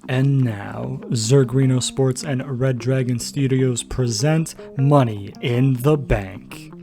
And now, Zurgrinosports and Red Dragon Studios present Money in the Bank.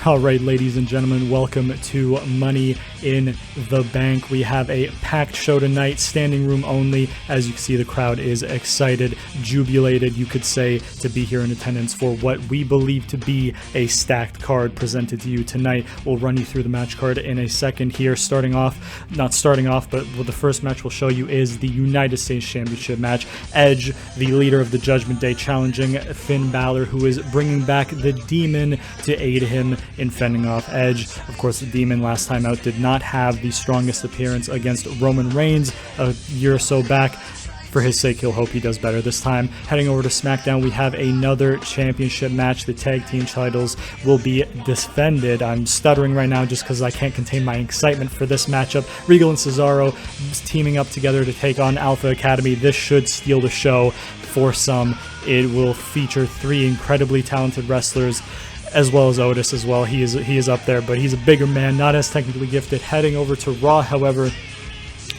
Alright, ladies and gentlemen, welcome to Money in the Bank. We have a packed show tonight, standing room only. As you can see, the crowd is excited, jubilated, you could say, to be here in attendance for what we believe to be a stacked card presented to you tonight. We'll run you through the match card in a second here. But the first match we'll show you is the United States Championship match. Edge, the leader of the Judgment Day, challenging Finn Balor, who is bringing back the Demon to aid him in fending off Edge. Of course, the Demon last time out did not have the strongest appearance against Roman Reigns a year or so back. For his sake, he'll hope he does better this time. Heading over to SmackDown, we have another championship match. The tag team titles will be defended. I'm stuttering right now just because I can't contain my excitement for this matchup. Regal and Cesaro teaming up together to take on Alpha Academy. This should steal the show for some. It will feature three incredibly talented wrestlers, as well as Otis as well. He is up there, but he's a bigger man, not as technically gifted. Heading over to Raw, however,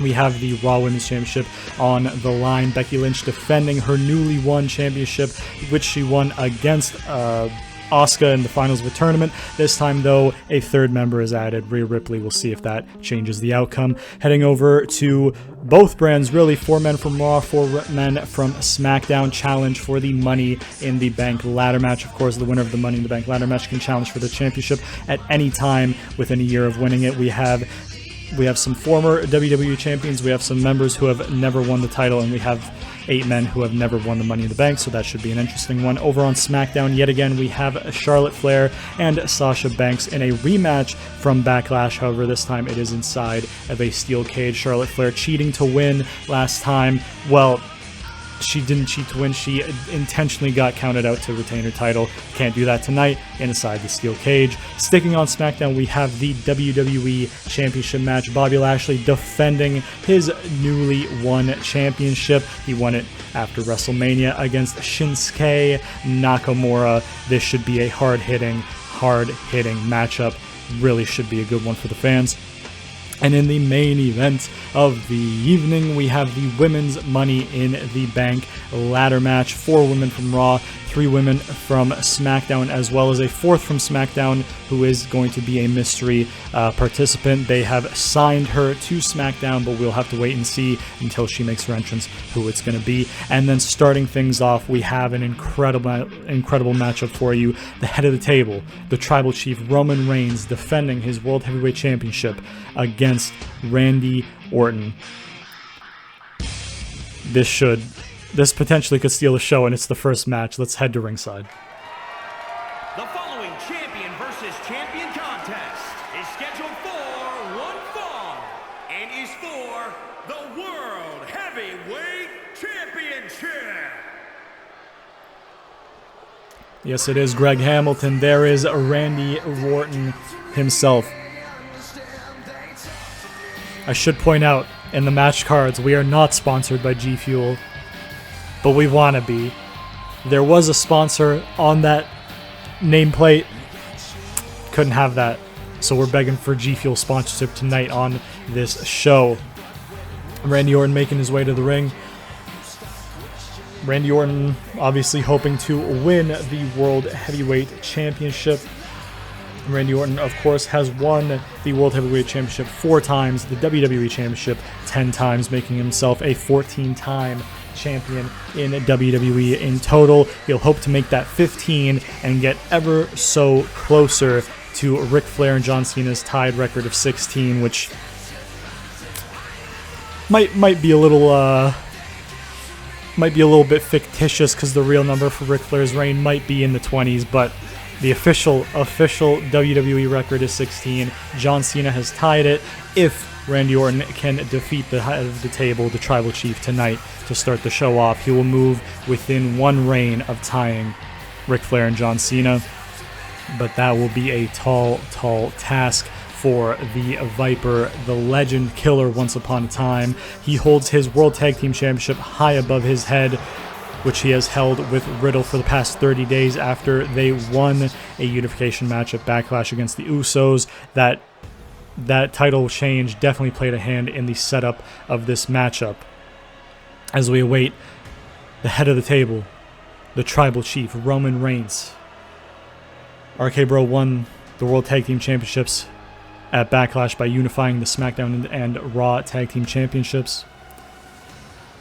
we have the Raw Women's Championship on the line. Becky Lynch defending her newly won championship, which she won against Asuka in the finals of a tournament. This time, though, a third member is added, Rhea Ripley. We'll see if that changes the outcome. Heading over to both brands, really, 4 men from Raw, 4 men from SmackDown. Challenge for the Money in the Bank ladder match. Of course, the winner of the Money in the Bank ladder match can challenge for the championship at any time within a year of winning it. We have some former WWE champions, we have some members who have never won the title, and we have 8 men who have never won the Money in the Bank, so that should be an interesting one. Over on SmackDown, yet again, we have Charlotte Flair and Sasha Banks in a rematch from Backlash. However, this time it is inside of a steel cage. Charlotte Flair cheating to win last time. Well, she didn't cheat to win. She intentionally got counted out to retain her title. Can't do that tonight inside the steel cage. Sticking on SmackDown, we have the WWE Championship match. Bobby Lashley defending his newly won championship. He won it after WrestleMania against Shinsuke Nakamura. This should be a hard-hitting matchup. Really should be a good one for the fans. And in the main event of the evening, we have the Women's Money in the Bank ladder match. 4 women from Raw, 3 women from SmackDown, as well as a 4th from SmackDown who is going to be a mystery participant. They have signed her to SmackDown, but we'll have to wait and see until she makes her entrance who it's going to be. And then starting things off, we have an incredible matchup for you. The head of the table, the Tribal Chief Roman Reigns, defending his World Heavyweight Championship against Randy Orton. This potentially could steal the show, and it's the first match. Let's head to ringside. The following champion versus champion contest is scheduled for one fall and is for the World Heavyweight Championship. Yes, it is Greg Hamilton. There is Randy Orton himself. I should point out, in the match cards, we are not sponsored by G Fuel, but we want to be. There was a sponsor on that nameplate. Couldn't have that, so we're begging for G Fuel sponsorship tonight on this show. Randy Orton making his way to the ring. Randy Orton obviously hoping to win the World Heavyweight Championship. Randy Orton, of course, has won the World Heavyweight Championship 4 times, the WWE Championship 10 times, making himself a 14-time champion in WWE in total. He'll hope to make that 15 and get ever so closer to Ric Flair and John Cena's tied record of 16, which might be a little bit fictitious because the real number for Ric Flair's reign might be in the 20s, but the official WWE record is 16. John Cena has tied it. If Randy Orton can defeat the head of the table, the Tribal Chief, tonight to start the show off, he will move within 1 reign of tying Ric Flair and John Cena. But that will be a tall task for the Viper, the legend killer once upon a time. He holds his World Tag Team Championship high above his head, which he has held with Riddle for the past 30 days after they won a unification match at Backlash against the Usos that that title change definitely played a hand in the setup of this matchup. As we await the head of the table, the Tribal Chief, Roman Reigns. RK Bro won the World Tag Team Championships at Backlash by unifying the SmackDown and Raw Tag Team Championships.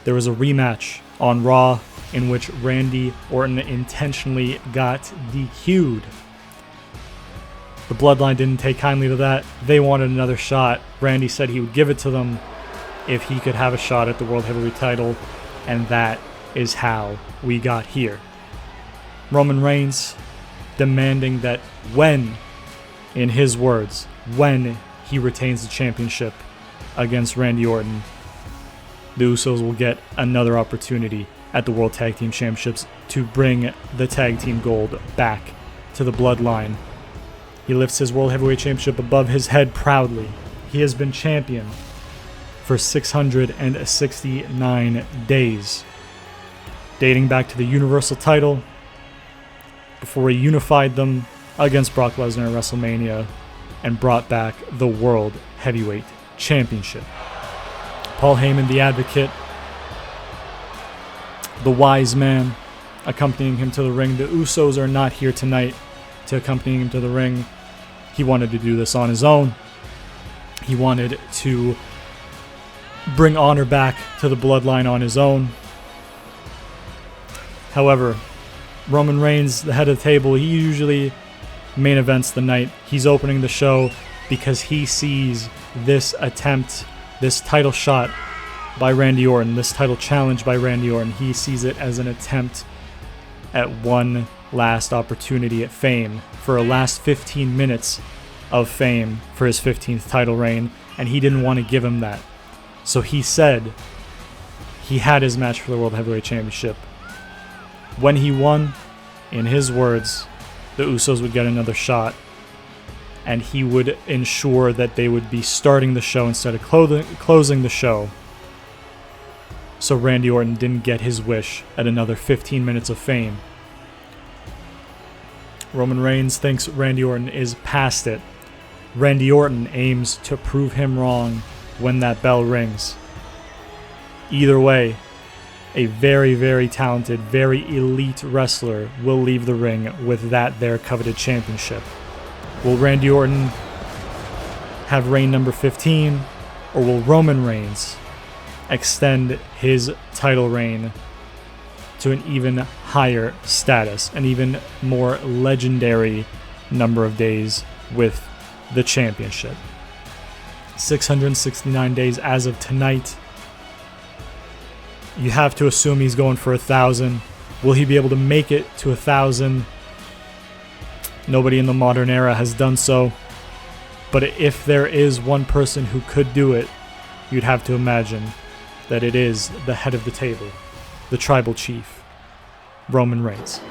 There was a rematch on Raw in which Randy Orton intentionally got DQ'd. The Bloodline didn't take kindly to that. They wanted another shot. Randy said he would give it to them if he could have a shot at the World Heavyweight title, and that is how we got here. Roman Reigns demanding that when, in his words, when he retains the championship against Randy Orton, the Usos will get another opportunity at the World Tag Team Championships to bring the Tag Team Gold back to the Bloodline. He lifts his World Heavyweight Championship above his head proudly. He has been champion for 669 days, dating back to the Universal title before he unified them against Brock Lesnar at WrestleMania and brought back the World Heavyweight Championship. Paul Heyman, the Advocate, the Wise Man, accompanying him to the ring. The Usos are not here tonight to accompany him to the ring. He wanted to do this on his own. He wanted to bring honor back to the Bloodline on his own. However, Roman Reigns, the head of the table, he usually main events the night. He's opening the show because he sees this attempt, this title shot by Randy Orton, this title challenge by Randy Orton. He sees it as an attempt at one last opportunity at fame, for a last 15 minutes of fame for his 15th title reign, and he didn't want to give him that. So he said he had his match for the World Heavyweight Championship. When he won, in his words, the Usos would get another shot, and he would ensure that they would be starting the show instead of closing the show, so Randy Orton didn't get his wish at another 15 minutes of fame. Roman Reigns thinks Randy Orton is past it. Randy Orton aims to prove him wrong when that bell rings. Either way, a very, very talented, very elite wrestler will leave the ring with that their coveted championship. Will Randy Orton have reign number 15, or will Roman Reigns extend his title reign to an even higher status, an even more legendary number of days with the championship? 669 days as of tonight. You have to assume he's going for 1,000. Will he be able to make it to 1,000? Nobody in the modern era has done so. But if there is one person who could do it, you'd have to imagine that it is the head of the table, the Tribal Chief, Roman Reigns.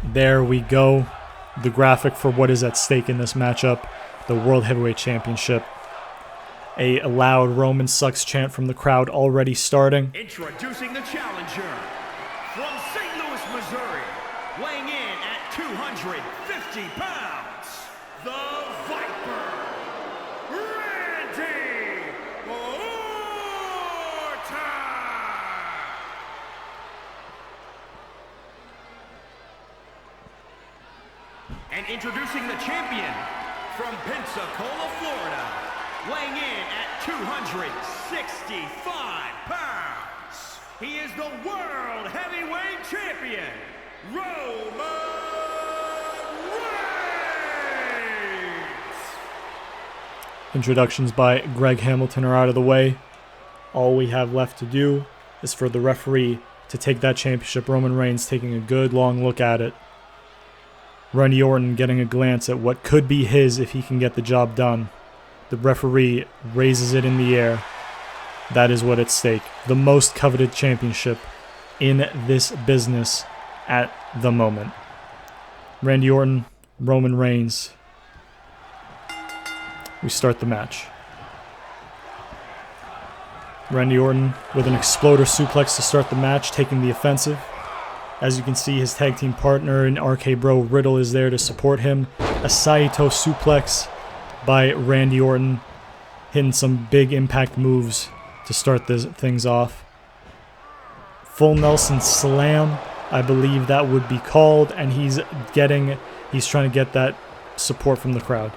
There we go. The graphic for what is at stake in this matchup, the World Heavyweight Championship. A loud Roman sucks chant from the crowd already starting. Introducing the challenger from St. Louis, Missouri, weighing in at 250 pounds, the Viper, Randy Orton. And introducing the champion from Pensacola, Florida, weighing in at 265 pounds, he is the World Heavyweight Champion, Roman Reigns! Introductions by Greg Hamilton are out of the way. All we have left to do is for the referee to take that championship. Roman Reigns taking a good long look at it. Randy Orton getting a glance at what could be his if he can get the job done. The referee raises it in the air. That is what's at stake. The most coveted championship in this business at the moment. Randy Orton, Roman Reigns. We start the match. Randy Orton with an exploder suplex to start the match, taking the offensive. As you can see, his tag team partner in RK Bro Riddle is there to support him. A Saito suplex by Randy Orton, hitting some big impact moves to start things off. Full Nelson slam, I believe that would be called, and he's trying to get that support from the crowd.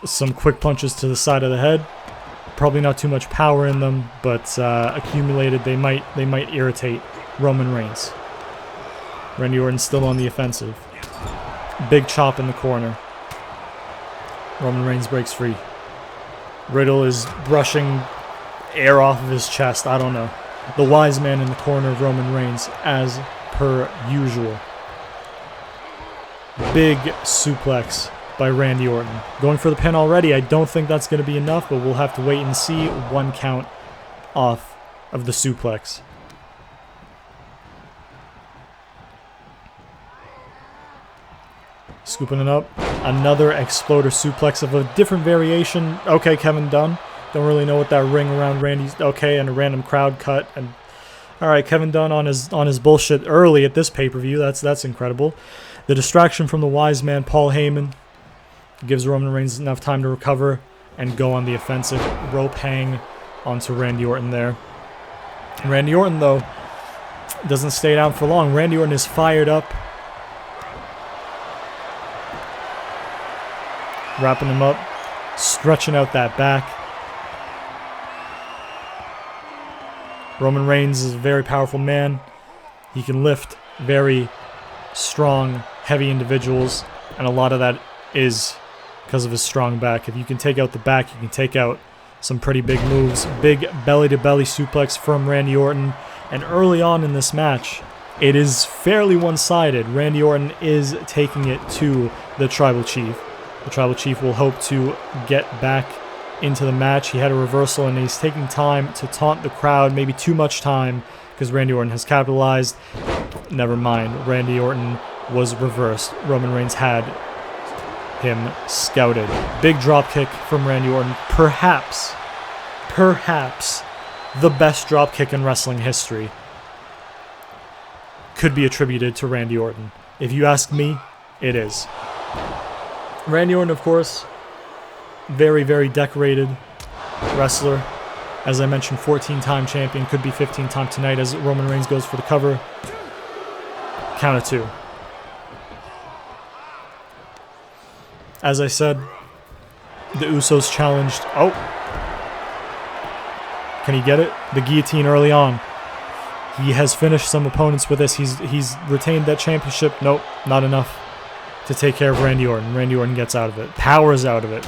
Some quick punches to the side of the head. Probably not too much power in them, but accumulated, they might irritate Roman Reigns. Randy Orton still on the offensive. Big chop in the corner. Roman Reigns breaks free. Riddle is brushing air off of his chest. I don't know. The wise man in the corner of Roman Reigns, as per usual. Big suplex by Randy Orton. Going for the pin already. I don't think that's going to be enough, but we'll have to wait and see. 1 count off of the suplex. Scooping it up. Another exploder suplex of a different variation. Okay, Kevin Dunn. Don't really know what that ring around Randy's... Okay, and a random crowd cut. And all right, Kevin Dunn on his bullshit early at this pay-per-view. That's incredible. The distraction from the wise man, Paul Heyman, gives Roman Reigns enough time to recover and go on the offensive. Rope hang onto Randy Orton there. Randy Orton, though, doesn't stay down for long. Randy Orton is fired up. Wrapping him up, stretching out that back. Roman Reigns is a very powerful man. He can lift very strong, heavy individuals, and a lot of that is because of his strong back. If you can take out the back, you can take out some pretty big moves. Big belly-to-belly suplex from Randy Orton. And early on in this match, it is fairly one-sided. Randy Orton is taking it to the Tribal Chief. The Tribal Chief will hope to get back into the match. He had a reversal, and he's taking time to taunt the crowd. Maybe too much time, because Randy Orton has capitalized. Never mind. Randy Orton was reversed. Roman Reigns had him scouted. Big drop kick from Randy Orton. Perhaps the best drop kick in wrestling history could be attributed to Randy Orton. If you ask me, it is. Randy Orton, of course, very, very decorated wrestler. As I mentioned, 14-time champion, could be 15-time tonight as Roman Reigns goes for the cover. Count of 2. As I said, the Usos challenged. Oh! Can he get it? The guillotine early on. He has finished some opponents with this. He's retained that championship. Nope, not enough to take care of Randy Orton. Randy Orton gets out of it. Powers out of it,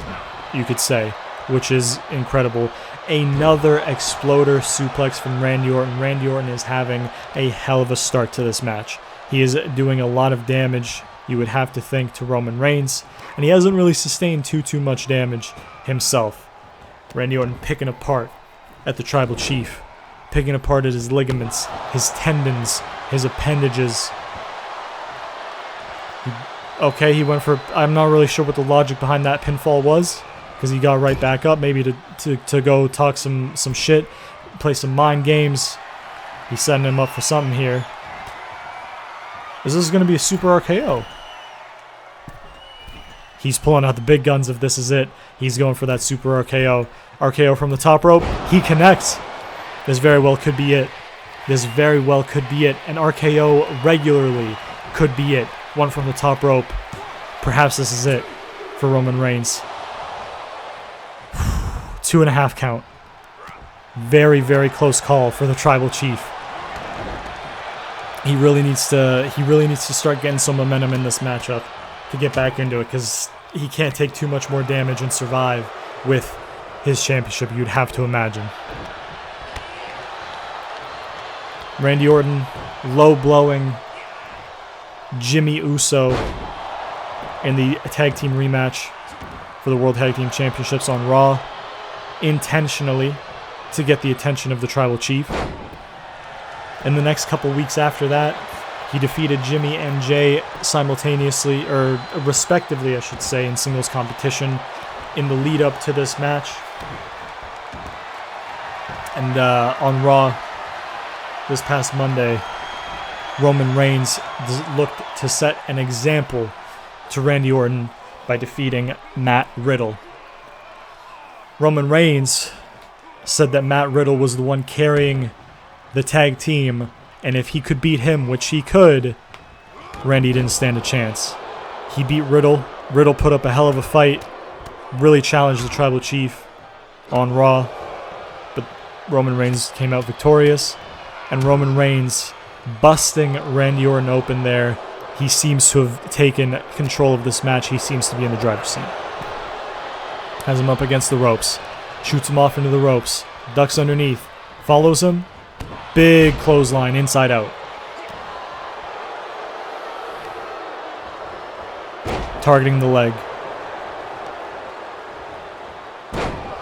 you could say, which is incredible. Another exploder suplex from Randy Orton. Randy Orton is having a hell of a start to this match. He is doing a lot of damage, you would have to think, to Roman Reigns, and he hasn't really sustained too much damage himself. Randy Orton picking apart at the Tribal Chief, picking apart at his ligaments, his tendons, his appendages. Okay, he went for... I'm not really sure what the logic behind that pinfall was, because he got right back up, maybe to go talk some shit, play some mind games. He's setting him up for something here. Is this going to be a super RKO? He's pulling out the big guns if this is it. He's going for that super RKO. RKO from the top rope. He connects. This very well could be it. This very well could be it. An RKO regularly could be it. One from the top rope. Perhaps this is it for Roman Reigns. 2.5 count. Very, very close call for the Tribal Chief. He really needs to start getting some momentum in this matchup to get back into it, because he can't take too much more damage and survive with his championship, you'd have to imagine. Randy Orton low blowing Jimmy Uso in the tag team rematch for the World Tag Team Championships on Raw, intentionally to get the attention of the Tribal Chief. In the next couple weeks after that, he defeated Jimmy and Jay simultaneously, or respectively, I should say, in singles competition in the lead up to this match. And on Raw this past Monday, Roman Reigns looked to set an example to Randy Orton by defeating Matt Riddle. Roman Reigns said that Matt Riddle was the one carrying the tag team, and if he could beat him, which he could, Randy didn't stand a chance. He beat Riddle. Riddle put up a hell of a fight, really challenged the Tribal Chief on Raw, but Roman Reigns came out victorious, and Roman Reigns busting Randy Orton open there. He seems to have taken control of this match. He seems to be in the driver's seat. Has him up against the ropes. Shoots him off into the ropes. Ducks underneath. Follows him. Big clothesline inside out. Targeting the leg.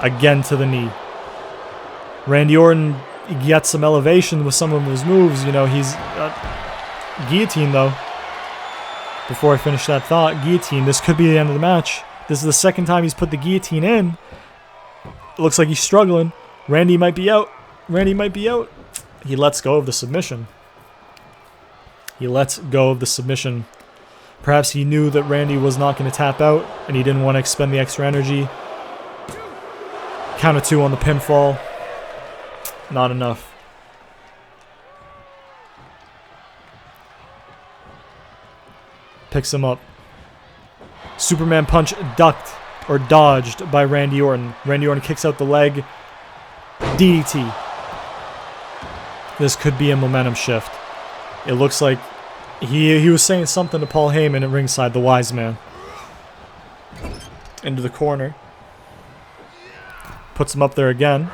Again to the knee. Randy Orton gets some elevation with some of his moves. You know, he's... guillotine, though. Before I finish that thought, guillotine. This could be the end of the match. This is the second time he's put the guillotine in. It looks like he's struggling. Randy might be out. Randy might be out. He lets go of the submission. He lets go of the submission. Perhaps he knew that Randy was not going to tap out, and he didn't want to expend the extra energy. Count of 2 on the pinfall. Not enough. Picks him up. Superman punch ducked or dodged by Randy Orton. Randy Orton kicks out the leg. DDT. This could be a momentum shift. It looks like he was saying something to Paul Heyman at ringside, the wise man. Into the corner. Puts him up there again.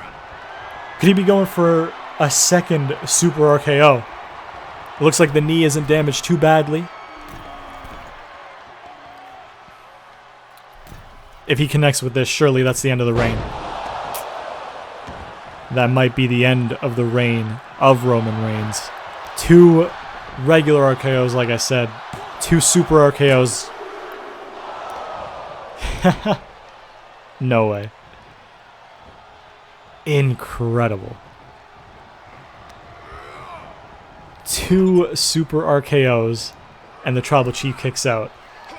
Could he be going for a second Super RKO? It looks like the knee isn't damaged too badly. If he connects with this, surely that's the end of the reign. That might be the end of the reign of Roman Reigns. 2 regular RKOs, like I said. 2 Super RKOs. No way. Incredible. 2 Super RKOs, and the Tribal Chief kicks out.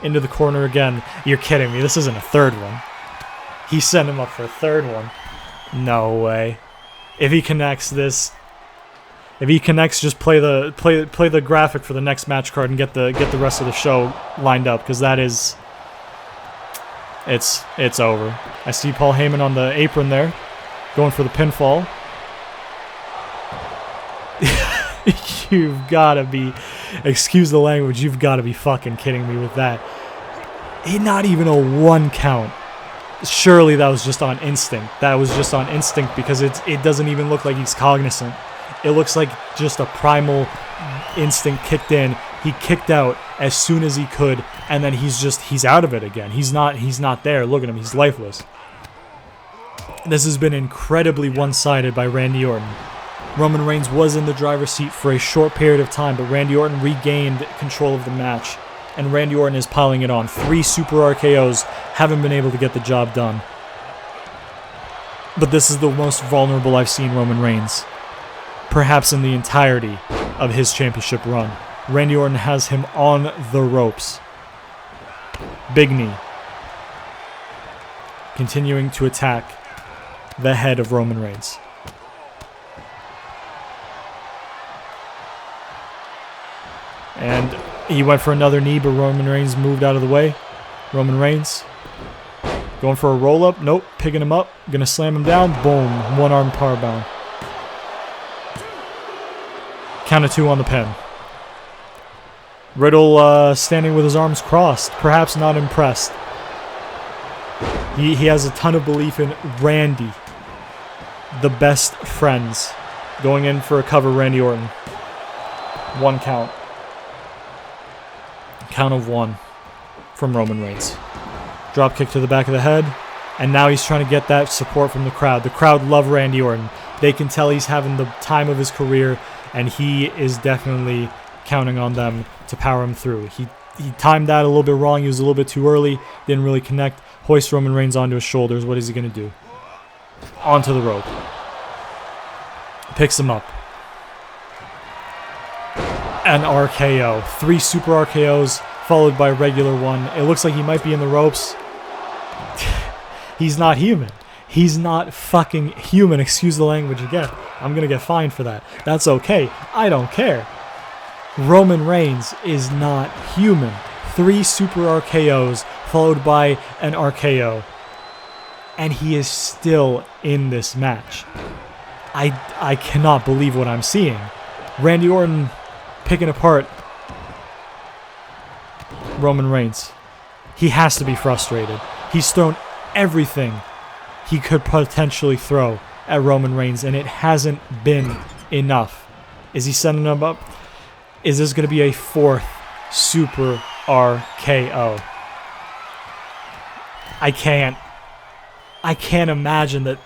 Into the corner again. You're kidding me. This isn't a third one. He sent him up for a third one. No way. If he connects this, if he connects, just play the graphic for the next match card and get the rest of the show lined up, because that is, it's over. I see Paul Heyman on the apron there, going for the pinfall. You've got to be, excuse the language, you've got to be fucking kidding me with that. Not even a 1 count. Surely that was just on instinct. That was just on instinct, because it doesn't even look like he's cognizant. It looks like just a primal instinct kicked in. He kicked out as soon as he could, and then he's out of it again. He's not there. Look at him. He's lifeless. This has been incredibly one-sided by Randy Orton. Roman Reigns was in the driver's seat for a short period of time, but Randy Orton regained control of the match, and Randy Orton is piling it on. 3 Super RKOs, haven't been able to get the job done. But this is the most vulnerable I've seen Roman Reigns, perhaps in the entirety of his championship run. Randy Orton has him on the ropes. Big knee. Continuing to attack the head of Roman Reigns. And he went for another knee, but Roman Reigns moved out of the way. Roman Reigns going for a roll-up. Nope. Picking him up. Gonna slam him down. Boom. 1-arm powerbomb. Count of 2 on the pin. Riddle standing with his arms crossed. Perhaps not impressed. He has a ton of belief in Randy. The best friends. Going in for a cover, Randy Orton. 1 count. Count of 1 from Roman Reigns. Drop kick to the back of the head. And now he's trying to get that support from the crowd. The crowd love Randy Orton. They can tell he's having the time of his career, and he is definitely counting on them to power him through. He timed that a little bit wrong. He was a little bit too early. Didn't really connect. Hoists Roman Reigns onto his shoulders. What is he going to do? Onto the rope. Picks him up. An RKO. 3 Super RKOs followed by regular one. It looks like he might be in the ropes. He's not human. He's not fucking human. Excuse the language again. I'm going to get fined for that. That's okay. I don't care. Roman Reigns is not human. 3 super RKOs followed by an RKO. And he is still in this match. I cannot believe what I'm seeing. Randy Orton picking apart Roman Reigns. He has to be frustrated. He's thrown everything he could potentially throw at Roman Reigns, and it hasn't been enough. Is he setting him up? Is this going to be a 4th super RKO? I can't imagine that.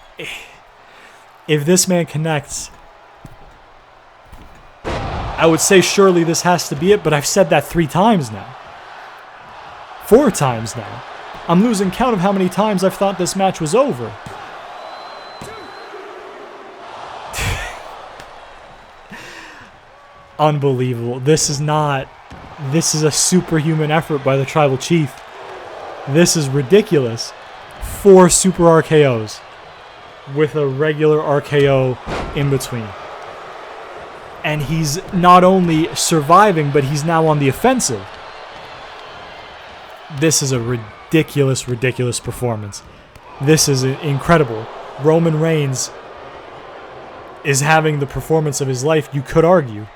If this man connects, I would say surely this has to be it, but I've said that 3 times now. 4 times now. I'm losing count of how many times I've thought this match was over. Unbelievable. This is a superhuman effort by the Tribal Chief. This is ridiculous. 4 super RKOs with a regular RKO in between. And he's not only surviving, but he's now on the offensive. This is a ridiculous, ridiculous performance. This is incredible. Roman Reigns is having the performance of his life, you could argue.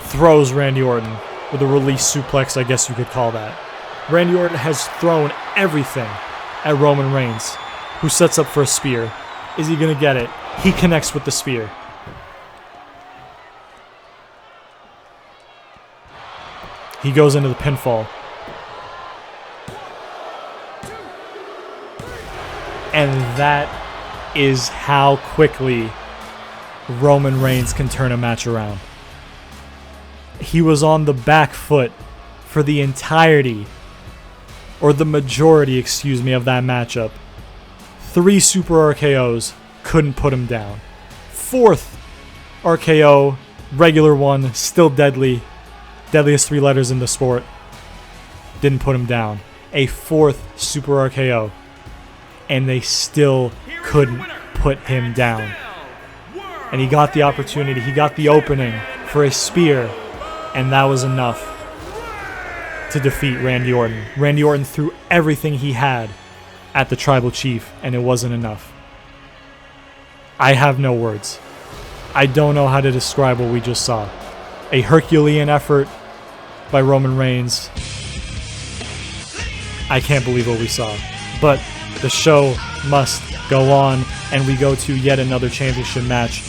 Throws Randy Orton with a release suplex, I guess you could call that. Randy Orton has thrown everything at Roman Reigns, who sets up for a spear. Is he going to get it? He connects with the spear. He goes into the pinfall. And that is how quickly Roman Reigns can turn a match around. He was on the back foot for the entirety, or the majority, excuse me, of that matchup. 3 super RKOs couldn't put him down. 4th RKO, regular one, still deadly. Deadliest 3 letters in the sport. Didn't put him down. A 4th super RKO. And they still couldn't put him down. And he got the opportunity. He got the opening for a spear. And that was enough to defeat Randy Orton. Randy Orton threw everything he had at the Tribal Chief, and it wasn't enough. I have no words. I don't know how to describe what we just saw. A Herculean effort by Roman Reigns. I can't believe what we saw. But the show must go on, and we go to yet another championship match.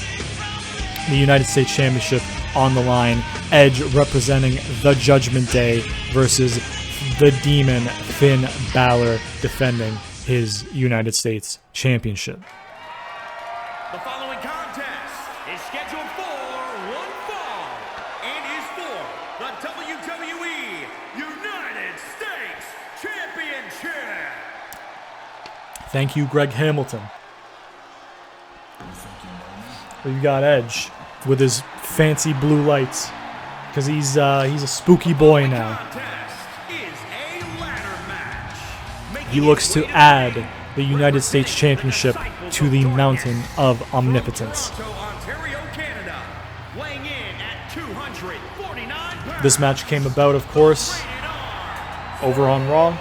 The United States Championship on the line. Edge representing the Judgment Day versus the Demon Finn Balor defending his United States Championship. The following contest is scheduled for one fall and is for the WWE United States Championship. Thank you, Greg Hamilton. We've got Edge with his fancy blue lights, because he's a spooky boy now. He looks to add the United States Championship to the mountain of omnipotence. This match came about, of course, over on Raw.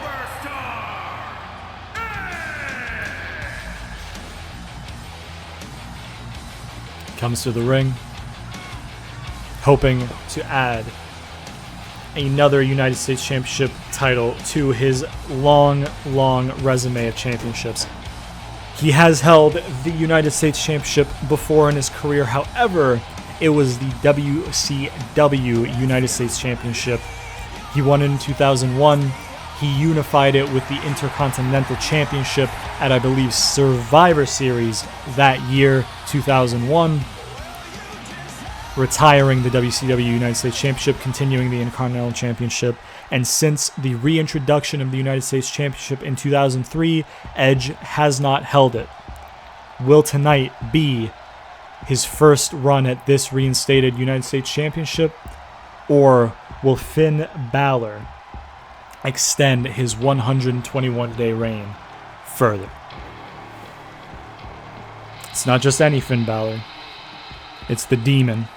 Comes to the ring, hoping to add another United States Championship title to his long, long resume of championships. He has held the United States Championship before in his career. However, it was the WCW United States Championship. He won it in 2001. He unified it with the Intercontinental Championship at, I believe, Survivor Series that year, 2001. Retiring the WCW United States Championship, continuing the Intercontinental Championship, and since the reintroduction of the United States Championship in 2003, Edge has not held it. Will tonight be his first run at this reinstated United States Championship, or will Finn Balor extend his 121-day reign further? It's not just any Finn Balor. It's the Demon,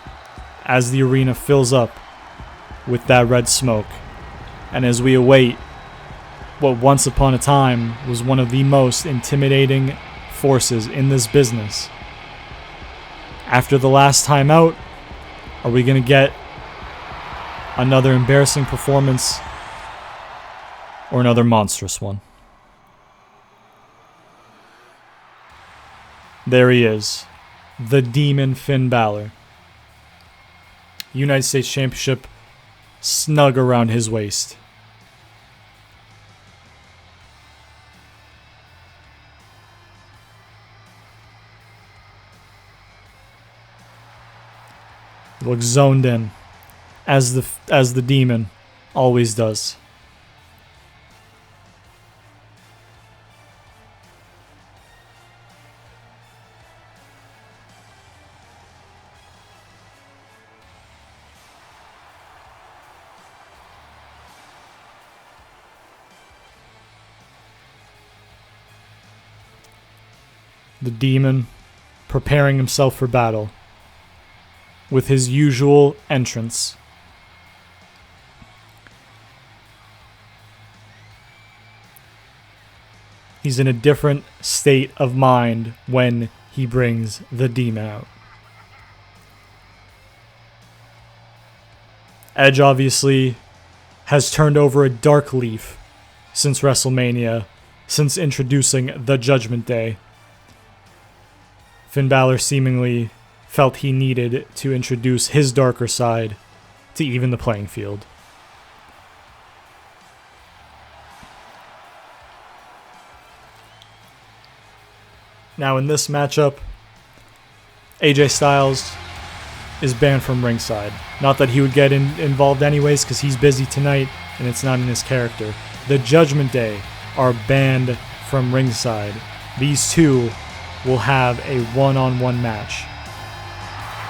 as the arena fills up with that red smoke. And as we await what once upon a time was one of the most intimidating forces in this business, after the last time out, are we going to get another embarrassing performance or another monstrous one? There he is, the Demon Finn Balor. United States Championship snug around his waist. He looks zoned in, as the Demon always does. The Demon preparing himself for battle with his usual entrance. He's in a different state of mind when he brings the Demon out. Edge obviously has turned over a dark leaf since WrestleMania, since introducing the Judgment Day. Finn Balor seemingly felt he needed to introduce his darker side to even the playing field. Now in this matchup, AJ Styles is banned from ringside. Not that he would get involved anyways, because he's busy tonight and it's not in his character. The Judgment Day are banned from ringside. These two will have a one-on-one match.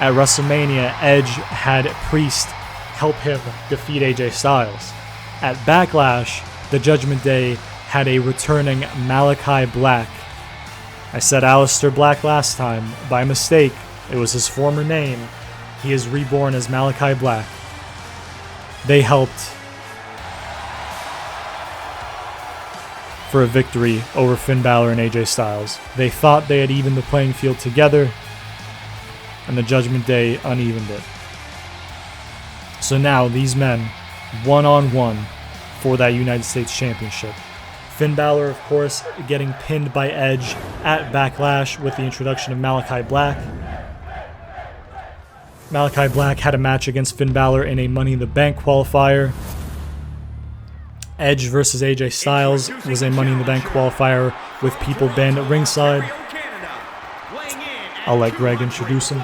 At WrestleMania, Edge had Priest help him defeat AJ Styles. At Backlash, the Judgment Day had a returning Malachi Black. I said Aleister Black last time. By mistake, it was his former name. He is reborn as Malachi Black. They helped for a victory over Finn Balor and AJ Styles. They thought they had evened the playing field together, and the Judgment Day unevened it. So now these men, one-on-one for that United States Championship. Finn Balor, of course, getting pinned by Edge at Backlash with the introduction of Malachi Black. Malachi Black had a match against Finn Balor in a Money in the Bank qualifier. Edge versus AJ Styles was a Money in the Bank qualifier with people banned at ringside. I'll let Greg introduce him.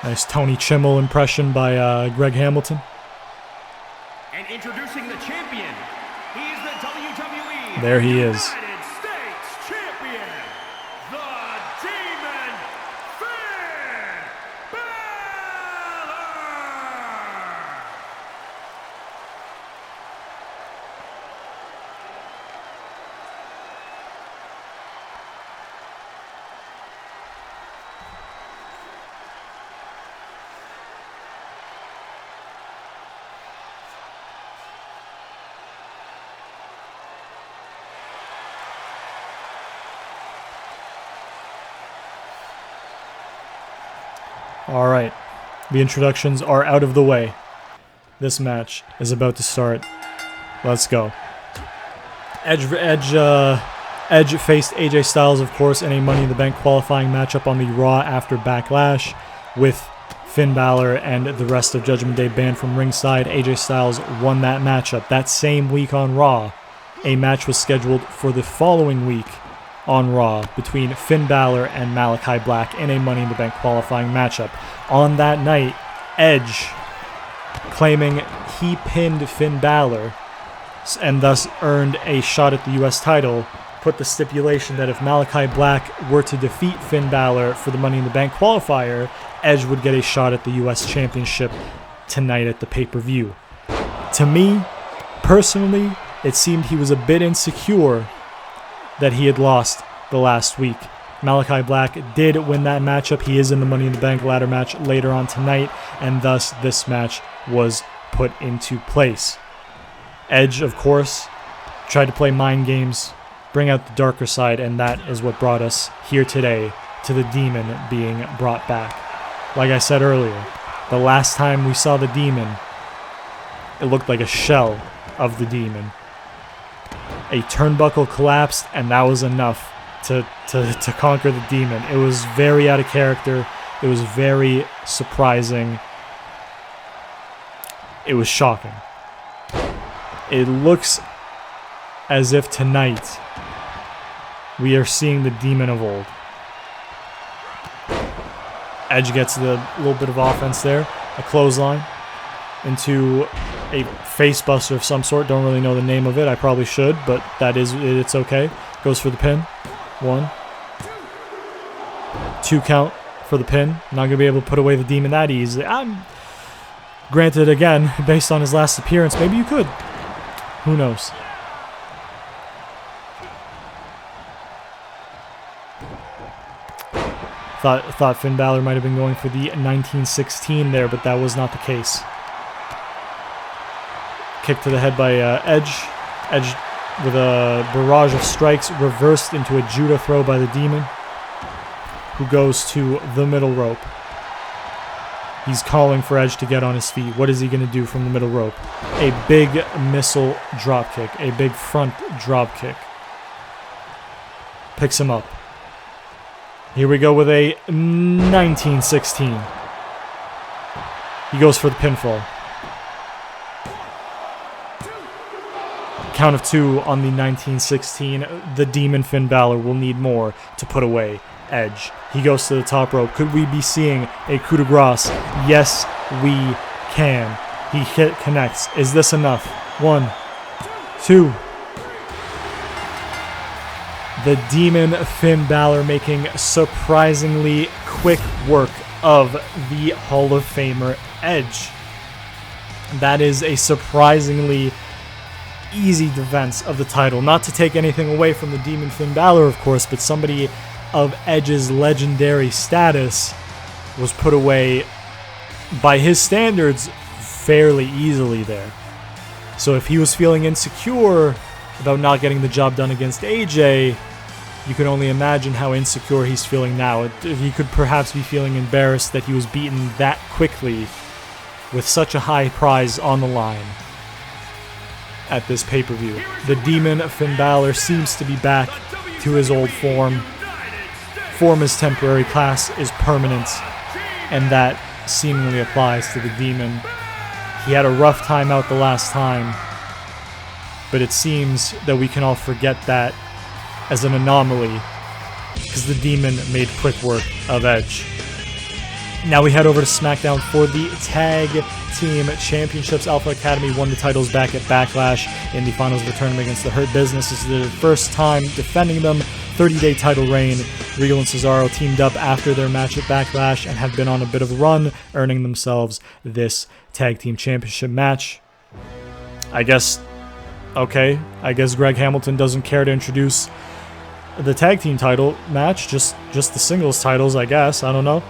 Nice Tony Chimmel impression by Greg Hamilton. And introducing the champion, he is the WWE there he is. United States Champion, the Demon Finn Balor. All right, the introductions are out of the way. This match is about to start. Let's go. Edge faced AJ Styles, of course, in a Money in the Bank qualifying matchup on the Raw after Backlash, with Finn Balor and the rest of Judgment Day banned from ringside. AJ Styles won that matchup. That same week on Raw, a match was scheduled for the following week on Raw between Finn Balor and Malachi Black in a Money in the Bank qualifying matchup. On that night, Edge, claiming he pinned Finn Balor and thus earned a shot at the US title, put the stipulation that if Malachi Black were to defeat Finn Balor for the Money in the Bank qualifier, Edge would get a shot at the U.S. Championship tonight at the pay-per-view. To me, personally, it seemed he was a bit insecure that he had lost the last week. Malachi Black did win that matchup. He is in the Money in the Bank ladder match later on tonight, and thus this match was put into place. Edge, of course, tried to play mind games, bring out the darker side, and that is what brought us here today to the Demon being brought back. Like I said earlier, the last time we saw the Demon, it looked like a shell of the Demon. A turnbuckle collapsed, and that was enough to conquer the Demon. It was very out of character. It was very surprising. It was shocking. It looks as if tonight we are seeing the Demon of old. Edge gets the little bit of offense there. A clothesline into a face buster of some sort. Don't really know the name of it. I probably should, but it's okay. Goes for the pin. 1, 2 count for the pin. Not going to be able to put away the Demon that easy. Granted, again, based on his last appearance, maybe you could. Who knows? Thought Finn Balor might have been going for the 1916 there, but that was not the case. Kick to the head by Edge. Edge with a barrage of strikes reversed into a Judo throw by the Demon, who goes to the middle rope. He's calling for Edge to get on his feet. What is he going to do from the middle rope? A big missile dropkick. A big front dropkick. Picks him up. Here we go with a 1916. He goes for the pinfall. Count of 2 on the 1916. The Demon Finn Balor will need more to put away Edge. He goes to the top rope. Could we be seeing a coup de grace? Yes, we can. He connects. Is this enough? 1, 2. The Demon Finn Balor making surprisingly quick work of the Hall of Famer Edge. That is a surprisingly easy defense of the title. Not to take anything away from the Demon Finn Balor, of course, but somebody of Edge's legendary status was put away by his standards fairly easily there. So if he was feeling insecure about not getting the job done against AJ, you can only imagine how insecure he's feeling now. He could perhaps be feeling embarrassed that he was beaten that quickly with such a high prize on the line at this pay-per-view. The Demon Finn Balor seems to be back to his old form. Form is temporary, class is permanent, and that seemingly applies to the Demon. He had a rough time out the last time, but it seems that we can all forget that as an anomaly, because the Demon made quick work of Edge. Now we head over to SmackDown for the Tag Team Championships. Alpha Academy won the titles back at Backlash in the finals of the tournament against the Hurt Business. This is their first time defending them. 30-day title reign. Regal and Cesaro teamed up after their match at Backlash and have been on a bit of a run, earning themselves this Tag Team Championship match. I guess Greg Hamilton doesn't care to introduce the Tag Team title match, just the singles titles, I guess. I don't know.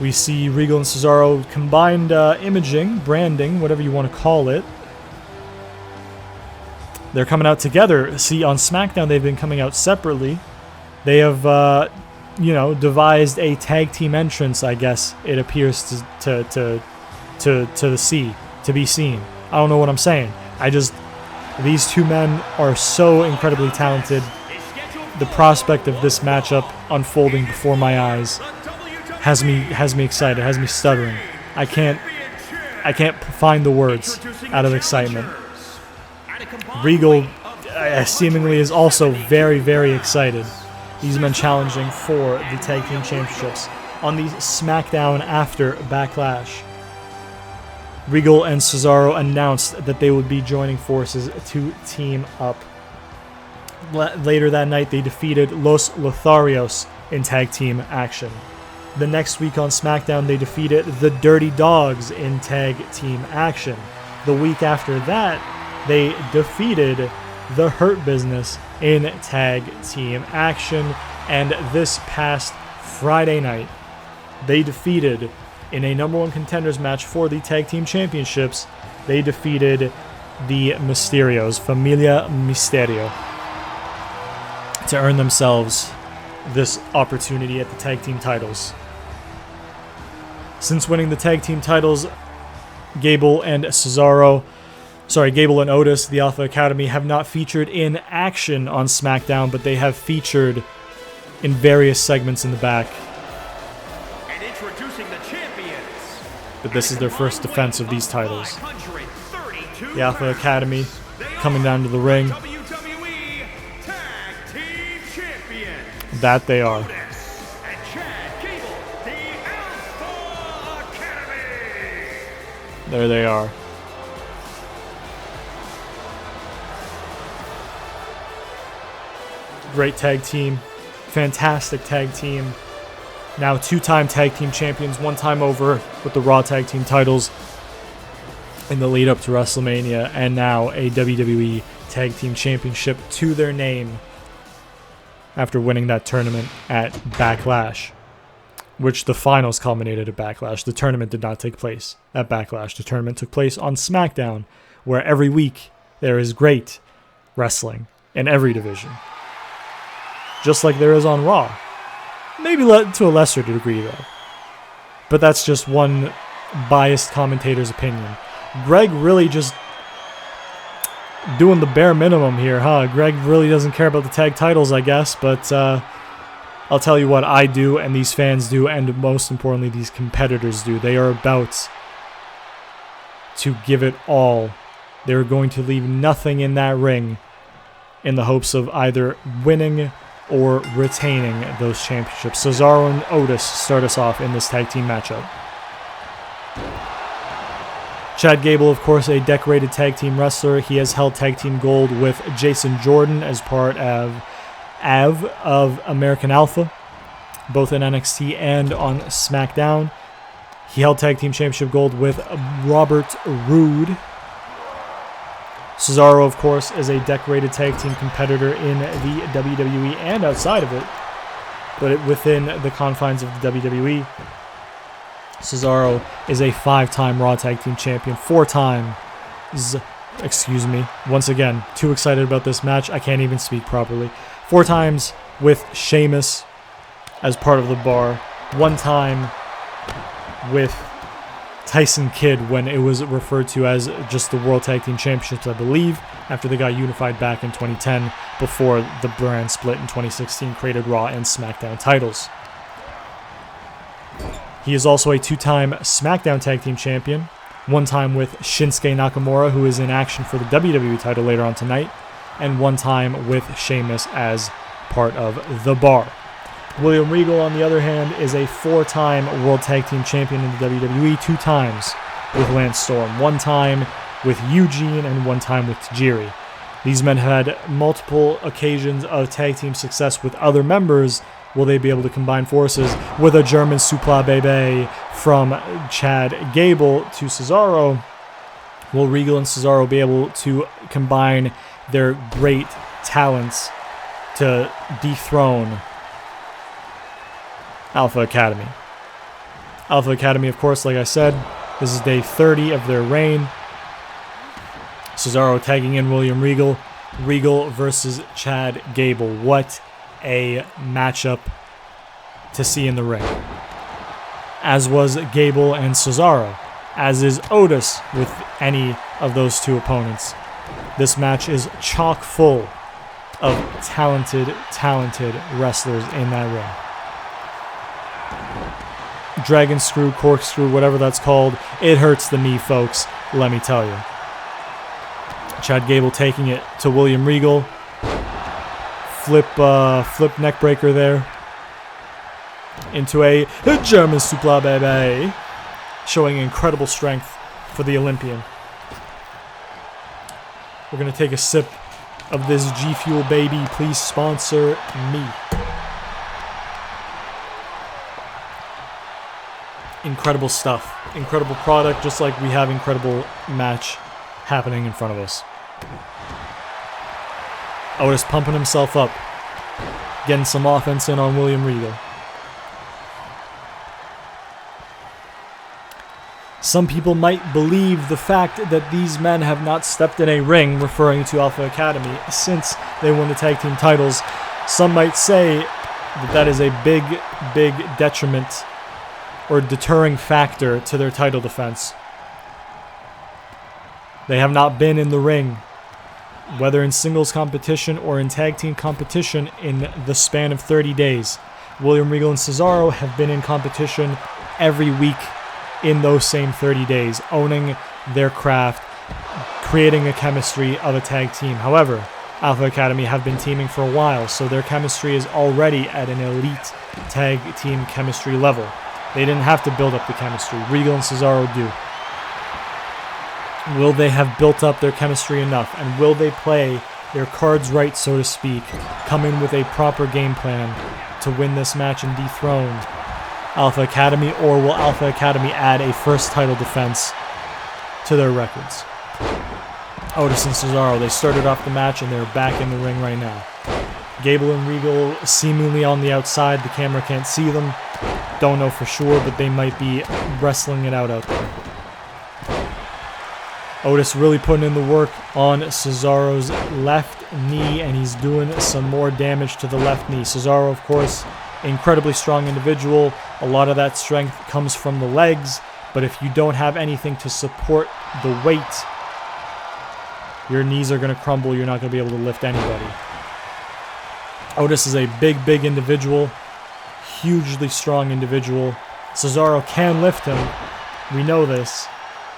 We see Regal and Cesaro combined imaging, branding, whatever you want to call it. They're coming out together. See, on SmackDown, they've been coming out separately. They have, devised a tag team entrance, I guess it appears to be seen. I don't know what I'm saying. These two men are so incredibly talented. The prospect of this matchup unfolding before my eyes has me excited, has me stuttering. I can't find the words out of excitement. Regal seemingly is also very, very excited. These men challenging for the Tag Team Championships on the SmackDown after Backlash. Regal and Cesaro announced that they would be joining forces to team up. Later that night, they defeated Los Lotharios in tag team action. The next week on SmackDown, they defeated the Dirty Dogs in tag team action. The week after that, they defeated the Hurt Business in tag team action. And this past Friday night, they defeated, in a number one contenders match for the tag team championships, they defeated the Mysterios, Familia Misterio, to earn themselves this opportunity at the tag team titles. Since winning the tag team titles, Gable and Otis, the Alpha Academy, have not featured in action on SmackDown, but they have featured in various segments in the back. And introducing the champions. But this is their first defense of these titles. The Alpha Academy coming down to the ring. WWE Tag Team Champions. That they are. And Chad Gable, the Alpha Academy. There they are. Great tag team. Fantastic tag team. Now 2-time tag team champions, 1 time over with the Raw tag team titles in the lead up to WrestleMania, and now a WWE tag team championship to their name after winning that tournament at Backlash, which the finals culminated at Backlash. The tournament did not take place at Backlash. The tournament took place on SmackDown, where every week there is great wrestling in every division, just like there is on Raw. Maybe to a lesser degree, though. But that's just one biased commentator's opinion. Greg really just doing the bare minimum here, huh? Greg really doesn't care about the tag titles, I guess, but I'll tell you what I do, and these fans do, and most importantly, these competitors do. They are about to give it all. They're going to leave nothing in that ring in the hopes of either winning or retaining those championships. Cesaro and Otis start us off in this tag team matchup. Chad Gable, of course, a decorated tag team wrestler. He has held tag team gold with Jason Jordan as part of American Alpha, both in NXT and on SmackDown. He held tag team championship gold with Robert Roode. Cesaro, of course, is a decorated tag team competitor in the WWE and outside of it, but within the confines of the WWE. Cesaro is a 5-time Raw Tag Team Champion, 4 times, once again, too excited about this match, I can't even speak properly. 4 times with Sheamus as part of the Bar, 1 time with Tyson Kidd when it was referred to as just the World Tag Team Championships, I believe, after they got unified back in 2010 before the brand split in 2016 created Raw and SmackDown titles. He is also a 2-time SmackDown Tag Team Champion, 1 time with Shinsuke Nakamura, who is in action for the WWE title later on tonight, and 1 time with Sheamus as part of The Bar. William Regal, on the other hand, is a 4-time World Tag Team Champion in the WWE, 2 times with Lance Storm, 1 time with Eugene, and 1 time with Tajiri. These men have had multiple occasions of tag team success with other members. Will they be able to combine forces with a German supla bebe from Chad Gable to Cesaro? Will Regal and Cesaro be able to combine their great talents to dethrone Alpha Academy? Alpha Academy, of course, like I said, this is day 30 of their reign. Cesaro tagging in William Regal. Regal versus Chad Gable. What a matchup to see in the ring. As was Gable and Cesaro. As is Otis with any of those 2 opponents. This match is chock full of talented wrestlers in that ring. Dragon screw, corkscrew, whatever that's called. It hurts the knee, folks, let me tell you. Chad Gable taking it to William Regal. Flip neck breaker there. Into a German supla bebe. Showing incredible strength for the Olympian. We're going to take a sip of this G Fuel, baby. Please sponsor me. Incredible stuff. Incredible product, just like we have incredible match happening in front of us. Otis pumping himself up. Getting some offense in on William Regal. Some people might believe the fact that these men have not stepped in a ring, referring to Alpha Academy, since they won the tag team titles. Some might say that that is a big, big detriment or deterring factor to their title defense. They have not been in the ring, whether in singles competition or in tag team competition, in the span of 30 days. William Regal and Cesaro have been in competition every week in those same 30 days, owning their craft, creating a chemistry of a tag team. However, Alpha Academy have been teaming for a while, so their chemistry is already at an elite tag team chemistry level. They didn't have to build up the chemistry. Regal and Cesaro do. Will they have built up their chemistry enough? And will they play their cards right, so to speak, come in with a proper game plan to win this match and dethrone Alpha Academy? Or will Alpha Academy add a first title defense to their records? Otis and Cesaro, they started off the match and they're back in the ring right now. Gable and Regal seemingly on the outside. The camera can't see them. Don't know for sure, but they might be wrestling it out there. Otis really putting in the work on Cesaro's left knee, and he's doing some more damage to the left knee. Cesaro, of course, incredibly strong individual. A lot of that strength comes from the legs, but if you don't have anything to support the weight, your knees are going to crumble. You're not going to be able to lift anybody. Otis is a big, big individual. Hugely strong individual. Cesaro can lift him. We know this.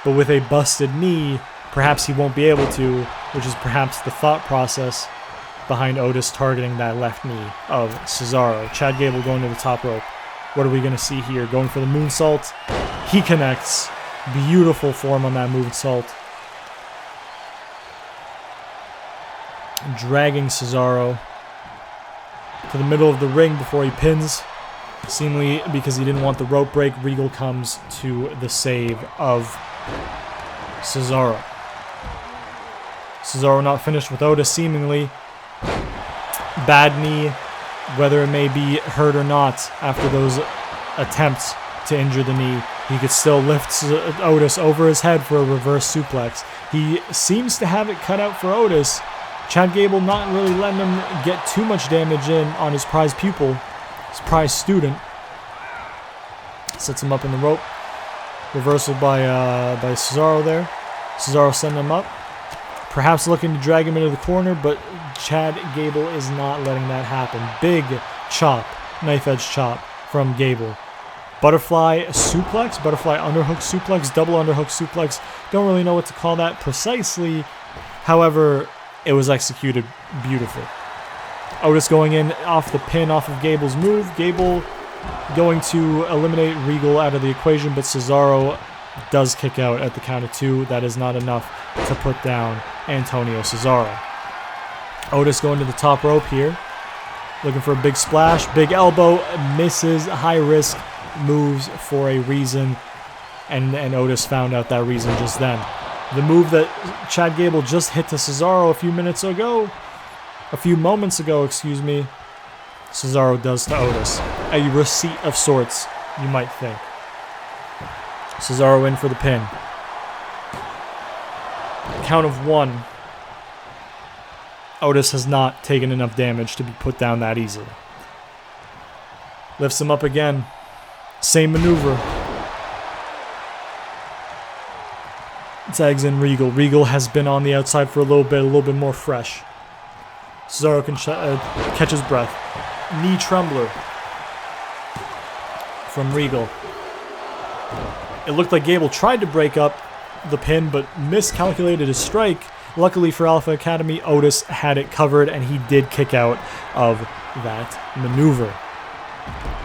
But with a busted knee, perhaps he won't be able to, which is perhaps the thought process behind Otis targeting that left knee of Cesaro. Chad Gable going to the top rope. What are we going to see here? Going for the moonsault. He connects. Beautiful form on that moonsault. Dragging Cesaro to the middle of the ring before he pins. Seemingly because he didn't want the rope break, Regal comes to the save of Cesaro. Cesaro not finished with Otis, seemingly. Bad knee, whether it may be hurt or not after those attempts to injure the knee. He could still lift Otis over his head for a reverse suplex. He seems to have it cut out for Otis. Chad Gable not really letting him get too much damage in on his prize pupil, his prize student. Sets him up in the rope. Reversal by Cesaro there. Cesaro sending him up. Perhaps looking to drag him into the corner, but Chad Gable is not letting that happen. Big chop, knife edge chop from Gable. Butterfly suplex, butterfly underhook suplex, double underhook suplex. Don't really know what to call that precisely. However, it was executed beautifully. Otis going in off the pin off of Gable's move. Gable going to eliminate Regal out of the equation, but Cesaro does kick out at the count of 2. That is not enough to put down Antonio Cesaro. Otis going to the top rope here. Looking for a big splash. Big elbow. Misses. High risk moves for a reason. And Otis found out that reason just then. The move that Chad Gable just hit to Cesaro a few moments ago, excuse me, Cesaro does to Otis. A receipt of sorts, you might think. Cesaro in for the pin. Count of 1. Otis has not taken enough damage to be put down that easily. Lifts him up again. Same maneuver. Tags in Regal. Regal has been on the outside for a little bit more fresh. Cesaro can catch his breath. Knee trembler from Regal. It looked like Gable tried to break up the pin, but miscalculated his strike. Luckily for Alpha Academy, Otis had it covered, and he did kick out of that maneuver.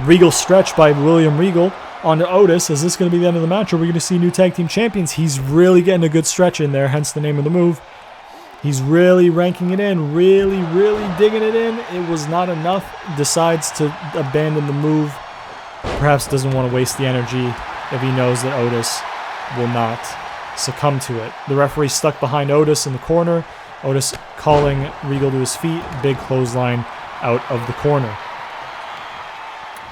Regal stretch by William Regal onto Otis. Is this going to be the end of the match, or are we going to see new tag team champions? He's really getting a good stretch in there, hence the name of the move. He's really ranking it in, really digging it in. It was not enough. Decides to abandon the move. Perhaps doesn't want to waste the energy if he knows that Otis will not succumb to it. The referee stuck behind Otis in the corner. Otis calling Regal to his feet. Big clothesline out of the corner.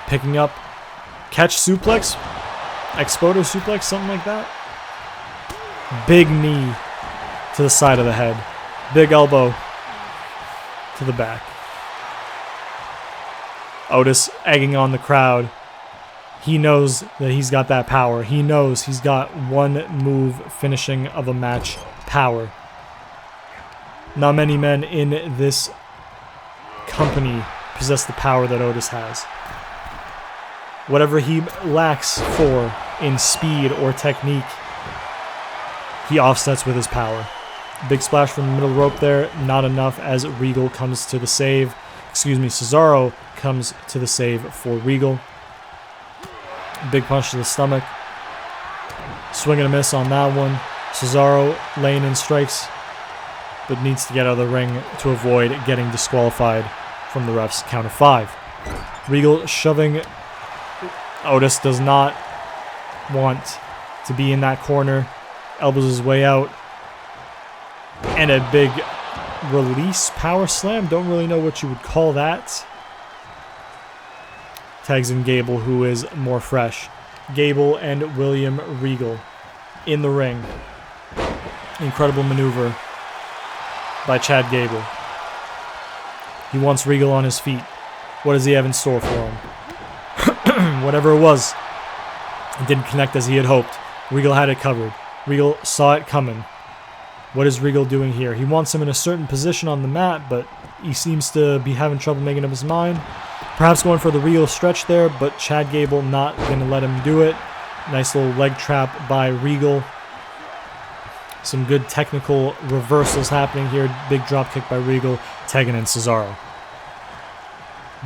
Picking up catch suplex, Expoto suplex, something like that. Big knee to the side of the head. Big elbow to the back. Otis egging on the crowd. He knows that he's got that power. He knows he's got one move finishing of a match power. Not many men in this company possess the power that Otis has. Whatever he lacks for in speed or technique, he offsets with his power. Big splash from the middle rope there, not enough as Regal comes to the save. Cesaro comes to the save for Regal. Big punch to the stomach. Swing and a miss on that one. Cesaro laying in strikes, but needs to get out of the ring to avoid getting disqualified from the ref's count of 5. Regal shoving. Otis does not want to be in that corner. Elbows his way out. And a big release power slam. Don't really know what you would call that. Tags in Gable, who is more fresh. Gable and William Regal in the ring. Incredible maneuver by Chad Gable. He wants Regal on his feet. What does he have in store for him? Whatever it was, it didn't connect as he had hoped. Regal had it covered. Regal saw it coming. What is Regal doing here? He wants him in a certain position on the mat, but he seems to be having trouble making up his mind. Perhaps going for the Regal stretch there, but Chad Gable not going to let him do it. Nice little leg trap by Regal. Some good technical reversals happening here. Big drop kick by Regal, tagging in Cesaro.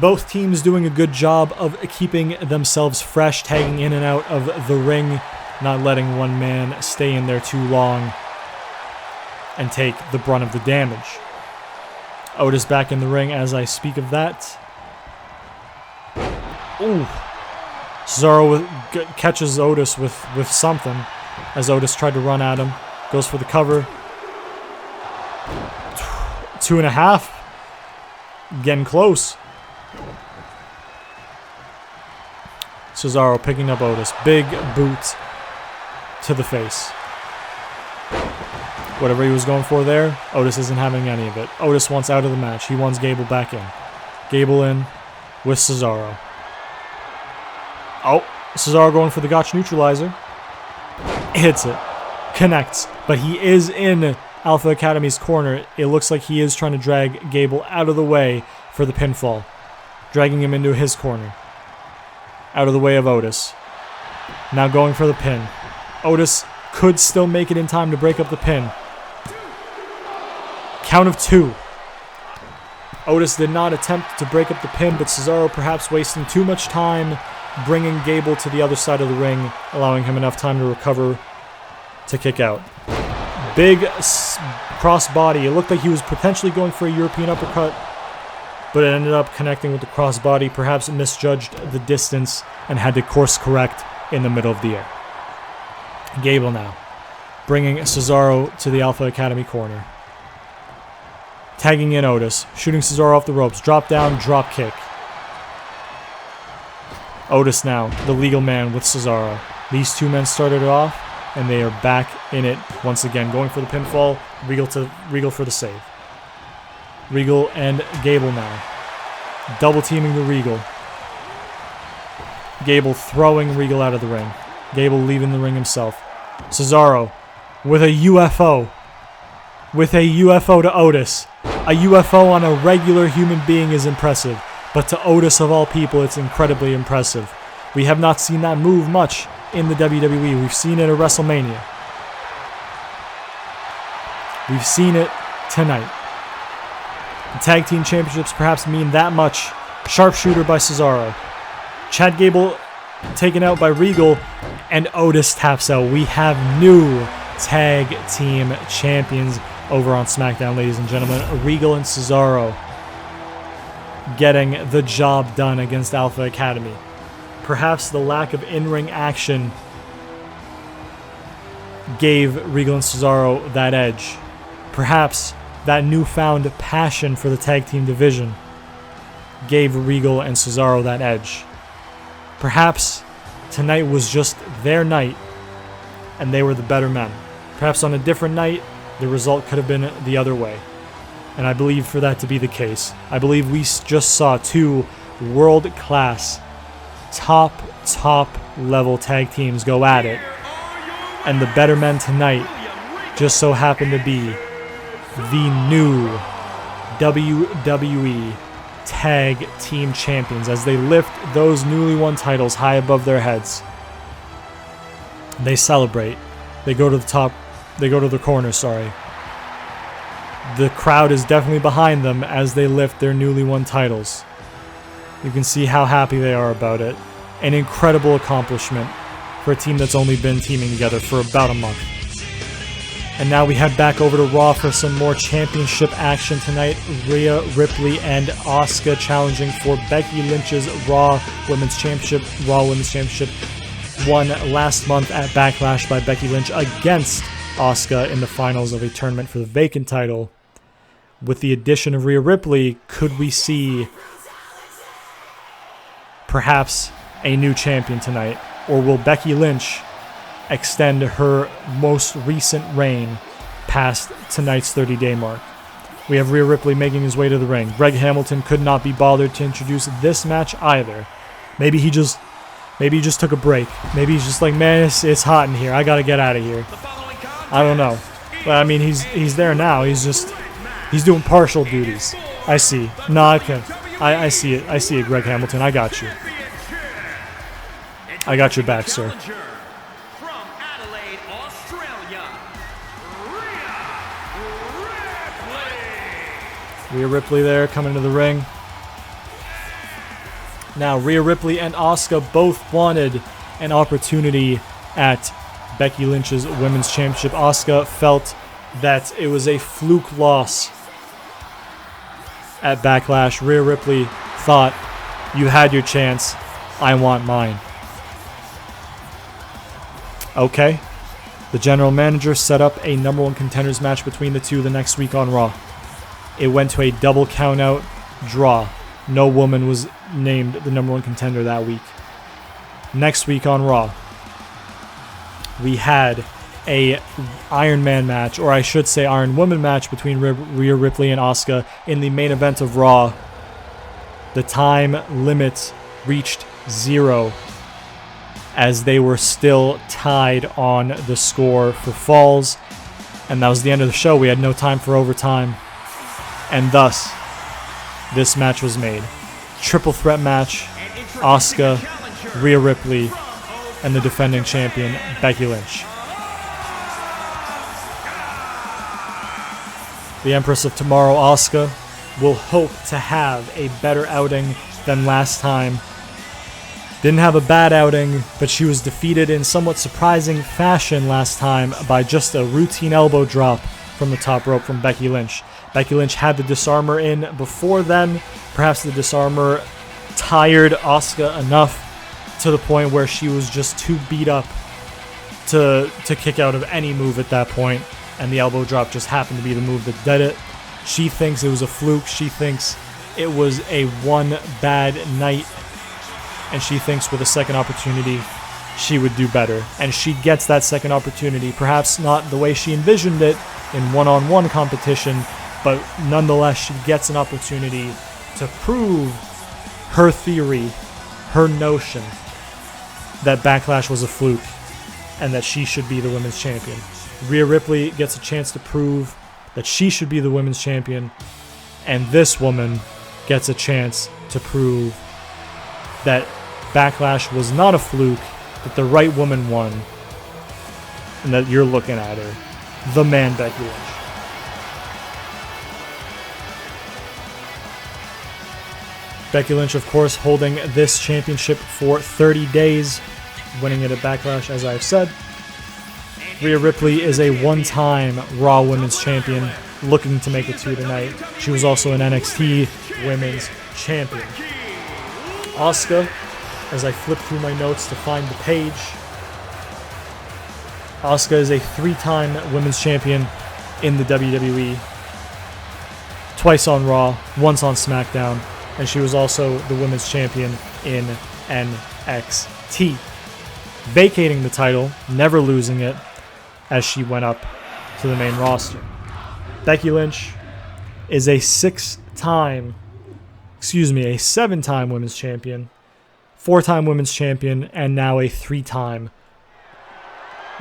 Both teams doing a good job of keeping themselves fresh, tagging in and out of the ring, not letting one man stay in there too long and take the brunt of the damage. Otis back in the ring as I speak of that. Ooh. Cesaro catches Otis with something as Otis tried to run at him. Goes for the cover. 2.5. Getting close. Cesaro picking up Otis. Big boot to the face. Whatever he was going for there, Otis isn't having any of it. Otis wants out of the match. He wants Gable back in. Gable in with Cesaro. Oh, Cesaro going for the Gotch neutralizer. Hits it. Connects. But he is in Alpha Academy's corner. It looks like he is trying to drag Gable out of the way for the pinfall. Dragging him into his corner. Out of the way of Otis. Now going for the pin. Otis could still make it in time to break up the pin. Count of 2. Otis did not attempt to break up the pin, but Cesaro perhaps wasting too much time bringing Gable to the other side of the ring, allowing him enough time to recover to kick out. Big crossbody. It looked like he was potentially going for a European uppercut, but it ended up connecting with the crossbody. Perhaps misjudged the distance and had to course correct in the middle of the air. Gable now, bringing Cesaro to the Alpha Academy corner. Tagging in Otis, shooting Cesaro off the ropes. Drop down, drop kick. Otis now, the legal man with Cesaro. These two men started it off, and they are back in it once again. Going for the pinfall, Regal for the save. Regal and Gable now. Double teaming the Regal. Gable throwing Regal out of the ring. Gable leaving the ring himself. Cesaro with a UFO. With a UFO to Otis. A UFO on a regular human being is impressive, but to Otis of all people, it's incredibly impressive. We have not seen that move much in the WWE. We've seen it at WrestleMania. We've seen it tonight. The Tag Team Championships perhaps mean that much. Sharpshooter by Cesaro. Chad Gable taken out by Regal, and Otis taps out. We have new Tag Team Champions. over on SmackDown, ladies and gentlemen. Regal and Cesaro getting the job done against Alpha Academy. Perhaps the lack of in-ring action gave Regal and Cesaro that edge. Perhaps that newfound passion for the tag team division gave Regal and Cesaro that edge. Perhaps tonight was just their night and they were the better men. Perhaps on a different night, the result could have been the other way. And I believe for that to be the case. I believe we just saw two world-class, top level tag teams go at it. And the better men tonight just so happen to be the new WWE Tag Team Champions as they lift those newly won titles high above their heads. They celebrate. They go to the top. They go to the corner, sorry. The crowd is definitely behind them as they lift their newly won titles. You can see how happy they are about it. An incredible accomplishment for a team that's only been teaming together for about a month. And now we head back over to Raw for some more championship action tonight. Rhea Ripley and Asuka challenging for Becky Lynch's Raw Women's Championship. Raw Women's Championship won last month at Backlash by Becky Lynch against Asuka in the finals of a tournament for the vacant title. With the addition of Rhea Ripley, could we see perhaps a new champion tonight? Or will Becky Lynch extend her most recent reign past tonight's 30-day mark? We have Rhea Ripley making his way to the ring. Greg Hamilton could not be bothered to introduce this match either. Maybe he just took a break. Maybe he's just like, man, it's hot in here. I gotta get out of here. I don't know. But I mean, he's there now. He's doing partial duties. I see. No, okay. I see it. I see it, Greg Hamilton. I got you. I got your back, sir. Rhea Ripley there coming to the ring. Now, Rhea Ripley and Asuka both wanted an opportunity at Becky Lynch's Women's Championship. Asuka felt that it was a fluke loss at Backlash. Rhea Ripley thought, you had your chance, I want mine. Okay. The general manager set up a #1 contenders match between the two the next week on Raw. It went to a double countout draw. No woman was named the #1 contender that week. Next week on Raw, we had a Iron Man match, or I should say Iron Woman match between Rhea Ripley and Asuka in the main event of Raw. The time limit reached 0 as they were still tied on the score for falls, and that was the end of the show. We had no time for overtime, and thus this match was made. Triple threat match: Asuka, Rhea Ripley, and the defending champion Becky Lynch. The Empress of Tomorrow, Asuka, will hope to have a better outing than last time. Didn't have a bad outing, but she was defeated in somewhat surprising fashion last time by just a routine elbow drop from the top rope from Becky Lynch. Becky Lynch had the disarmer in before then. Perhaps the disarmer tired Asuka enough to the point where she was just too beat up to kick out of any move at that point, and the elbow drop just happened to be the move that did it. She thinks it was a fluke. She thinks it was a one bad night, and she thinks with a second opportunity she would do better. And she gets that second opportunity, perhaps not the way she envisioned it in one-on-one competition, but nonetheless she gets an opportunity to prove her theory, her notion that Backlash was a fluke and that she should be the women's champion. Rhea Ripley gets a chance to prove that she should be the women's champion, and this woman gets a chance to prove that Backlash was not a fluke, that the right woman won, and that you're looking at her, the man Becky Lynch. Becky Lynch, of course, holding this championship for 30 days, winning it at Backlash, as I've said. Rhea Ripley is a one-time Raw Women's Champion looking to make it to tonight. She was also an NXT Women's Champion. Asuka, as I flip through my notes to find the page, Asuka is a 3-time Women's Champion in the WWE. Twice on Raw, once on SmackDown, and she was also the Women's Champion in NXT. Vacating the title, never losing it, as she went up to the main roster. Becky Lynch is a 7-time Women's Champion, 4-time Women's Champion, and now a 3-time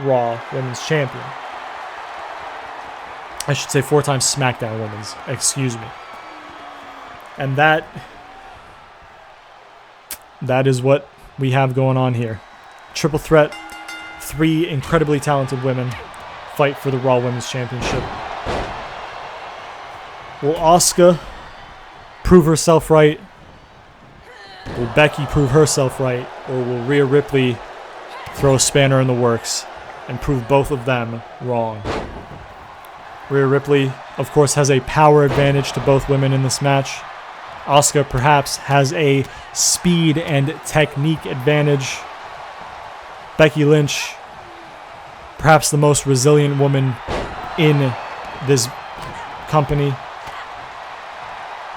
Raw Women's Champion. I should say 4-time SmackDown Women's, excuse me. And that is what we have going on here. Triple threat, 3 incredibly talented women fight for the Raw Women's Championship. Will Asuka prove herself right? Will Becky prove herself right? Or will Rhea Ripley throw a spanner in the works and prove both of them wrong? Rhea Ripley, of course, has a power advantage to both women in this match. Asuka perhaps has a speed and technique advantage. Becky Lynch, perhaps the most resilient woman in this company.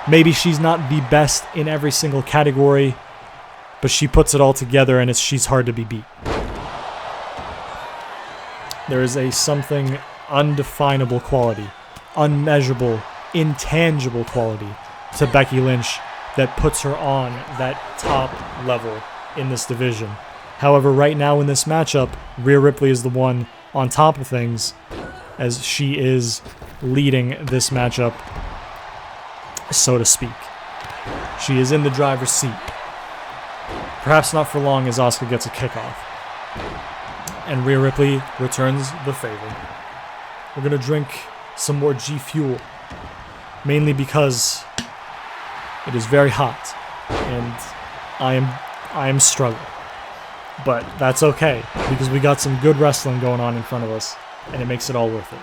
Maybe she's not the best in every single category, but she puts it all together and she's hard to be beat. There is a something undefinable quality, unmeasurable, intangible quality to Becky Lynch that puts her on that top level in this division. However, right now in this matchup, Rhea Ripley is the one on top of things, as she is leading this matchup, so to speak. She is in the driver's seat. Perhaps not for long as Asuka gets a kickoff. And Rhea Ripley returns the favor. We're going to drink some more G Fuel, mainly because it is very hot and I am struggling. But that's okay, because we got some good wrestling going on in front of us, and it makes it all worth it.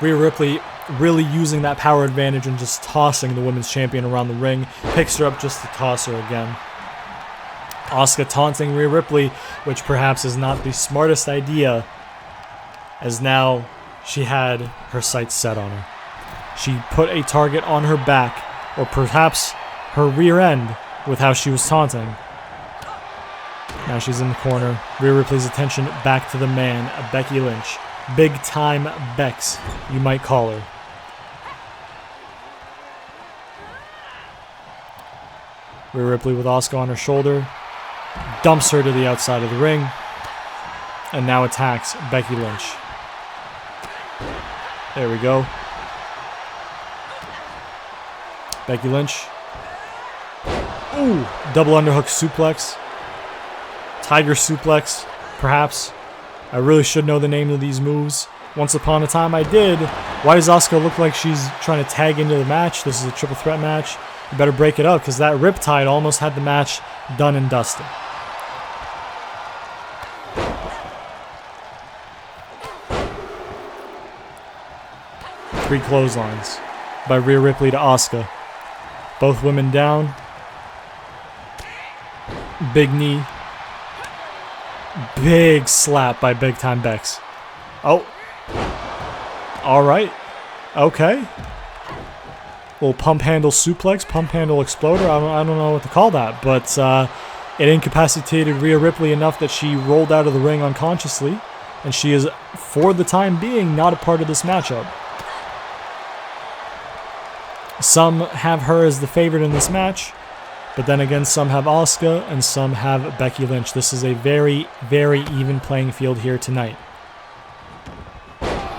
Rhea Ripley really using that power advantage and just tossing the women's champion around the ring, picks her up just to toss her again. Asuka taunting Rhea Ripley, which perhaps is not the smartest idea, as now she had her sights set on her. She put a target on her back, or perhaps her rear end, with how she was taunting. Now she's in the corner. Rhea Ripley's attention back to the man, Becky Lynch. Big time Bex, you might call her. Rhea Ripley with Asuka on her shoulder, dumps her to the outside of the ring, and now attacks Becky Lynch. There we go. Becky Lynch. Ooh, double underhook suplex. Tiger suplex, perhaps. I really should know the name of these moves. Once upon a time I did. Why does Asuka look like she's trying to tag into the match? This is a triple threat match. You better break it up, because that Riptide almost had the match done and dusted. Three clotheslines by Rhea Ripley to Asuka. Both women down. Big knee. Big slap by Big Time Bex. Oh. Alright. Okay. Little pump handle suplex, pump handle exploder. I don't know what to call that, but it incapacitated Rhea Ripley enough that she rolled out of the ring unconsciously, and she is, for the time being, not a part of this matchup. Some have her as the favorite in this match, but then again, some have Asuka and some have Becky Lynch. This is a very, very even playing field here tonight.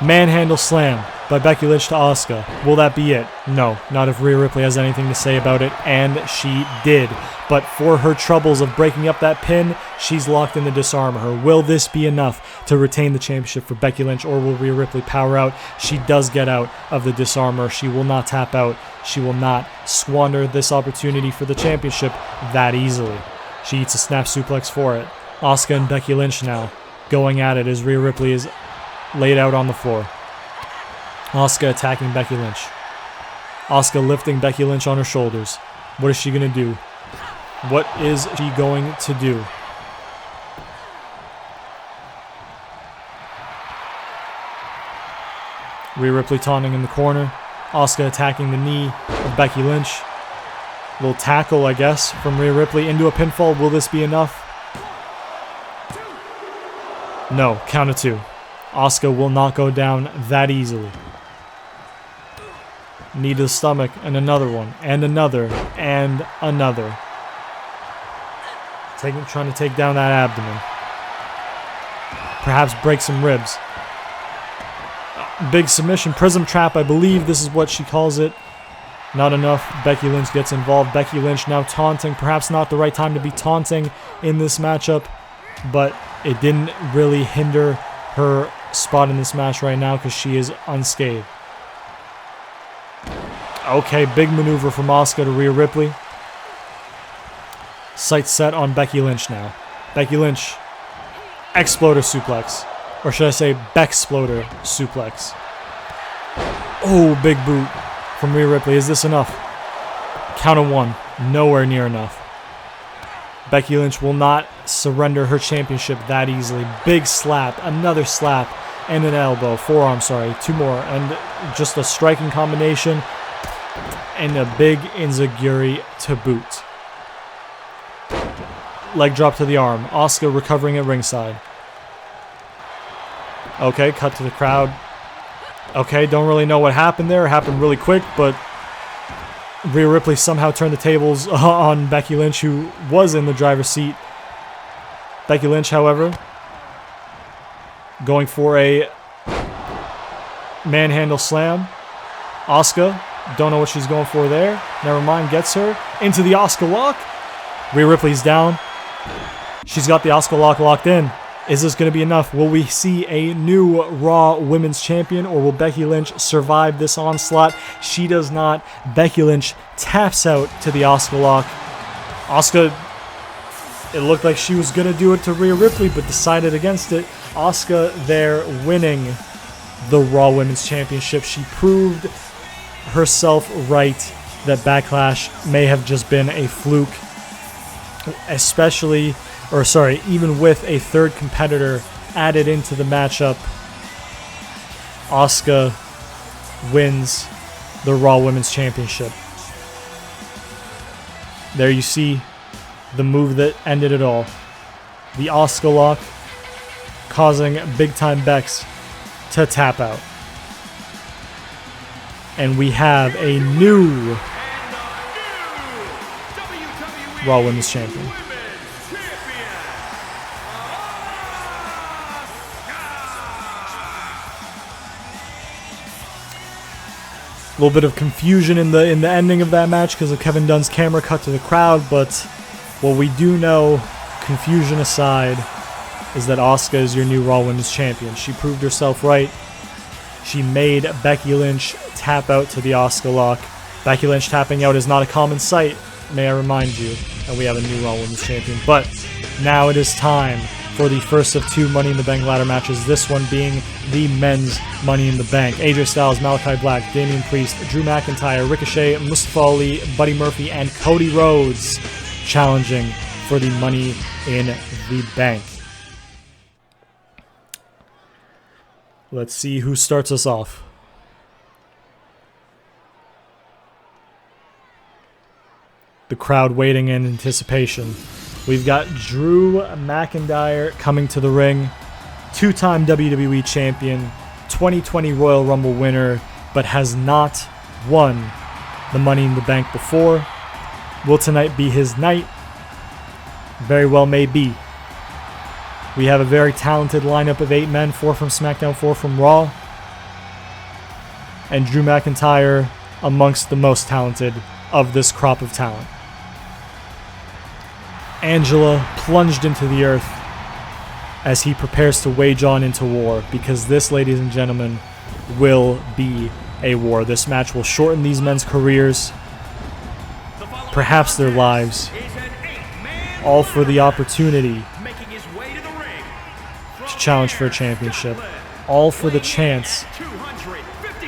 Manhandle slam by Becky Lynch to Asuka. Will that be it? No, not if Rhea Ripley has anything to say about it, and she did. But for her troubles of breaking up that pin, she's locked in the disarmor her. Will this be enough to retain the championship for Becky Lynch, or will Rhea Ripley power out? She does get out of the disarmor. She will not tap out. She will not squander this opportunity for the championship that easily. She eats a snap suplex for it. Asuka and Becky Lynch now going at it as Rhea Ripley is laid out on the floor. Asuka attacking Becky Lynch. Asuka lifting Becky Lynch on her shoulders. What is she going to do? What is she going to do? Rhea Ripley taunting in the corner. Asuka attacking the knee of Becky Lynch. Little tackle, I guess, from Rhea Ripley into a pinfall. Will this be enough? No, count of 2. Asuka will not go down that easily. Knee to the stomach, and another one, and another, and another. Trying to take down that abdomen. Perhaps break some ribs. Big submission, prism trap, I believe this is what she calls it. Not enough. Becky Lynch gets involved. Becky Lynch now taunting. Perhaps not the right time to be taunting in this matchup, but it didn't really hinder her spot in this match right now because she is unscathed. Okay, big maneuver from Asuka to Rhea Ripley. Sights set on Becky Lynch now. Becky Lynch, Exploder suplex. Or should I say Bexploder suplex. Oh, big boot from Rhea Ripley. Is this enough? Count of 1. Nowhere near enough. Becky Lynch will not surrender her championship that easily. Big slap, another slap, and an elbow. Forearm, sorry. 2 more. And just a striking combination. And a big enziguri to boot. Leg drop to the arm. Asuka recovering at ringside. Okay, cut to the crowd. Okay, don't really know what happened there. It happened really quick, but Rhea Ripley somehow turned the tables on Becky Lynch, who was in the driver's seat. Becky Lynch, however, going for a manhandle slam. Asuka, don't know what she's going for there. Never mind, gets her into the Asuka lock. Rhea Ripley's down. She's got the Asuka lock locked in. Is this going to be enough? Will we see a new Raw Women's Champion, or will Becky Lynch survive this onslaught? She does not. Becky Lynch taps out to the Asuka lock. Asuka, it looked like she was going to do it to Rhea Ripley, but decided against it. Asuka there winning the Raw Women's Championship. She proved herself right that Backlash may have just been a fluke, even with a third competitor added into the matchup. Asuka wins the Raw Women's Championship. There you see the move that ended it all. The Asuka lock causing Big Time Bex to tap out. And we have a new Raw Women's Champion. A little bit of confusion in the ending of that match because of Kevin Dunn's camera cut to the crowd, but what we do know, confusion aside, is that Asuka is your new Raw Women's Champion. She proved herself right. She made Becky Lynch tap out to the Asuka lock. Becky Lynch tapping out is not a common sight, may I remind you, and we have a new Raw Women's Champion. But now it is time for the first of 2 Money in the Bank ladder matches, this one being the men's Money in the Bank. AJ Styles, Malachi Black, Damian Priest, Drew McIntyre, Ricochet, Mustafa Ali, Buddy Murphy, and Cody Rhodes challenging for the Money in the Bank. Let's see who starts us off. The crowd waiting in anticipation. We've got Drew McIntyre coming to the ring, 2-time WWE champion, 2020 Royal Rumble winner, but has not won the Money in the Bank before. Will tonight be his night? Very well may be. We have a very talented lineup of 8 men, 4 from SmackDown, 4 from Raw. And Drew McIntyre amongst the most talented of this crop of talent. Angela plunged into the earth as he prepares to wage on into war, because this, ladies and gentlemen, will be a war. This match will shorten these men's careers, perhaps their lives, all for the opportunity to challenge for a championship, all for the chance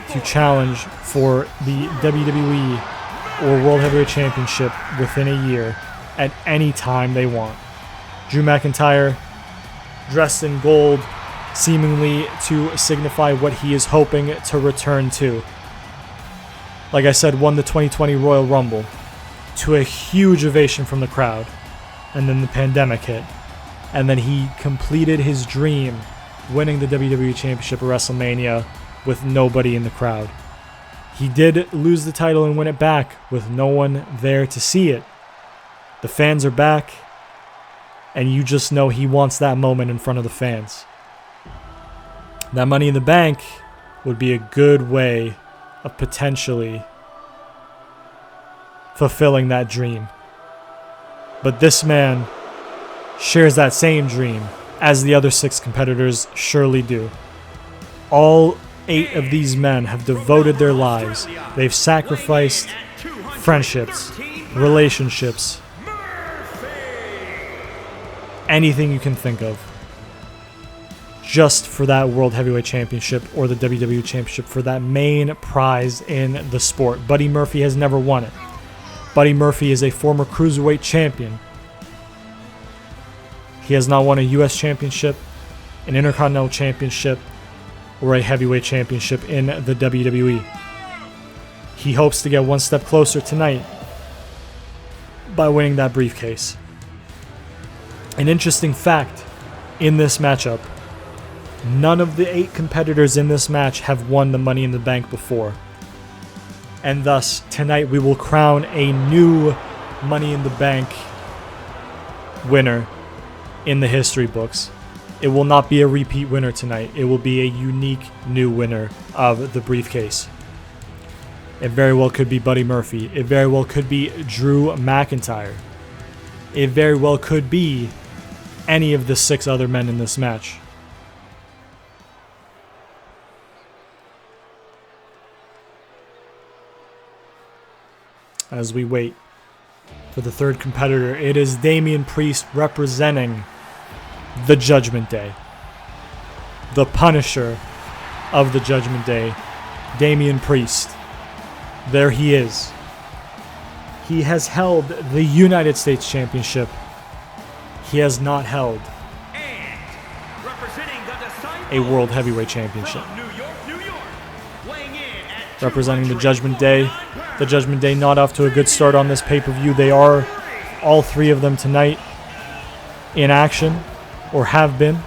to challenge for the WWE or World Heavyweight Championship within a year at any time they want. Drew McIntyre, dressed in gold, seemingly to signify what he is hoping to return to. Like I said, won the 2020 Royal Rumble to a huge ovation from the crowd, and then the pandemic hit, and then he completed his dream, winning the WWE Championship at WrestleMania with nobody in the crowd. He did lose the title and win it back with no one there to see it. The fans are back, and you just know he wants that moment in front of the fans. That Money in the Bank would be a good way of potentially fulfilling that dream. But this man shares that same dream as the other 6 competitors surely do. All 8 of these men have devoted their lives. They've sacrificed friendships, relationships, anything you can think of, just for that World Heavyweight Championship or the WWE Championship, for that main prize in the sport. Buddy Murphy has never won it. Buddy Murphy is a former Cruiserweight champion. He has not won a US Championship, an Intercontinental Championship, or a Heavyweight Championship in the WWE. He hopes to get one step closer tonight by winning that briefcase. An interesting fact in this matchup: none of the 8 competitors in this match have won the Money in the Bank before. And thus, tonight we will crown a new Money in the Bank winner in the history books. It will not be a repeat winner tonight. It will be a unique new winner of the briefcase. It very well could be Buddy Murphy. It very well could be Drew McIntyre. It very well could be any of the 6 other men in this match. As we wait for the 3rd competitor, it is Damian Priest representing the Judgment Day. The Punisher of the Judgment Day, Damian Priest. There he is. He has held the United States Championship. He has not held a World Heavyweight Championship. Representing the Judgment Day. The Judgment Day not off to a good start on this pay-per-view. They are, all 3 of them tonight, in action, or have been.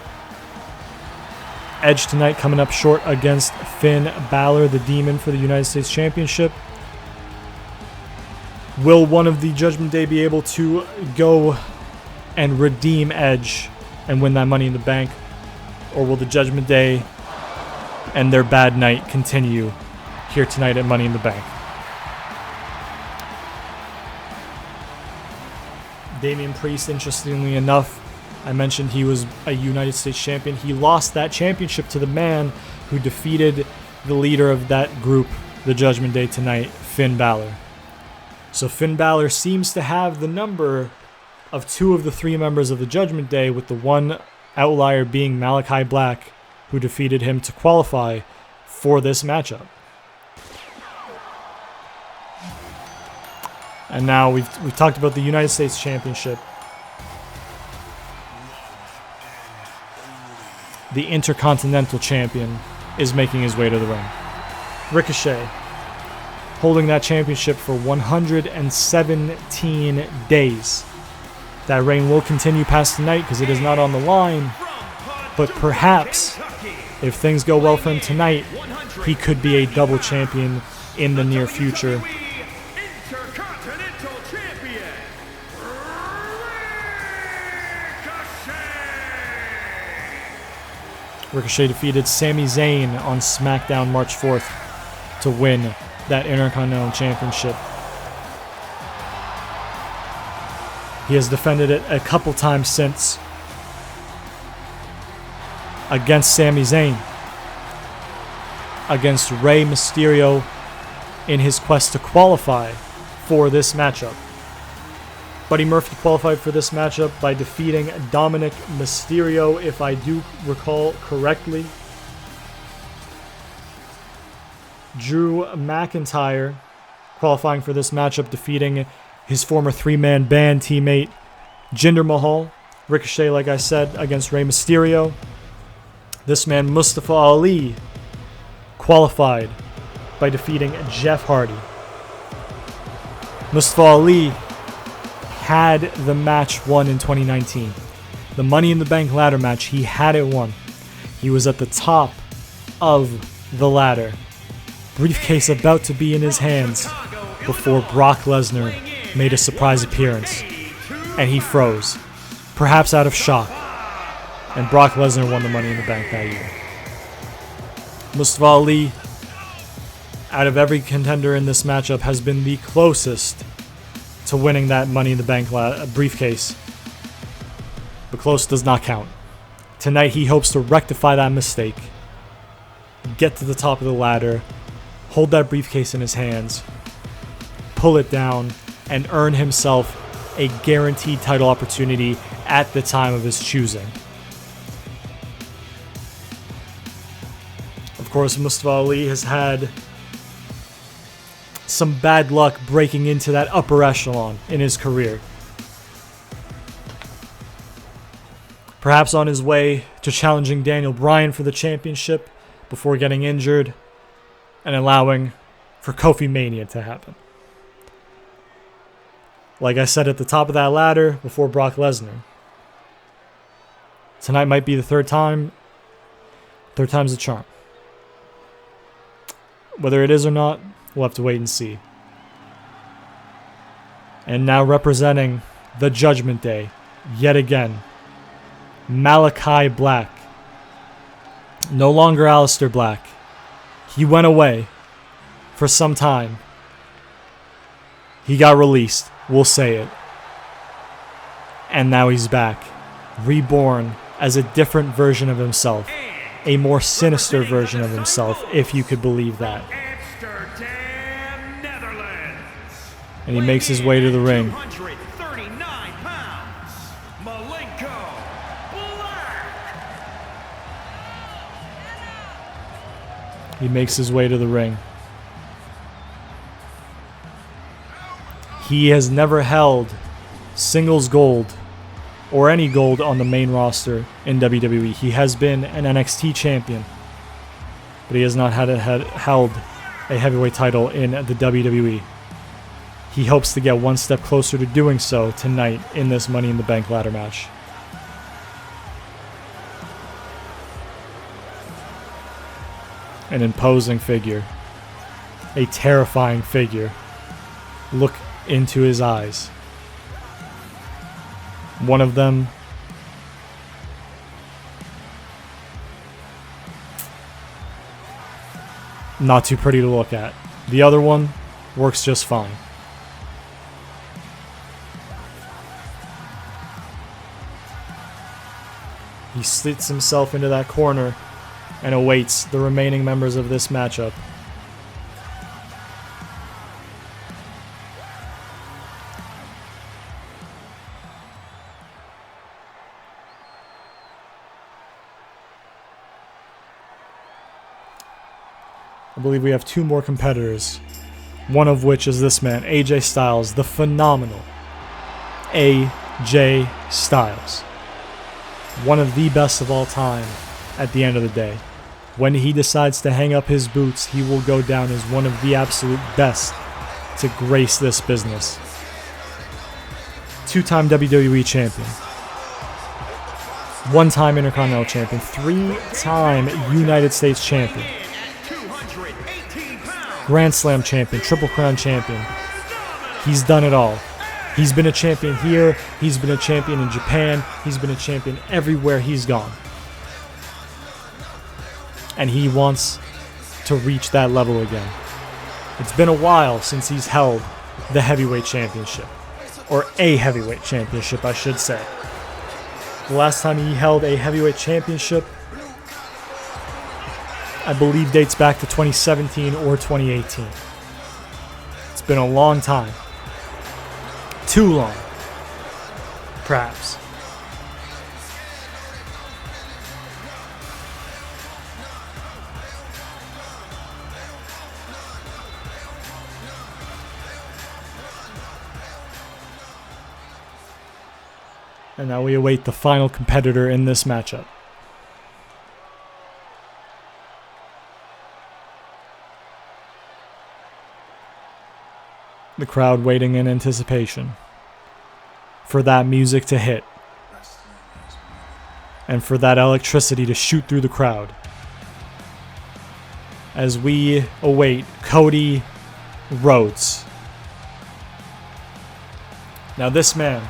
Edge tonight coming up short against Finn Balor, the Demon, for the United States Championship. Will one of the Judgment Day be able to go and redeem Edge and win that Money in the Bank? Or will the Judgment Day and their bad night continue here tonight at Money in the Bank? Damian Priest, interestingly enough, I mentioned he was a United States champion. He lost that championship to the man who defeated the leader of that group, the Judgment Day tonight, Finn Balor. So Finn Balor seems to have the number of 2 of the 3 members of the Judgment Day, with the one outlier being Malachi Black, who defeated him to qualify for this matchup. And now we've talked about the United States Championship. The Intercontinental Champion is making his way to the ring. Ricochet, holding that championship for 117 days. That reign will continue past tonight because it is not on the line. But perhaps, if things go well for him tonight, he could be a double champion in the near future. Ricochet defeated Sami Zayn on SmackDown March 4th to win that Intercontinental Championship. He has defended it a couple times since against Sami Zayn, against Rey Mysterio in his quest to qualify for this matchup. Buddy Murphy qualified for this matchup by defeating Dominic Mysterio, if I do recall correctly. Drew McIntyre qualifying for this matchup, defeating his former three-man band teammate Jinder Mahal. Ricochet, like I said, against Rey Mysterio. This man, Mustafa Ali, qualified by defeating Jeff Hardy. Mustafa Ali had the match won in 2019. The Money in the Bank ladder match, he had it won. He was at the top of the ladder. Briefcase about to be in his hands before Brock Lesnar made a surprise appearance. And he froze, perhaps out of shock. And Brock Lesnar won the Money in the Bank that year. Mustafa Ali, out of every contender in this matchup, has been the closest to winning that Money in the Bank briefcase. But close does not count. Tonight he hopes to rectify that mistake, get to the top of the ladder, hold that briefcase in his hands, pull it down, and earn himself a guaranteed title opportunity at the time of his choosing. Of course, Mustafa Ali has had some bad luck breaking into that upper echelon in his career. Perhaps on his way to challenging Daniel Bryan for the championship before getting injured and allowing for Kofi Mania to happen. Like I said, at the top of that ladder before Brock Lesnar. Tonight might be the third time. Third time's the charm. Whether it is or not, we'll have to wait and see. And now representing the Judgment Day, yet again, Malachi Black. No longer Aleister Black. He went away for some time. He got released, we'll say it. And now he's back, reborn as a different version of himself. A more sinister version of himself, if you could believe that. And he makes his way to the ring. He makes his way to the ring. He has never held singles gold or any gold on the main roster in WWE. He has been an NXT champion, but he has not held a heavyweight title in the WWE. He hopes to get one step closer to doing so tonight in this Money in the Bank ladder match. An imposing figure. A terrifying figure. Look into his eyes. One of them not too pretty to look at. The other one works just fine. He slits himself into that corner and awaits the remaining members of this matchup. I believe we have two more competitors, one of which is this man, AJ Styles, the phenomenal AJ Styles. One of the best of all time at the end of the day. When he decides to hang up his boots, he will go down as one of the absolute best to grace this business. Two-time WWE champion. One-time Intercontinental champion. Three-time United States champion. Grand Slam champion, Triple Crown champion. He's done it all. He's been a champion here. He's been a champion in Japan. He's been a champion everywhere he's gone. And he wants to reach that level again. It's been a while since he's held the heavyweight championship. Or a heavyweight championship, I should say. The last time he held a heavyweight championship, I believe, dates back to 2017 or 2018. It's been a long time. Too long. craps. And now we await the final competitor in this matchup. The crowd waiting in anticipation for that music to hit and for that electricity to shoot through the crowd as we await Cody Rhodes. Now this man,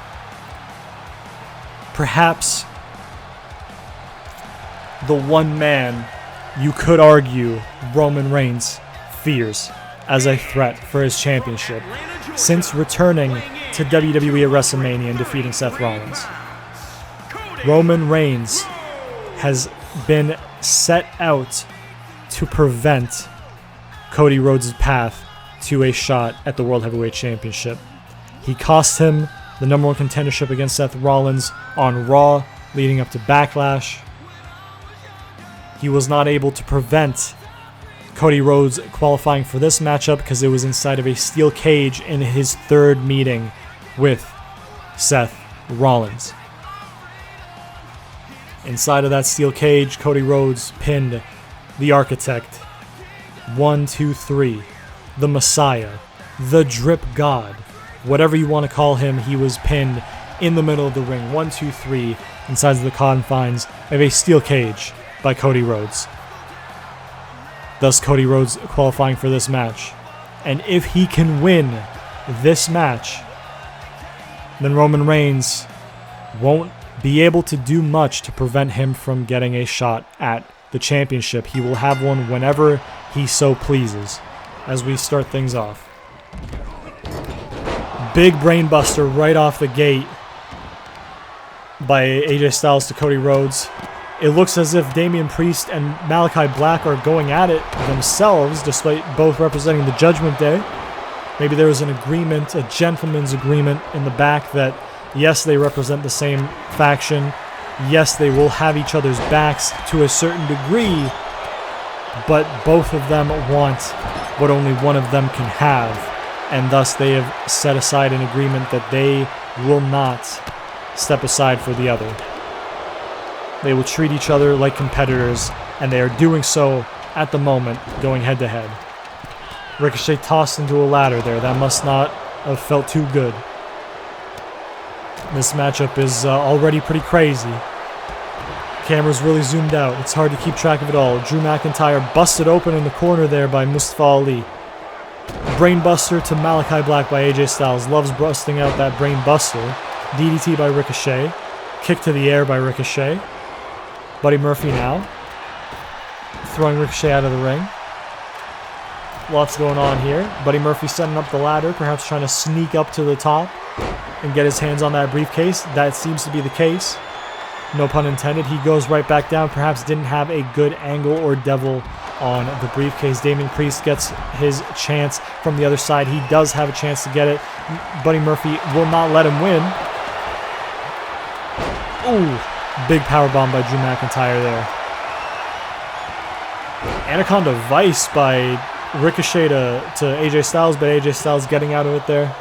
perhaps the one man you could argue Roman Reigns fears as a threat for his championship since returning to WWE at WrestleMania and defeating Seth Rollins. Roman Reigns has been set out to prevent Cody Rhodes' path to a shot at the World Heavyweight Championship. He cost him the number one contendership against Seth Rollins on Raw leading up to Backlash. He was not able to prevent Cody Rhodes qualifying for this matchup because it was inside of a steel cage in his third meeting with Seth Rollins. Inside of that steel cage, Cody Rhodes pinned the Architect. 1, 2, 3. The Messiah. The Drip God. Whatever you want to call him, he was pinned in the middle of the ring. 1, 2, 3. Inside of the confines of a steel cage by Cody Rhodes. Thus Cody Rhodes qualifying for this match. And if he can win this match, then Roman Reigns won't be able to do much to prevent him from getting a shot at the championship. He will have one whenever he so pleases. As we start things off. Big brainbuster right off the gate by AJ Styles to Cody Rhodes. It looks as if Damian Priest and Malachi Black are going at it themselves, despite both representing the Judgment Day. Maybe there was an agreement, a gentleman's agreement in the back that, yes, they represent the same faction. Yes, they will have each other's backs to a certain degree, but both of them want what only one of them can have. And thus they have set aside an agreement that they will not step aside for the other. They will treat each other like competitors, and they are doing so at the moment, going head to head. Ricochet tossed into a ladder there. That must not have felt too good. This matchup is already pretty crazy. Camera's really zoomed out. It's hard to keep track of it all. Drew McIntyre busted open in the corner there by Mustafa Ali. Brainbuster to Malachi Black by AJ Styles. Loves busting out that brainbuster. DDT by Ricochet. Kick to the air by Ricochet. Buddy Murphy now. Throwing Ricochet out of the ring. Lots going on here. Buddy Murphy setting up the ladder, perhaps trying to sneak up to the top and get his hands on that briefcase. That seems to be the case. No pun intended. He goes right back down. Perhaps didn't have a good angle or devil on the briefcase. Damian Priest gets his chance from the other side. He does have a chance to get it. Buddy Murphy will not let him win. Ooh, big powerbomb by Drew McIntyre there. Anaconda Vice by Ricochet to AJ Styles, but AJ Styles getting out of it there.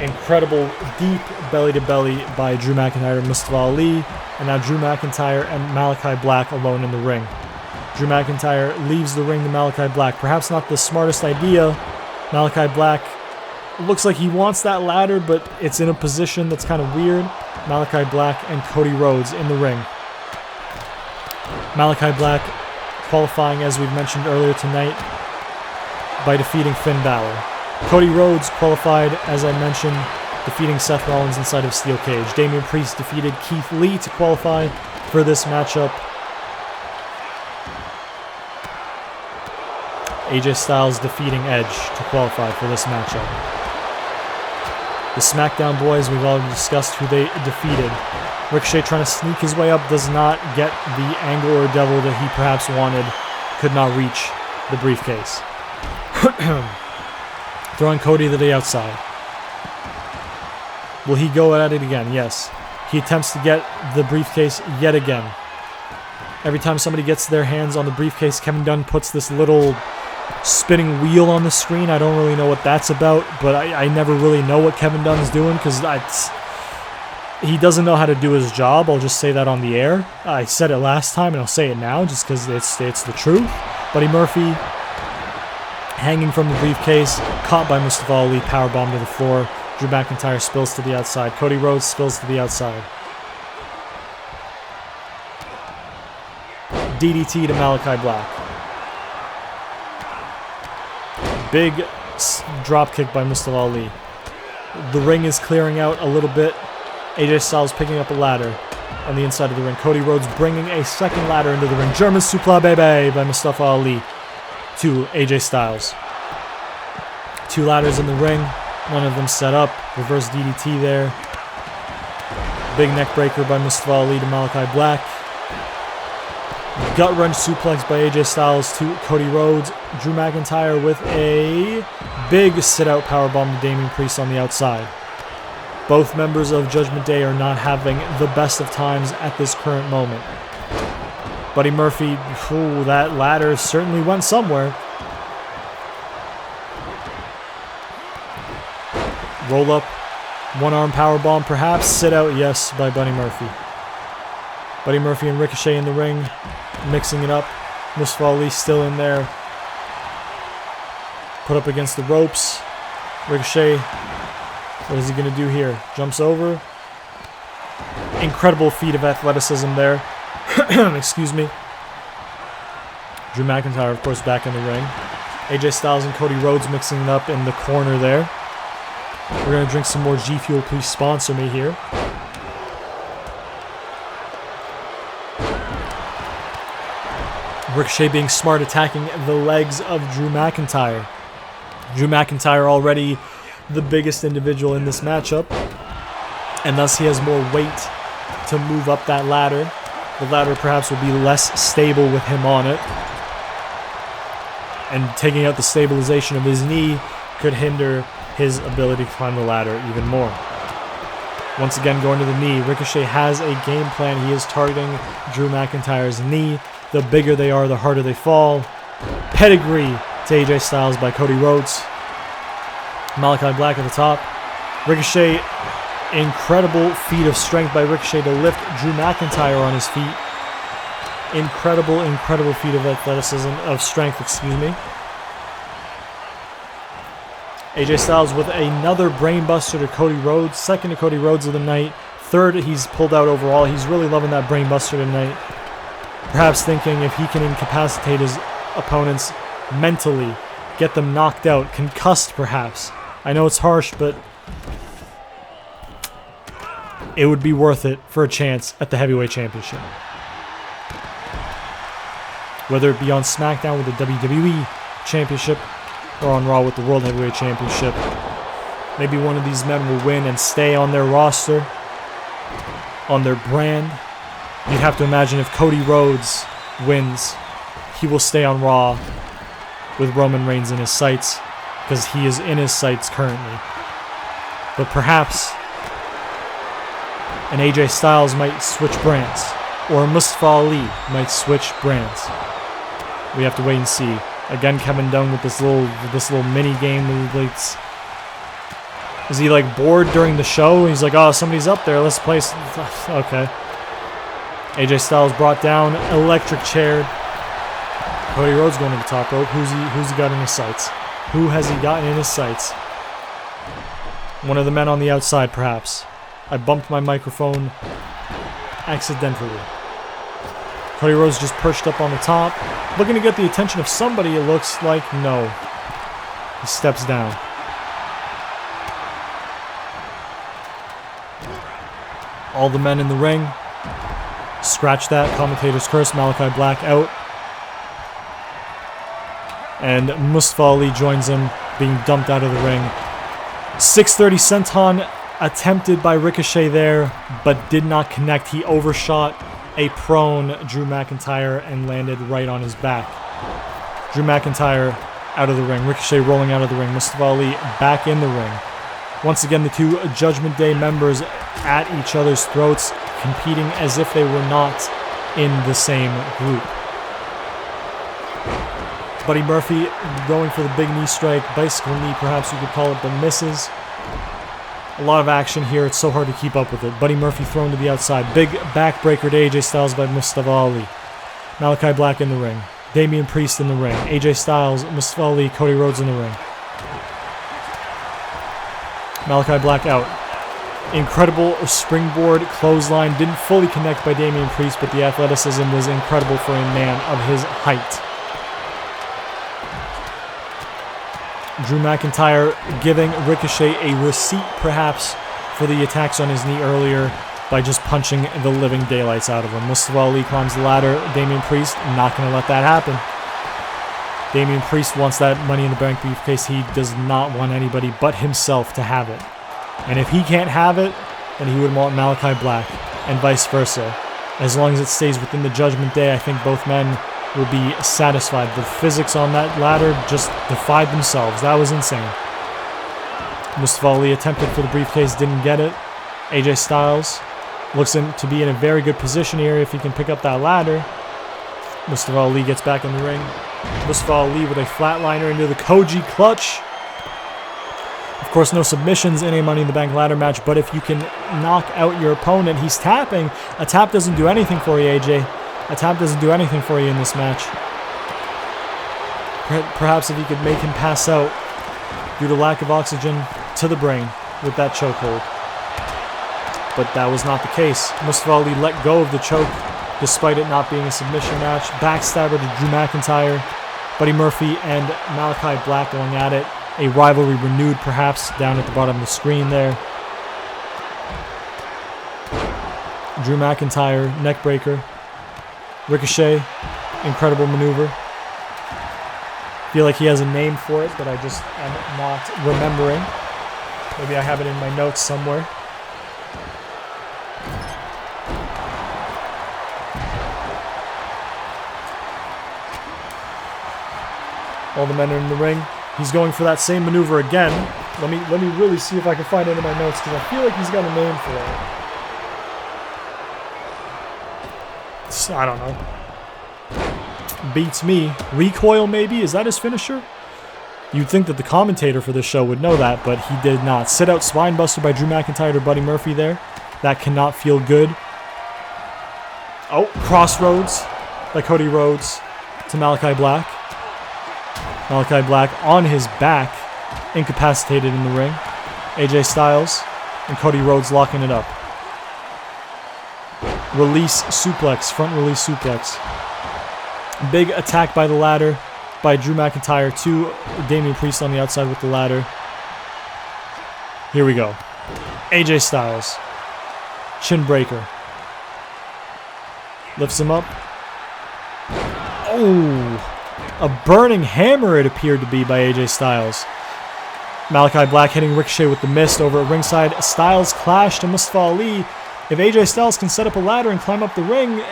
Incredible deep belly-to-belly by Drew McIntyre and Mustafa Ali. And now Drew McIntyre and Malachi Black alone in the ring. Drew McIntyre leaves the ring to Malachi Black. Perhaps not the smartest idea. Malachi Black looks like he wants that ladder, but it's in a position that's kind of weird. Malachi Black and Cody Rhodes in the ring. Malachi Black qualifying, as we've mentioned earlier tonight, by defeating Finn Balor. Cody Rhodes qualified, as I mentioned, defeating Seth Rollins inside of Steel Cage. Damian Priest defeated Keith Lee to qualify for this matchup. AJ Styles defeating Edge to qualify for this matchup. The SmackDown boys, we've already discussed who they defeated. Ricochet trying to sneak his way up, does not get the angle or devil that he perhaps wanted. Could not reach the briefcase. Throwing Cody to the outside. Will he go at it again? Yes. He attempts to get the briefcase yet again. Every time somebody gets their hands on the briefcase, Kevin Dunn puts this little spinning wheel on the screen. I don't really know what that's about, but I never really know what Kevin Dunn's doing because he doesn't know how to do his job. I'll just say that on the air. I said it last time, and I'll say it now just because it's the truth. Buddy Murphy hanging from the briefcase, caught by Mustafa Ali, powerbomb to the floor. Drew McIntyre spills to the outside. Cody Rhodes spills to the outside. DDT to Malachi Black. Big drop kick by Mustafa Ali. The ring is clearing out a little bit. AJ Styles picking up a ladder on the inside of the ring. Cody Rhodes bringing a second ladder into the ring. German suplex baby by Mustafa Ali to AJ Styles. 2 ladders in the ring. None of them set up. Reverse DDT there. Big neck breaker by Mustafa Ali to Malachi Black. Gut wrench suplex by AJ Styles to Cody Rhodes. Drew McIntyre with a big sit-out powerbomb to Damian Priest on the outside. Both members of Judgment Day are not having the best of times at this current moment. Buddy Murphy, that ladder certainly went somewhere. Roll up, 1-arm powerbomb perhaps. Sit out, yes, by Buddy Murphy. Buddy Murphy and Ricochet in the ring, mixing it up. Mustafa Ali still in there. Put up against the ropes. Ricochet, what is he going to do here? Jumps over. Incredible feat of athleticism there. Excuse me. Drew McIntyre, of course, back in the ring. AJ Styles and Cody Rhodes mixing it up in the corner there. We're going to drink some more G Fuel. Please sponsor me here. Ricochet being smart, attacking the legs of Drew McIntyre. Drew McIntyre already the biggest individual in this matchup, and thus he has more weight to move up that ladder. The ladder perhaps will be less stable with him on it, and taking out the stabilization of his knee could hinder his ability to climb the ladder even more. Once again, going to the knee. Ricochet has a game plan. He is targeting Drew McIntyre's knee. The bigger they are, the harder they fall. Pedigree to AJ Styles by Cody Rhodes. Malachi Black at the top. Ricochet, incredible feat of strength by Ricochet to lift Drew McIntyre on his feet. Incredible feat of athleticism, of strength, excuse me. AJ Styles with another brainbuster to Cody Rhodes. Second to Cody Rhodes of the night. Third, he's pulled out overall. He's really loving that brainbuster tonight. Perhaps thinking if he can incapacitate his opponents mentally, get them knocked out, concussed perhaps. I know it's harsh, but it would be worth it for a chance at the Heavyweight Championship. Whether it be on SmackDown with the WWE Championship or on Raw with the World Heavyweight Championship. Maybe one of these men will win and stay on their roster, on their brand. You'd have to imagine if Cody Rhodes wins, he will stay on Raw with Roman Reigns in his sights, because he is in his sights currently. But perhaps an AJ Styles might switch brands, or Mustafa Ali might switch brands. We have to wait and see. Again, Kevin Dunn with this little mini game. Is he like bored during the show? He's like, oh, somebody's up there. Let's play. Okay. AJ Styles brought down, electric chair. Cody Rhodes going to the top rope. Who's he got in his sights? Who has he gotten in his sights? One of the men on the outside, perhaps. I bumped my microphone accidentally. Cody Rhodes just perched up on the top, looking to get the attention of somebody. It looks like no. He steps down. All the men in the ring. Scratch that. Commentator's curse. Malachi Black out. And Mustafa Ali joins him, being dumped out of the ring. 630 senton attempted by Ricochet there, but did not connect. He overshot a prone Drew McIntyre and landed right on his back. Drew McIntyre out of the ring. Ricochet rolling out of the ring. Mustafa Ali back in the ring. Once again, the two Judgment Day members at each other's throats, competing as if they were not in the same group. Buddy Murphy going for the big knee strike, bicycle knee perhaps you could call it, but misses. A lot of action here, it's so hard to keep up with it. Buddy Murphy thrown to the outside, big backbreaker to AJ Styles by Mustafa Ali. Malachi Black in the ring, Damian Priest in the ring, AJ Styles, Mustafa Ali, Cody Rhodes in the ring. Malachi Black out. Incredible springboard clothesline, didn't fully connect by Damian Priest, but the athleticism was incredible for a man of his height. Drew McIntyre giving Ricochet a receipt, perhaps, for the attacks on his knee earlier by just punching the living daylights out of him. Mustafa Ali climbs the ladder. Damian Priest, not going to let that happen. Damian Priest wants that Money in the Bank briefcase. He does not want anybody but himself to have it. And if he can't have it, then he would want Malachi Black, and vice versa. As long as it stays within the Judgment Day, I think both men will be satisfied. The physics on that ladder just defied themselves. That was insane. Mustafa Ali attempted for the briefcase, didn't get it. AJ Styles looks to be in a very good position here if he can pick up that ladder. Mustafa Ali gets back in the ring. Mustafa Ali with a flatliner into the Koji clutch. Of course, no submissions in a Money in the Bank ladder match, but if you can knock out your opponent, he's tapping. A tap doesn't do anything for you, AJ. A tap doesn't do anything for you in this match. Perhaps if you could make him pass out due to lack of oxygen to the brain with that chokehold. But that was not the case. Mustafa Ali let go of the choke despite it not being a submission match. Backstabber to Drew McIntyre. Buddy Murphy and Malachi Black going at it. A rivalry renewed perhaps down at the bottom of the screen there. Drew McIntyre, neckbreaker. Ricochet, incredible maneuver. Feel like he has a name for it, but I just am not remembering. Maybe I have it in my notes somewhere. All the men are in the ring. He's going for that same maneuver again. Let me really see if I can find it in my notes, because I feel like he's got a name for it. I don't know. Beats me. Recoil, maybe? Is that his finisher? You'd think that the commentator for this show would know that, but he did not. Sit out spinebuster by Drew McIntyre to Buddy Murphy there. That cannot feel good. Oh, crossroads by Cody Rhodes to Malachi Black. Malachi Black on his back, incapacitated in the ring. AJ Styles and Cody Rhodes locking it up. Release suplex, front release suplex. Big attack by the ladder by Drew McIntyre to Damian Priest on the outside with the ladder. Here we go. AJ Styles. Chin breaker. Lifts him up. Oh! A burning hammer it appeared to be by AJ Styles. Malachi Black hitting Ricochet with the mist over at ringside. Styles clash to Mustafa Ali. If AJ Styles can set up a ladder and climb up the ring,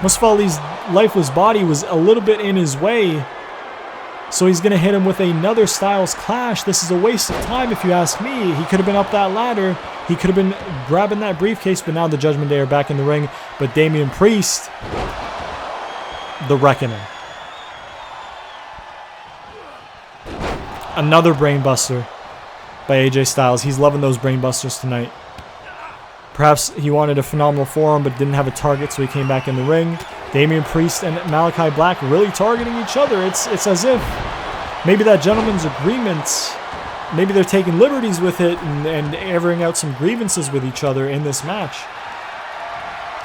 Mustafa Ali's lifeless body was a little bit in his way. So he's going to hit him with another Styles clash. This is a waste of time if you ask me. He could have been up that ladder. He could have been grabbing that briefcase, but now the Judgment Day are back in the ring. But Damian Priest, the Reckoning. Another brainbuster by AJ Styles. He's loving those brainbusters tonight. Perhaps he wanted a phenomenal forearm but didn't have a target, so he came back in the ring. Damian Priest and Malachi Black really targeting each other. It's as if maybe that gentleman's agreement, maybe they're taking liberties with it and airing out some grievances with each other in this match.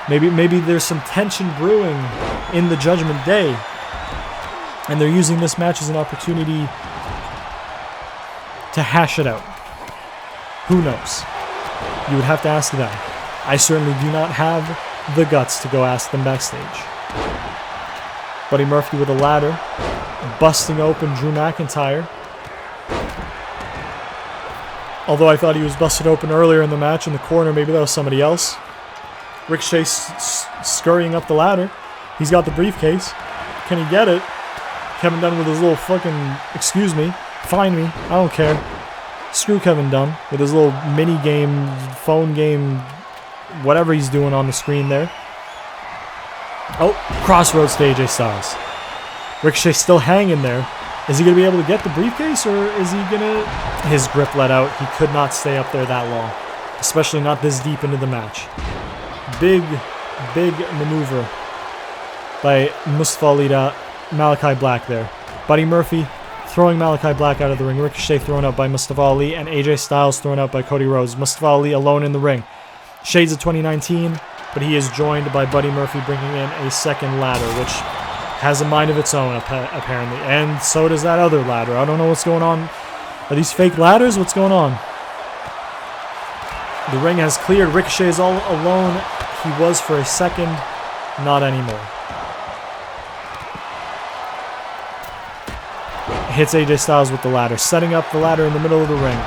Maybe there's some tension brewing in the Judgment Day, and they're using this match as an opportunity to hash it out. Who knows? You would have to ask them. I certainly do not have the guts to go ask them backstage. Buddy Murphy with a ladder, busting open Drew McIntyre. Although I thought he was busted open earlier in the match in the corner, maybe that was somebody else. Ricochet scurrying up the ladder. He's got the briefcase. Can he get it? Kevin Dunn with his little fucking, excuse me, fine me, I don't care. screw Kevin Dunn with his little mini game, phone game, whatever he's doing on the screen there. Oh, crossroads to AJ Styles. Ricochet still hanging there. Is he going to be able to get the briefcase, or is he going to... His grip let out. He could not stay up there that long, especially not this deep into the match. Big maneuver by Mustafa Ali to Malachi Black there. Buddy Murphy throwing Malachi Black out of the ring. Ricochet thrown out by Mustafa Ali, and AJ Styles thrown out by Cody Rhodes. Mustafa Ali alone in the ring. Shades of 2019, but he is joined by Buddy Murphy bringing in a second ladder, which has a mind of its own, apparently. And so does that other ladder. I don't know what's going on. Are these fake ladders? What's going on? The ring has cleared. Ricochet is all alone. He was for a second. Not anymore. Hits AJ Styles with the ladder, setting up the ladder in the middle of the ring.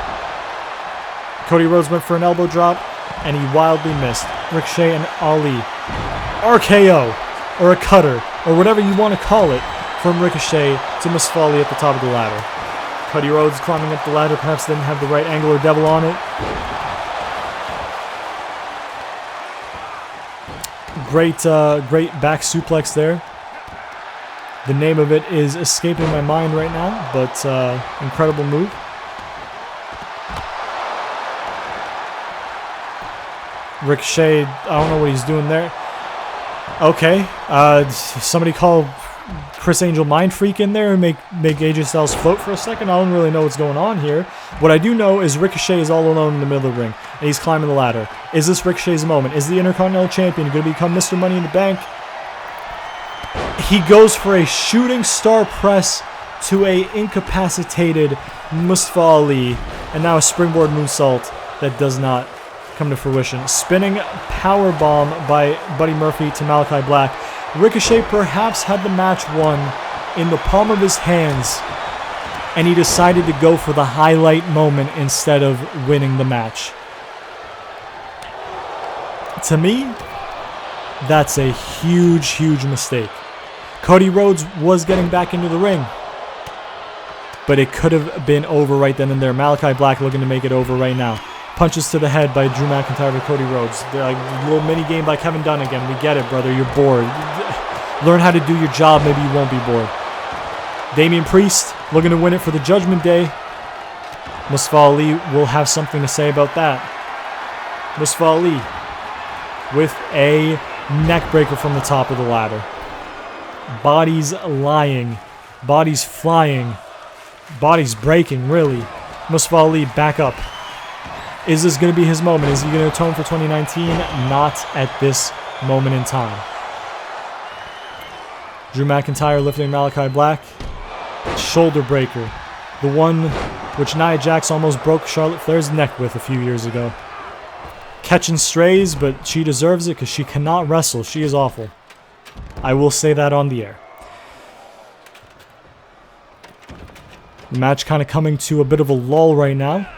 Cody Rhodes went for an elbow drop, and he wildly missed. Ricochet and Ali. RKO, or a cutter, or whatever you want to call it, from Ricochet to Mustafa Ali at the top of the ladder. Cody Rhodes climbing up the ladder, perhaps didn't have the right angle or devil on it. Great back suplex there. The name of it is escaping my mind right now, but incredible move. Ricochet, I don't know what he's doing there. Okay, somebody call Chris Angel Mind Freak in there and make AJ Styles float for a second. I don't really know what's going on here. What I do know is Ricochet is all alone in the middle of the ring, and he's climbing the ladder. Is this Ricochet's moment? Is the Intercontinental Champion going to become Mr. Money in the Bank? He goes for a shooting star press to a incapacitated Mustafa Ali, and now a springboard moonsault that does not come to fruition. Spinning power bomb by Buddy Murphy to Malachi Black. Ricochet perhaps had the match won in the palm of his hands, and he decided to go for the highlight moment instead of winning the match. To me, that's a huge mistake. Cody Rhodes was getting back into the ring, but it could have been over right then and there. Malachi Black looking to make it over right now. Punches to the head by Drew McIntyre to Cody Rhodes. The little mini game by Kevin Dunn again. We get it, brother. You're bored. Learn how to do your job. Maybe you won't be bored. Damian Priest looking to win it for the Judgment Day. Mustafa Ali will have something to say about that. Mustafa Ali with a neck breaker from the top of the ladder. Bodies lying. Bodies flying. Bodies breaking, really. Mustafa Ali back up. Is this going to be his moment? Is he going to atone for 2019? Not at this moment in time. Drew McIntyre lifting Malachi Black. Shoulder breaker. The one which Nia Jax almost broke Charlotte Flair's neck with a few years ago. Catching strays, but she deserves it because she cannot wrestle. She is awful. I will say that on the air. The match kind of coming to a bit of a lull right now.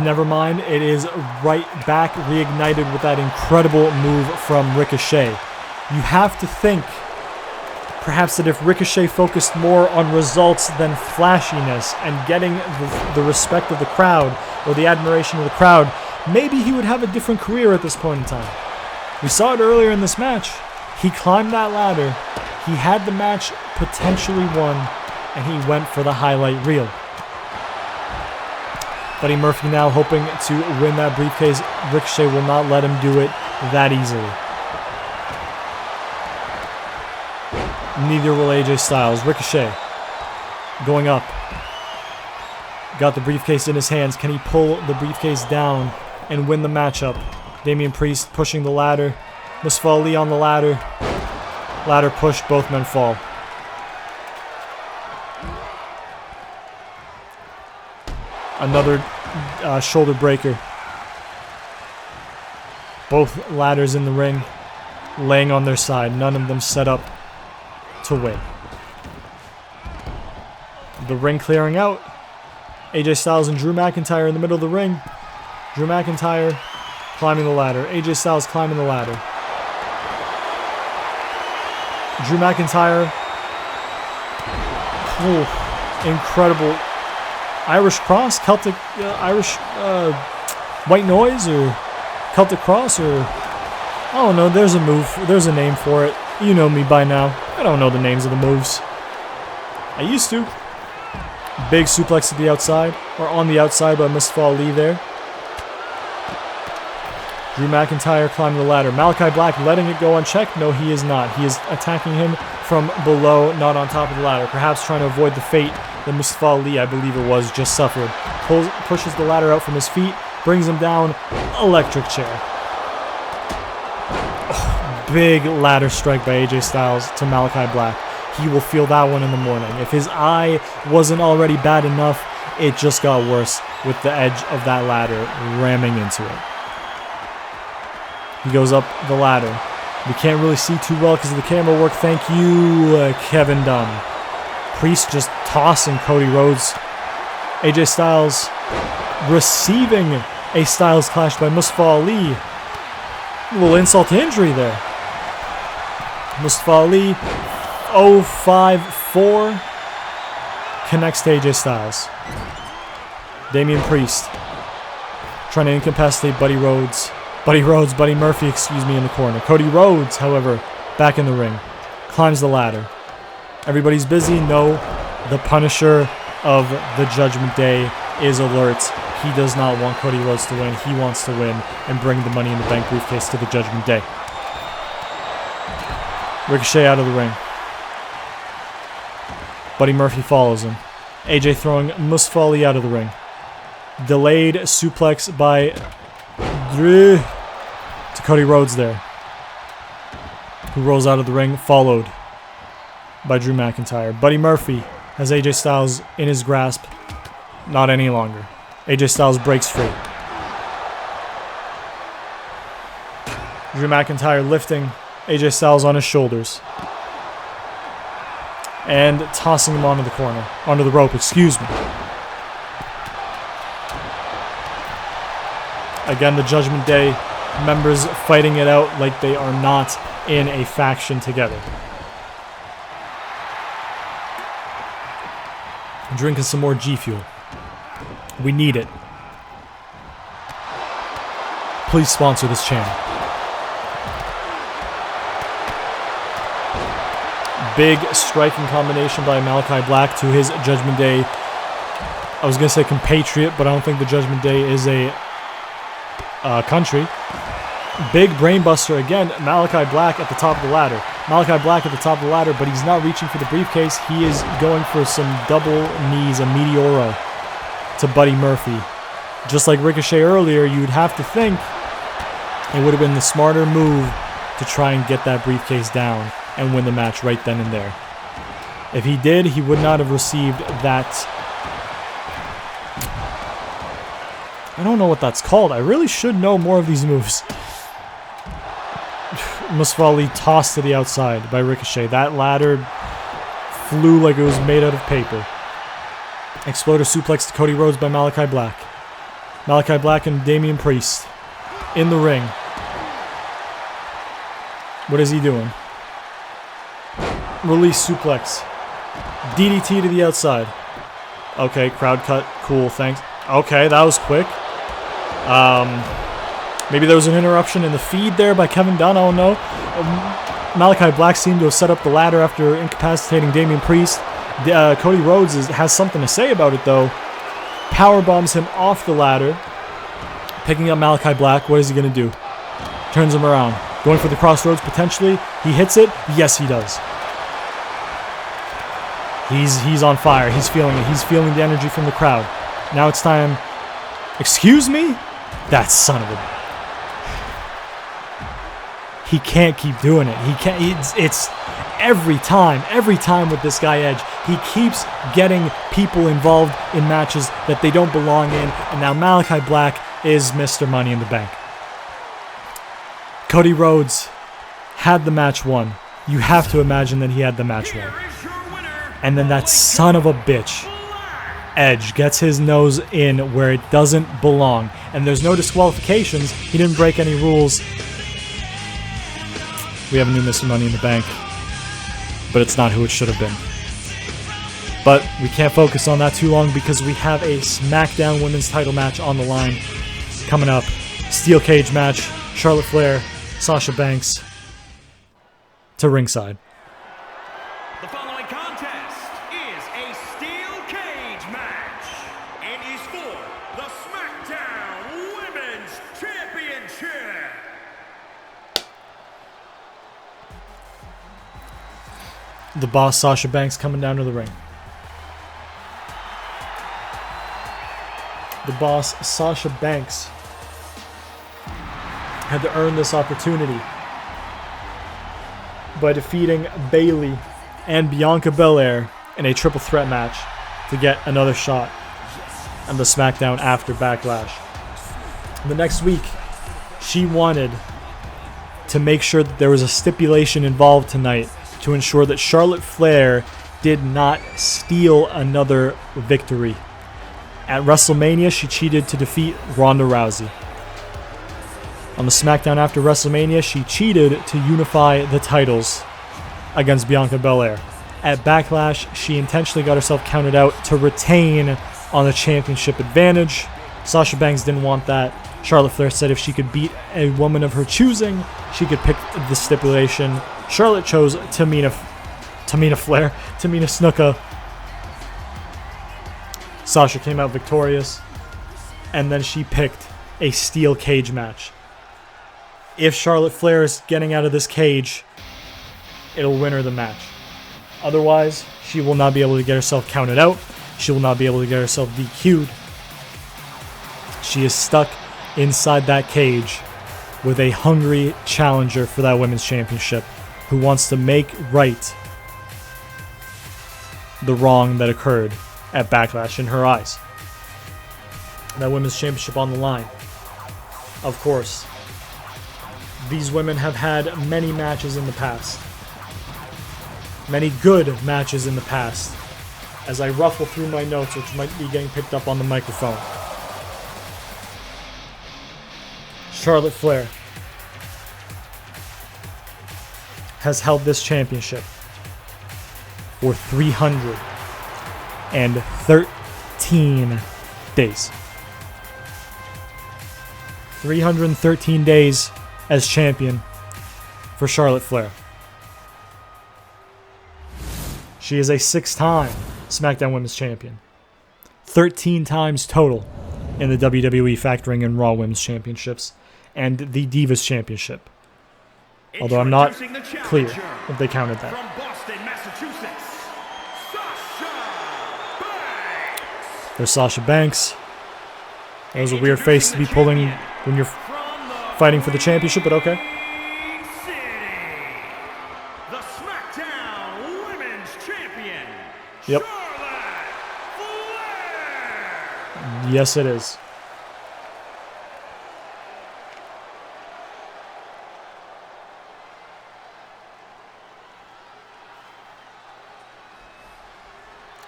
Never mind, it is right back, reignited with that incredible move from Ricochet. You have to think, perhaps, that if Ricochet focused more on results than flashiness and getting the respect of the crowd or the admiration of the crowd, maybe he would have a different career at this point in time. We saw it earlier in this match. He climbed that ladder, he had the match potentially won, and he went for the highlight reel. Buddy Murphy now hoping to win that briefcase. Ricochet will not let him do it that easily. Neither will AJ Styles. Ricochet going up. Got the briefcase in his hands. Can he pull the briefcase down and win the matchup? Damian Priest pushing the ladder. Mustafa Ali on the ladder. Ladder push. Both men fall. Another shoulder breaker. Both ladders in the ring, laying on their side. None of them set up to win. The ring clearing out. AJ Styles and Drew McIntyre in the middle of the ring. Drew McIntyre climbing the ladder. AJ Styles climbing the ladder. Drew McIntyre. Incredible Irish Cross, Celtic, Irish White Noise, or Celtic Cross, or I don't know. There's a move. There's a name for it. You know me by now. I don't know the names of the moves. I used to. Big suplex to the outside, or on the outside by Mustafa Ali there. Drew McIntyre climbing the ladder. Malachi Black letting it go unchecked. No, he is not. He is attacking him from below, not on top of the ladder. Perhaps trying to avoid the fate that Mustafa Ali, I believe it was, just suffered. Pushes the ladder out from his feet, brings him down. Electric chair. Oh, big ladder strike by AJ Styles to Malachi Black. He will feel that one in the morning. If his eye wasn't already bad enough, it just got worse with the edge of that ladder ramming into it. He goes up the ladder. We can't really see too well because of the camera work. Thank you, Kevin Dunn. Priest just tossing Cody Rhodes. AJ Styles receiving a Styles clash by Mustafa Ali. A little insult to injury there. Mustafa Ali, 0-5-4, connects to AJ Styles. Damian Priest trying to incapacitate Buddy Murphy, in the corner. Cody Rhodes, however, back in the ring. Climbs the ladder. Everybody's busy. No, the Punisher of the Judgment Day is alert. He does not want Cody Rhodes to win. He wants to win and bring the Money in the Bank briefcase to the Judgment Day. Ricochet out of the ring. Buddy Murphy follows him. AJ throwing Mustafa Ali out of the ring. Delayed suplex by Drew to Cody Rhodes there, who rolls out of the ring, followed by Drew McIntyre. Buddy Murphy has AJ Styles in his grasp. Not any longer. AJ Styles breaks free. Drew McIntyre lifting AJ Styles on his shoulders and tossing him onto the rope, excuse me. Again, the Judgment Day members fighting it out like they are not in a faction together. Drinking some more G Fuel. We need it. Please sponsor this channel. Big striking combination by Malachi Black to his Judgment Day. I was going to say compatriot, but I don't think the Judgment Day is a country. Big brainbuster again. Malachi Black at the top of the ladder. But he's not reaching for the briefcase. He is going for some double knees, a Meteoro to Buddy Murphy. Just like Ricochet earlier, you'd have to think it would have been the smarter move to try and get that briefcase down and win the match right then and there. If he did, he would not have received that. I don't know what that's called. I really should know more of these moves. Mustafa Ali tossed to the outside by Ricochet. That ladder flew like it was made out of paper. Exploder suplex to Cody Rhodes by Malachi Black. Malachi Black and Damian Priest in the ring. What is he doing? Release suplex. DDT to the outside. Okay, crowd cut. Cool, thanks. Okay, that was quick. Maybe there was an interruption in the feed there by Kevin Dunn. I don't know. Malachi Black seemed to have set up the ladder after incapacitating Damian Priest. Cody Rhodes has something to say about it, though. Power bombs him off the ladder. Picking up Malachi Black. What is he going to do? Turns him around. Going for the crossroads, potentially. He hits it. Yes, he does. He's on fire. He's feeling it. He's feeling the energy from the crowd. Now it's time. Excuse me? That son of a... He can't keep doing it. He can't. It's every time with this guy Edge. He keeps getting people involved in matches that they don't belong in. And now Malachi Black is Mr. Money in the Bank. Cody Rhodes had the match won. You have to imagine that he had the match won. And then that son of a bitch, Edge, gets his nose in where it doesn't belong. And there's no disqualifications. He didn't break any rules. We have a new Mr. Money in the Bank. But it's not who it should have been. But we can't focus on that too long because we have a SmackDown Women's title match on the line coming up. Steel cage match, Charlotte Flair, Sasha Banks to ringside. The following contest is a steel cage match and is for the SmackDown Women's Championship. The boss, Sasha Banks, coming down to the ring. The boss, Sasha Banks, had to earn this opportunity by defeating Bayley and Bianca Belair in a triple threat match to get another shot on the SmackDown after Backlash. The next week, she wanted to make sure that there was a stipulation involved tonight to ensure that Charlotte Flair did not steal another victory. At WrestleMania, she cheated to defeat Ronda Rousey. On the SmackDown after WrestleMania, she cheated to unify the titles against Bianca Belair. At Backlash, she intentionally got herself counted out to retain on the championship advantage. Sasha Banks didn't want that. Charlotte Flair said if she could beat a woman of her choosing, she could pick the stipulation. Charlotte chose Tamina Snuka. Sasha came out victorious, and then she picked a steel cage match. If Charlotte Flair is getting out of this cage, it'll win her the match. Otherwise, she will not be able to get herself counted out. She will not be able to get herself DQ'd. She is stuck inside that cage with a hungry challenger for that women's championship who wants to make right the wrong that occurred at Backlash in her eyes. That women's championship on the line. Of course, these women have had many matches in the past. Many good matches in the past. As I ruffle through my notes, which might be getting picked up on the microphone. Charlotte Flair has held this championship for 313 days. 313 days as champion for Charlotte Flair. She is a 6-time SmackDown Women's Champion. 13 times total in the WWE, factoring in Raw Women's Championships and the Divas Championship. Although I'm not clear if they counted that. From Boston, Massachusetts, Sasha Banks. There's Sasha Banks. That was a weird face to be pulling when you're fighting for the championship, but okay. The SmackDown Women's Champion. Yep. Charlotte Flair. Yes, it is.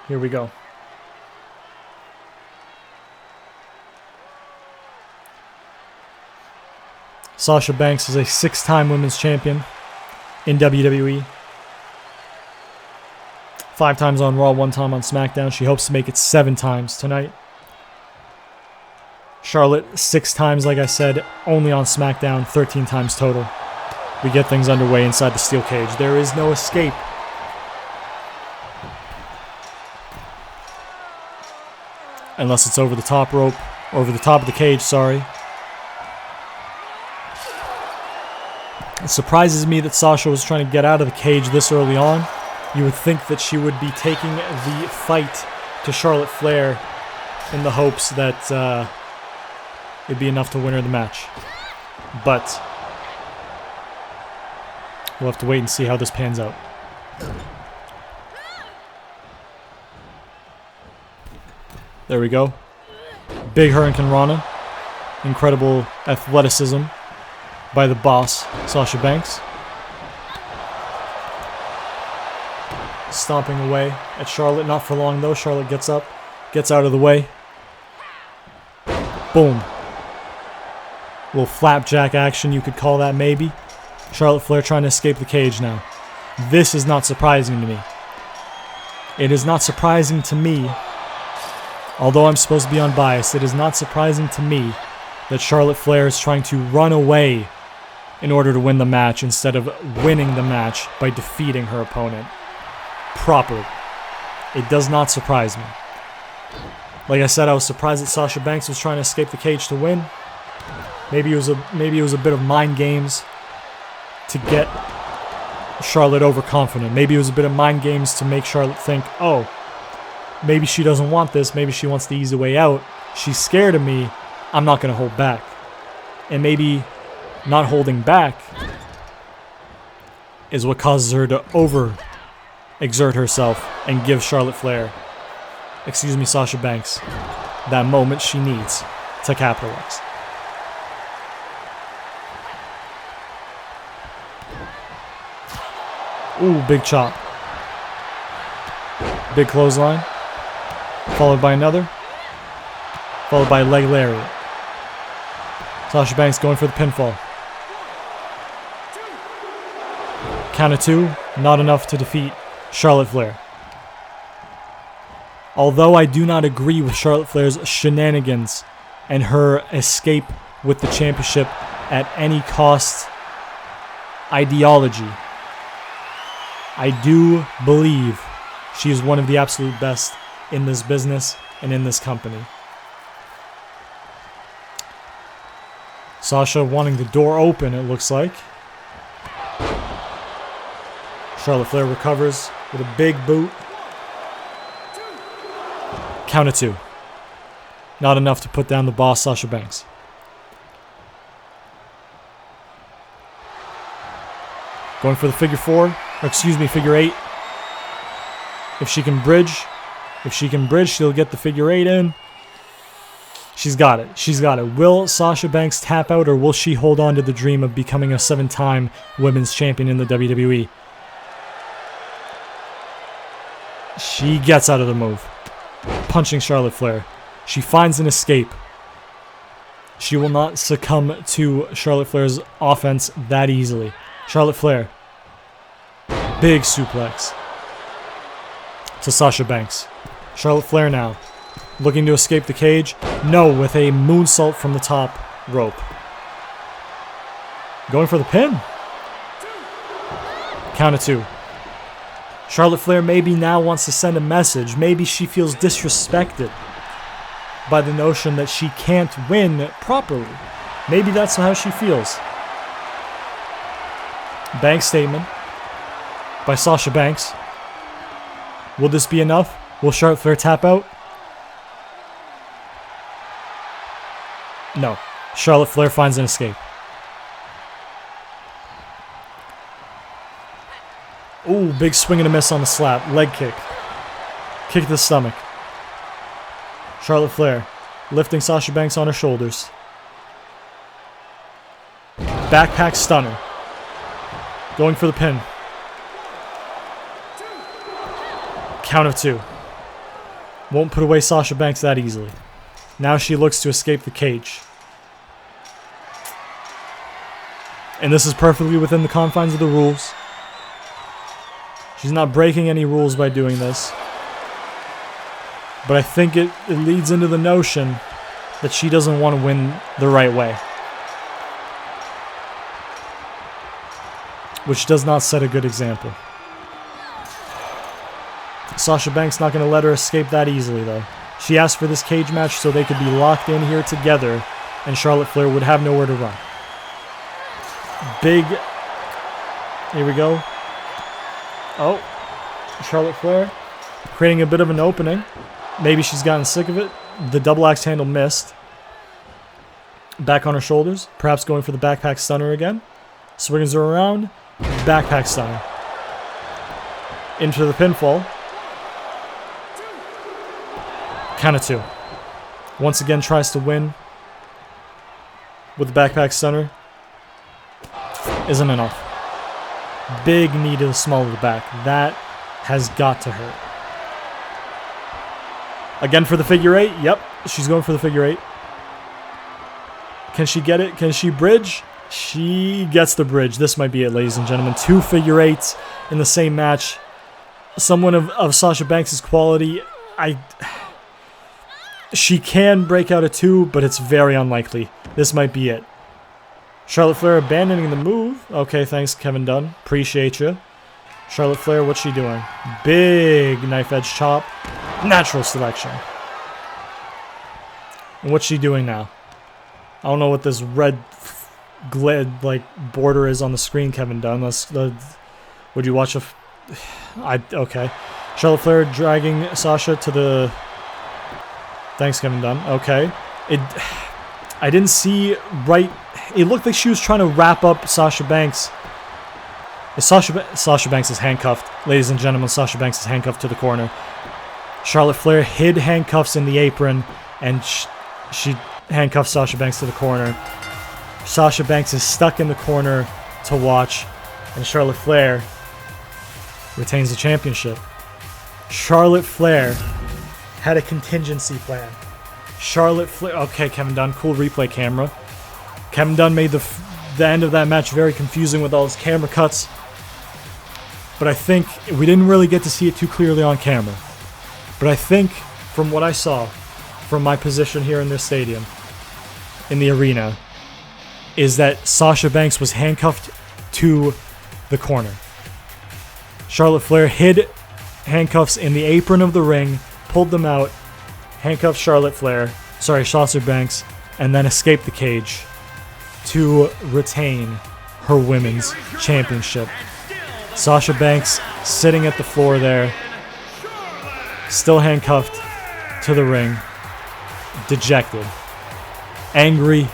Here we go. Sasha Banks is a 6-time women's champion in WWE. 5 times on Raw, 1 time on SmackDown. She hopes to make it 7 times tonight. Charlotte, 6 times, like I said, only on SmackDown, 13 times total. We get things underway inside the steel cage. There is no escape. Unless it's over the top rope, over the top of the cage, sorry. It surprises me that Sasha was trying to get out of the cage this early on. You would think that she would be taking the fight to Charlotte Flair in the hopes that it'd be enough to win her the match. But we'll have to wait and see how this pans out. There we go. Big Hurricane Rana. Incredible athleticism by the boss, Sasha Banks. Stomping away at Charlotte. Not for long, though. Charlotte gets up, gets out of the way. Boom. Little flapjack action, you could call that, maybe. Charlotte Flair trying to escape the cage now. This is not surprising to me. It is not surprising to me, although I'm supposed to be unbiased, it is not surprising to me that Charlotte Flair is trying to run away in order to win the match instead of winning the match by defeating her opponent properly. It does not surprise me. Like I said, I was surprised that Sasha Banks was trying to escape the cage to win. Maybe it was a bit of mind games to get Charlotte overconfident. Maybe it was a bit of mind games to make Charlotte think, oh, maybe she doesn't want this. Maybe she wants the easy way out. She's scared of me. I'm not going to hold back. And maybe not holding back is what causes her to over-exert herself and give Sasha Banks, that moment she needs to capitalize. Ooh, big chop. Big clothesline. Followed by another. Followed by a leg lariat. Sasha Banks going for the pinfall. Count of 2, not enough to defeat Charlotte Flair. Although I do not agree with Charlotte Flair's shenanigans and her escape with the championship at any cost ideology, I do believe she is one of the absolute best in this business and in this company. Sasha wanting the door open, it looks like. Charlotte Flair recovers with a big boot. Count of 2. Not enough to put down the boss, Sasha Banks. Going for the figure 8. If she can bridge, she'll get the figure 8 in. She's got it. Will Sasha Banks tap out, or will she hold on to the dream of becoming a 7-time women's champion in the WWE? She gets out of the move. Punching Charlotte Flair. She finds an escape. She will not succumb to Charlotte Flair's offense that easily. Charlotte Flair. Big suplex to Sasha Banks. Charlotte Flair now looking to escape the cage. No, with a moonsault from the top rope. Going for the pin. Count of 2. Charlotte Flair maybe now wants to send a message. Maybe she feels disrespected by the notion that she can't win properly. Maybe that's how she feels. Bank statement by Sasha Banks. Will this be enough? Will Charlotte Flair tap out? No. Charlotte Flair finds an escape. Ooh, big swing and a miss on the slap. Leg kick. Kick to the stomach. Charlotte Flair lifting Sasha Banks on her shoulders. Backpack stunner. Going for the pin. Count of 2. Won't put away Sasha Banks that easily. Now she looks to escape the cage. And this is perfectly within the confines of the rules. She's not breaking any rules by doing this. But I think it leads into the notion that she doesn't want to win the right way. Which does not set a good example. Sasha Banks not going to let her escape that easily, though. She asked for this cage match so they could be locked in here together, and Charlotte Flair would have nowhere to run. Big... Here we go. Oh, Charlotte Flair creating a bit of an opening. Maybe she's gotten sick of it. The double axe handle missed. Back on her shoulders. Perhaps going for the backpack stunner again. Swings her around. Backpack stunner. Into the pinfall. Count of 2. Once again tries to win with the backpack stunner. Isn't enough. Big knee to the small of the back. That has got to hurt. Again for the figure 8. Yep, she's going for the figure 8. Can she get it? Can she bridge? She gets the bridge. This might be it, ladies and gentlemen. 2 figure 8s in the same match. someone of Sasha Banks' quality, she can break out a 2, but it's very unlikely. This might be it. Charlotte Flair abandoning the move. Okay, thanks, Kevin Dunn. Appreciate you. Charlotte Flair, what's she doing? Big knife edge chop. Natural selection. And what's she doing now? I don't know what this red border is on the screen, Kevin Dunn. Would you watch okay. Charlotte Flair dragging Sasha to the... Thanks, Kevin Dunn. Okay. I didn't see right... It looked like she was trying to wrap up Sasha Banks. Sasha Banks is handcuffed. Ladies and gentlemen, Sasha Banks is handcuffed to the corner. Charlotte Flair hid handcuffs in the apron, and she handcuffed Sasha Banks to the corner. Sasha Banks is stuck in the corner to watch, and Charlotte Flair retains the championship. Charlotte Flair had a contingency plan. Charlotte Flair... Okay, Kevin Dunn, cool replay camera. Kevin Dunn made the end of that match very confusing with all his camera cuts. But I think we didn't really get to see it too clearly on camera. But I think from what I saw from my position here in this stadium, in the arena, is that Sasha Banks was handcuffed to the corner. Charlotte Flair hid handcuffs in the apron of the ring, pulled them out, handcuffed Sasha Banks, and then escaped the cage to retain her women's championship. Sasha Banks sitting at the floor there, still handcuffed to the ring, dejected, angry,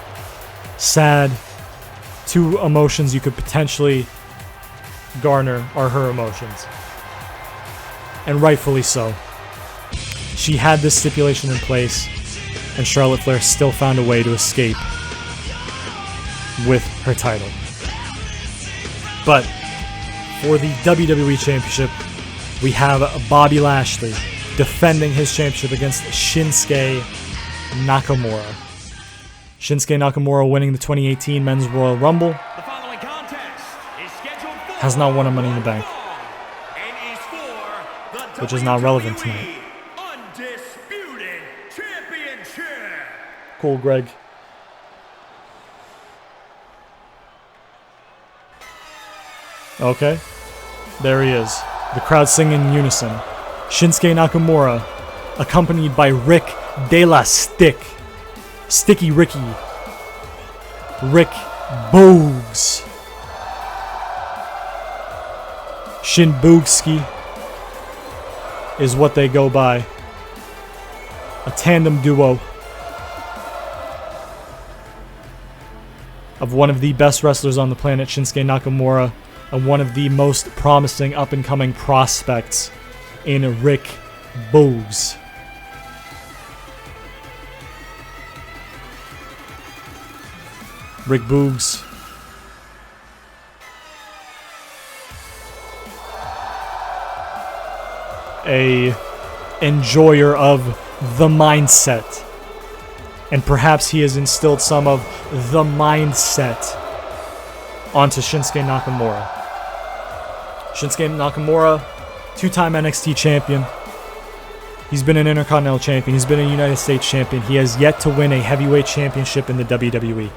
sad. 2 emotions you could potentially garner are her emotions. And rightfully so. She had this stipulation in place, and Charlotte Flair still found a way to escape with her title. But for the WWE Championship, we have Bobby Lashley defending his championship against Shinsuke Nakamura. Shinsuke Nakamura winning the 2018 Men's Royal Rumble. The following contest is scheduled for has not won a Money in the Bank, and is for the which is not relevant WWE tonight. Undisputed Championship. Cool, Greg. Okay, there he is. The crowd singing in unison. Shinsuke Nakamura, accompanied by Rick De La Sticky Ricky, Rick Boogs, Shin Boogski is what they go by. A tandem duo of one of the best wrestlers on the planet, Shinsuke Nakamura, and one of the most promising up-and-coming prospects in Rick Boogs. Rick Boogs. A enjoyer of the mindset. And perhaps he has instilled some of the mindset onto Shinsuke Nakamura. Shinsuke Nakamura, 2-time NXT champion. He's been an Intercontinental champion. He's been a United States champion. He has yet to win a heavyweight championship in the WWE.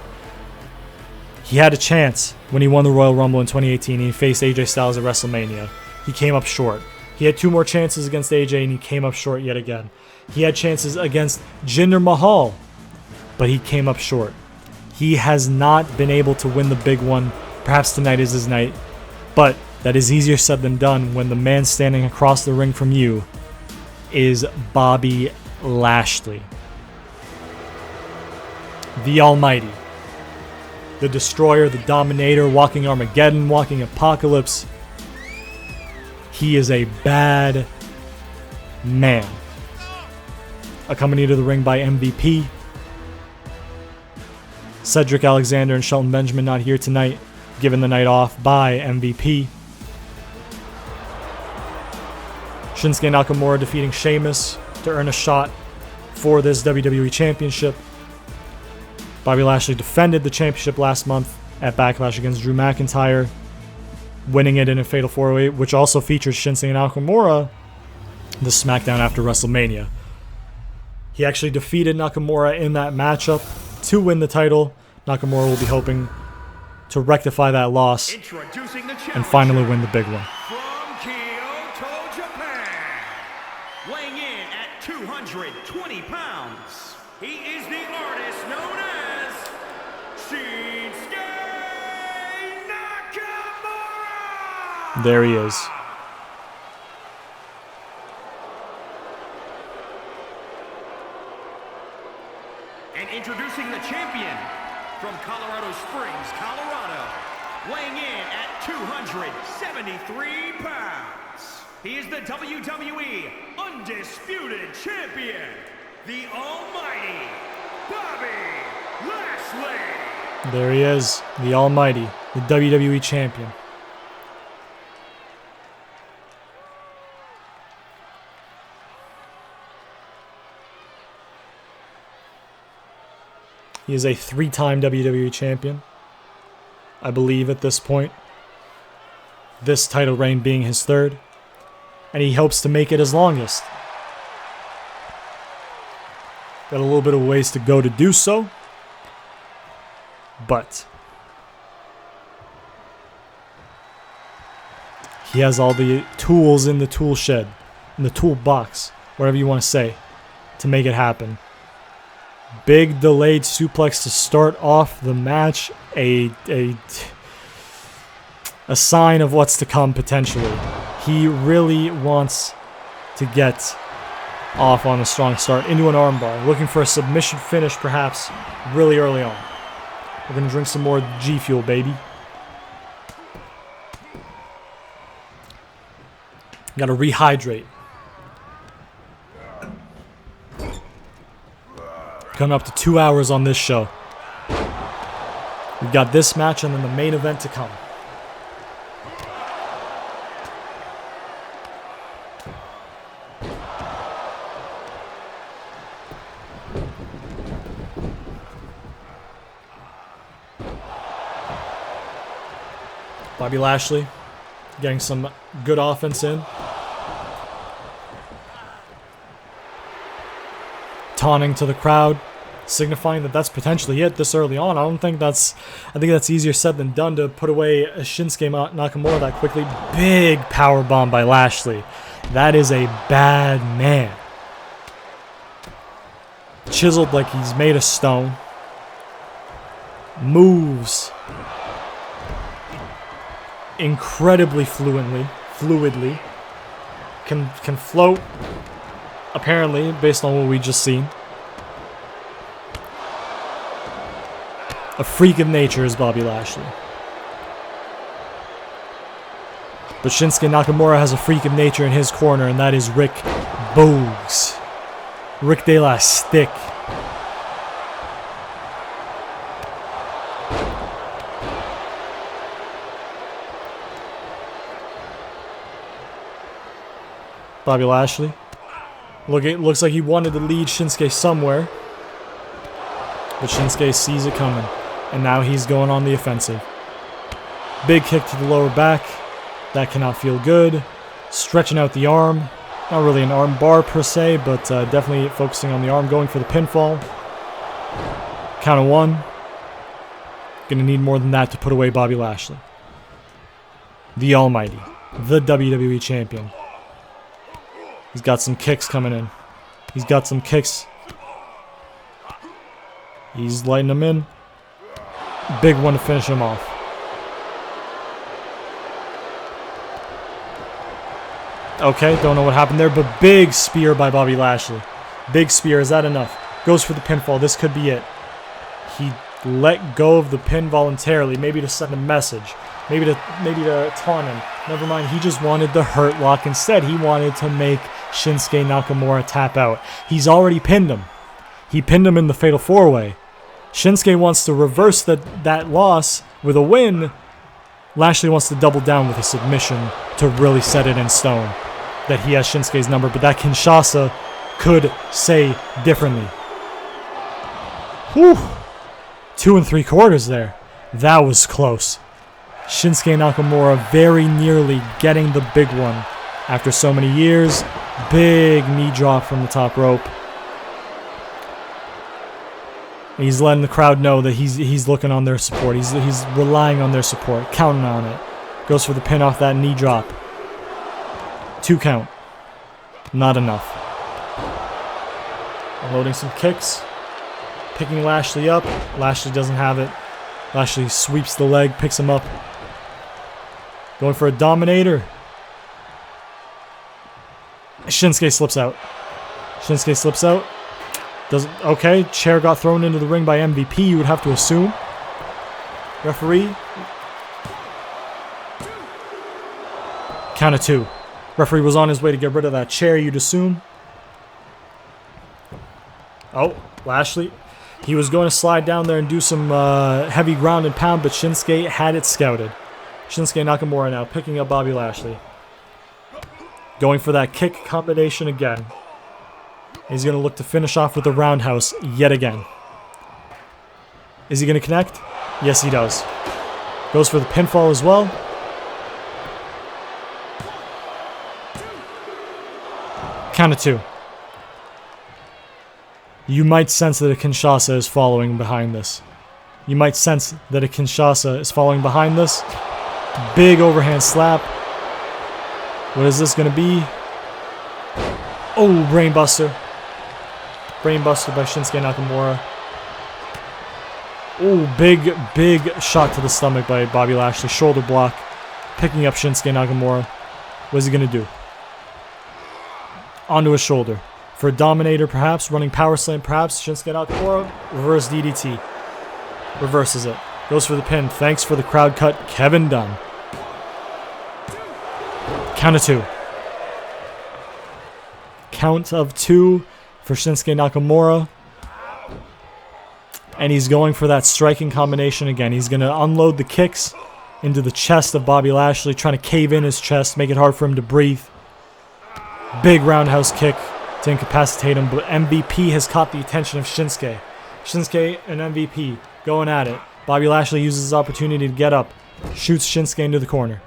He had a chance when he won the Royal Rumble in 2018 and he faced AJ Styles at WrestleMania. He came up short. He had 2 more chances against AJ and he came up short yet again. He had chances against Jinder Mahal, but he came up short. He has not been able to win the big one. Perhaps tonight is his night, but that is easier said than done when the man standing across the ring from you is Bobby Lashley. The Almighty. The Destroyer, the Dominator, walking Armageddon, walking Apocalypse. He is a bad man. Accompanied to the ring by MVP. Cedric Alexander and Shelton Benjamin not here tonight, given the night off by MVP. Shinsuke Nakamura defeating Sheamus to earn a shot for this WWE Championship. Bobby Lashley defended the championship last month at Backlash against Drew McIntyre. winning it in a Fatal 4-Way, which also features Shinsuke Nakamura, the SmackDown after WrestleMania. He actually defeated Nakamura in that matchup to win the title. Nakamura will be hoping to rectify that loss and finally win the big one. From Kyoto, Japan, weighing in at 220 pounds, he is the artist known as Shinsuke Nakamura! There he is. And introducing the champion from Colorado Springs, Colorado, weighing in at 273 pounds. He is the WWE Undisputed Champion, the Almighty Bobby Lashley. There he is, the Almighty, the WWE Champion. He is a 3-time WWE Champion, I believe at this point. This title reign being his 3rd. And he hopes to make it his longest. Got a little bit of ways to go to do so. But he has all the tools in the tool shed, in the toolbox, whatever you want to say, to make it happen. Big delayed suplex to start off the match. A sign of what's to come potentially. He really wants to get off on a strong start into an armbar. Looking for a submission finish perhaps really early on. We're going to drink some more G Fuel, baby. Got to rehydrate. Coming up to 2 hours on this show. We've got this match and then the main event to come. Bobby Lashley getting some good offense in. Taunting to the crowd, signifying that that's potentially it this early on. I think that's easier said than done to put away a Shinsuke Nakamura that quickly. Big power bomb by Lashley. That is a bad man. Chiseled like he's made of stone. Moves incredibly fluidly. Can float. Apparently, based on what we just seen. A freak of nature is Bobby Lashley. But Shinsuke Nakamura has a freak of nature in his corner, and that is Rick Boogs. Rick De La Stick. Bobby Lashley. It looks like he wanted to lead Shinsuke somewhere. But Shinsuke sees it coming. And now he's going on the offensive. Big kick to the lower back. That cannot feel good. Stretching out the arm. Not really an arm bar per se, but definitely focusing on the arm. Going for the pinfall. Count of 1. Gonna need more than that to put away Bobby Lashley. The Almighty. The WWE Champion. He's got some kicks coming in. He's got some kicks. He's lighting them in. Big one to finish him off. Okay, don't know what happened there, but big spear by Bobby Lashley. Big spear, is that enough? Goes for the pinfall, this could be it. He let go of the pin voluntarily, maybe to send a message. Maybe to taunt him. Never mind, he just wanted the Hurt Lock instead. He wanted to make Shinsuke Nakamura tap out. He's already pinned him. He pinned him in the Fatal 4-Way. Shinsuke wants to reverse that loss with a win. Lashley wants to double down with a submission to really set it in stone that he has Shinsuke's number, but that Kinshasa could say differently. Whew. 2 3/4 there. That was close. Shinsuke Nakamura very nearly getting the big one after so many years. Big knee drop from the top rope. He's letting the crowd know that he's looking on their support. He's relying on their support, counting on it. Goes for the pin off that knee drop. 2 count. Not enough. Unloading some kicks. Picking Lashley up. Lashley doesn't have it. Lashley sweeps the leg, picks him up. Going for a Dominator. Shinsuke slips out. Shinsuke slips out. Doesn't. Okay, chair got thrown into the ring by MVP, you would have to assume. Referee. Count of 2. Referee was on his way to get rid of that chair, you'd assume. Oh, Lashley. He was going to slide down there and do some heavy ground and pound, but Shinsuke had it scouted. Shinsuke Nakamura now picking up Bobby Lashley. Going for that kick combination again. He's going to look to finish off with a roundhouse yet again. Is he going to connect? Yes, he does. Goes for the pinfall as well. Count of 2. You might sense that a Kinshasa is following behind this. You might sense that a Kinshasa is following behind this. Big overhand slap. What is this going to be? Oh, brainbuster. Brainbuster by Shinsuke Nakamura. Oh, big shot to the stomach by Bobby Lashley. Shoulder block. Picking up Shinsuke Nakamura. What is he going to do? Onto his shoulder. For a Dominator, perhaps. Running power slam, perhaps. Shinsuke Nakamura. Reverse DDT. Reverses it. Goes for the pin. Thanks for the crowd cut, Kevin Dunn. Count of 2. Count of 2 for Shinsuke Nakamura. And he's going for that striking combination again. He's going to unload the kicks into the chest of Bobby Lashley, trying to cave in his chest, make it hard for him to breathe. Big roundhouse kick to incapacitate him, but MVP has caught the attention of Shinsuke. Shinsuke and MVP going at it. Bobby Lashley uses his opportunity to get up, shoots Shinsuke into the corner.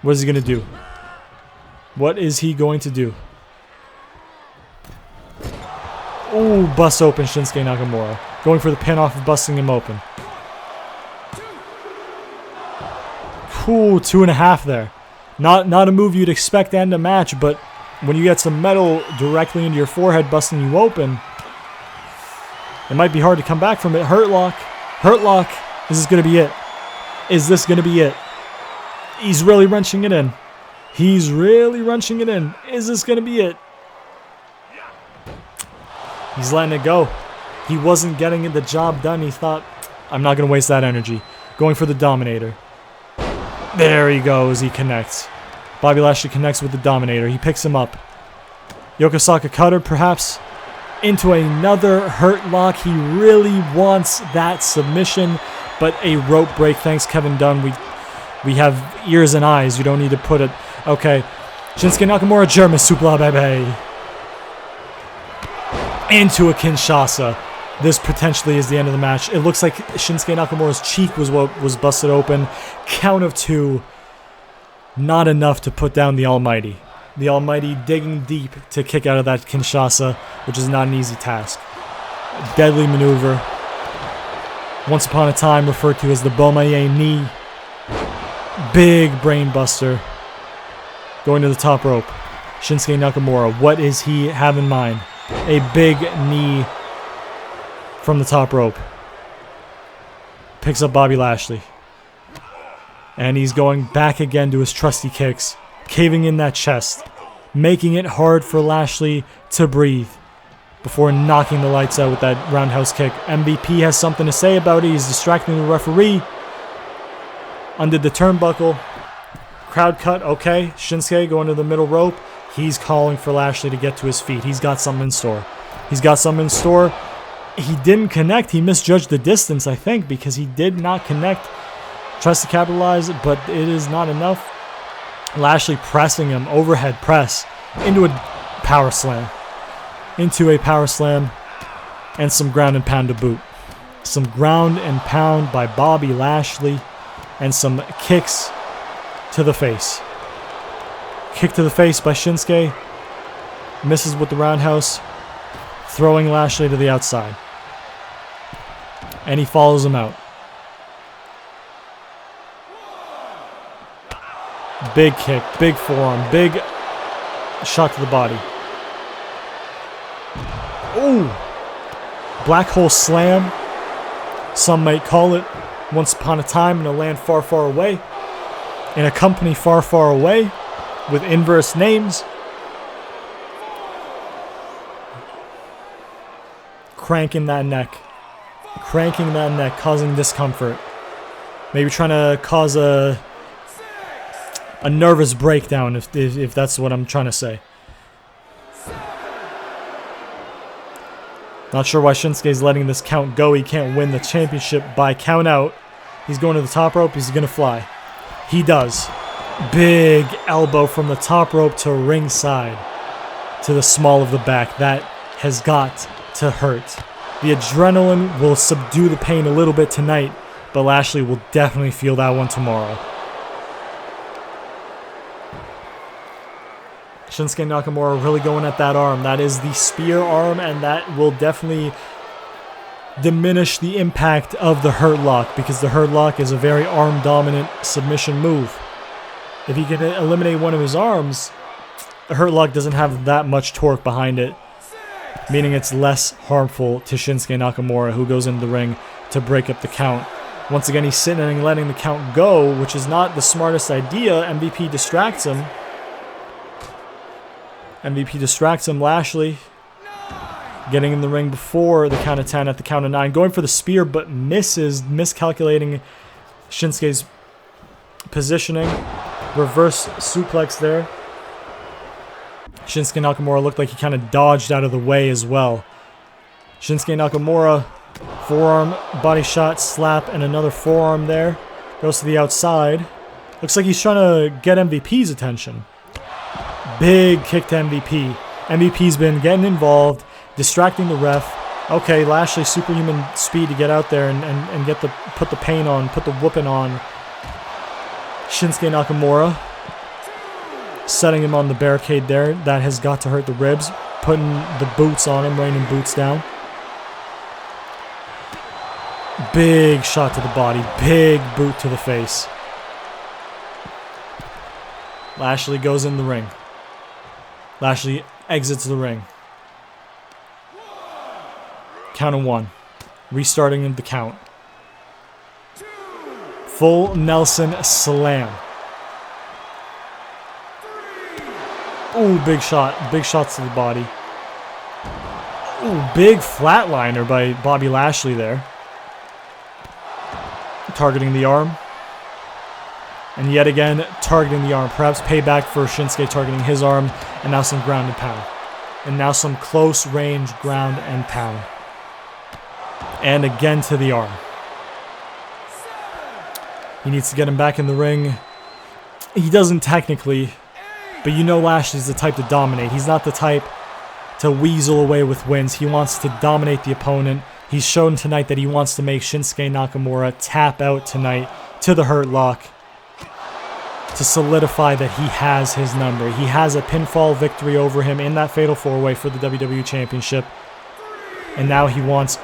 What is he going to do? What is he going to do? Ooh, bust open Shinsuke Nakamura. Going for the pin off of busting him open. Ooh, 2.5 there. Not a move you'd expect to end a match, but when you get some metal directly into your forehead busting you open, it might be hard to come back from it. Hurt lock. Hurt lock. Is this going to be it? Is this going to be it? He's really wrenching it in. He's really wrenching it in. Is this going to be it? He's letting it go. He wasn't getting the job done. He thought, I'm not going to waste that energy. Going for the Dominator. There he goes. He connects. Bobby Lashley connects with the Dominator. He picks him up. Yokosuka cutter, perhaps, into another hurt lock. He really wants that submission, but a rope break. Thanks, Kevin Dunn. We have ears and eyes. You don't need to put it. Okay. Shinsuke Nakamura, German suplex, baby. Into a Kinshasa. This potentially is the end of the match. It looks like Shinsuke Nakamura's cheek was what was busted open. Count of 2. Not enough to put down the Almighty. The Almighty digging deep to kick out of that Kinshasa, which is not an easy task. A deadly maneuver. Once upon a time referred to as the Bomaye knee. Big brain buster. Going to the top rope. Shinsuke Nakamura, what does he have in mind? A big knee from the top rope. Picks up Bobby Lashley. And he's going back again to his trusty kicks. Caving in that chest. Making it hard for Lashley to breathe. Before knocking the lights out with that roundhouse kick. MVP has something to say about it. He's distracting the referee. Undid the turnbuckle. Crowd cut. Okay. Shinsuke going to the middle rope. He's calling for Lashley to get to his feet. He's got something in store. He's got something in store. He didn't connect. He misjudged the distance, I think, because he did not connect. Tries to capitalize, but it is not enough. Lashley pressing him. Overhead press. Into a power slam. Into a power slam. And some ground and pound to boot. Some ground and pound by Bobby Lashley. and some kicks to the face. Kick to the face by Shinsuke. Misses with the roundhouse, throwing Lashley to the outside. And he follows him out. Big kick, big forearm, big shot to the body. Ooh! Black hole slam. Some might call it. Once upon a time in a land far, far away. In a company far, far away. With inverse names. Cranking that neck. Cranking that neck, causing discomfort. Maybe trying to cause a nervous breakdown, if that's what I'm trying to say. Not sure why Shinsuke's letting this count go. He can't win the championship by count out. He's going to the top rope. He's going to fly. He does. Big elbow from the top rope to ringside. To the small of the back. That has got to hurt. The adrenaline will subdue the pain a little bit tonight, but Lashley will definitely feel that one tomorrow. Shinsuke Nakamura really going at that arm. That is the spear arm, and that will definitely diminish the impact of the hurt lock, because the hurt lock is a very arm-dominant submission move. If he can eliminate one of his arms, the hurt lock doesn't have that much torque behind it, meaning it's less harmful to Shinsuke Nakamura, who goes into the ring to break up the count. Once again, he's sitting and letting the count go, which is not the smartest idea. MVP distracts him. MVP distracts him. Lashley getting in the ring before the count of 10 at the count of 9. Going for the spear, but misses, miscalculating Shinsuke's positioning. Reverse suplex there. Shinsuke Nakamura looked like he kind of dodged out of the way as well. Shinsuke Nakamura, forearm, body shot, slap, and another forearm there. Goes to the outside. Looks like he's trying to get MVP's attention. Big kick to MVP. MVP's been getting involved, distracting the ref. Okay, Lashley, superhuman speed to get out there and get put the pain on, put the whooping on Shinsuke Nakamura. Setting him on the barricade there. That has got to hurt the ribs. Putting the boots on him, raining boots down. Big shot to the body. Big boot to the face. Lashley goes in the ring. Lashley exits the ring. Count of 1. Restarting the count. Full Nelson slam. Ooh, big shot. Big shots to the body. Ooh, big flatliner by Bobby Lashley there. Targeting the arm. And yet again, targeting the arm. Perhaps payback for Shinsuke targeting his arm. And now some ground and pound. And now some close range ground and pound. And again to the arm. He needs to get him back in the ring. He doesn't technically, but you know Lashley's the type to dominate. He's not the type to weasel away with wins. He wants to dominate the opponent. He's shown tonight that he wants to make Shinsuke Nakamura tap out tonight to the hurt lock to solidify that he has his number. He has a pinfall victory over him in that Fatal 4-Way for the WWE Championship. And now he wants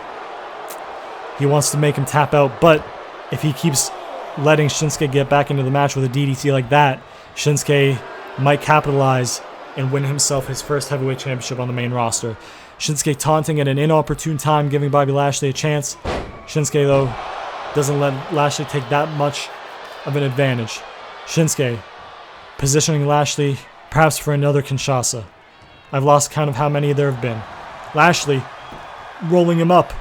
to make him tap out. But if he keeps letting Shinsuke get back into the match with a DDT like that, Shinsuke might capitalize and win himself his first heavyweight championship on the main roster. Shinsuke taunting at an inopportune time, giving Bobby Lashley a chance. Shinsuke, though, doesn't let Lashley take that much of an advantage. Shinsuke positioning Lashley perhaps for another Kinshasa. I've lost count of how many there have been. Lashley rolling him up.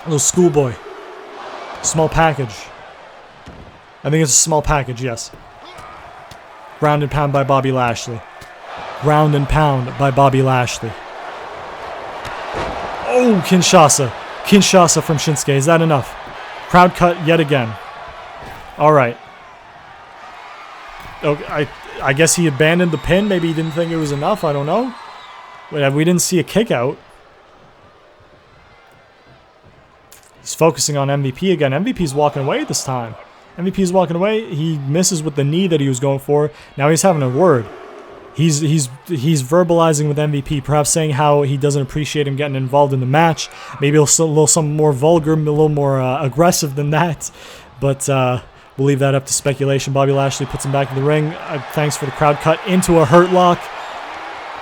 Little schoolboy. Small package. I think it's a small package, yes. Ground and pound by Bobby Lashley. Ground and pound by Bobby Lashley. Oh, Kinshasa. Kinshasa from Shinsuke. Is that enough? Crowd cut yet again. Alright. Okay, I guess he abandoned the pin. Maybe he didn't think it was enough. I don't know. We didn't see a kick out. He's focusing on MVP again. MVP's walking away this time. MVP is walking away. He misses with the knee that he was going for. Now he's having a word. He's verbalizing with MVP, perhaps saying how he doesn't appreciate him getting involved in the match. Maybe a little something more vulgar, a little more aggressive than that. But we'll leave that up to speculation. Bobby Lashley puts him back in the ring. Thanks for the crowd cut into a hurt lock.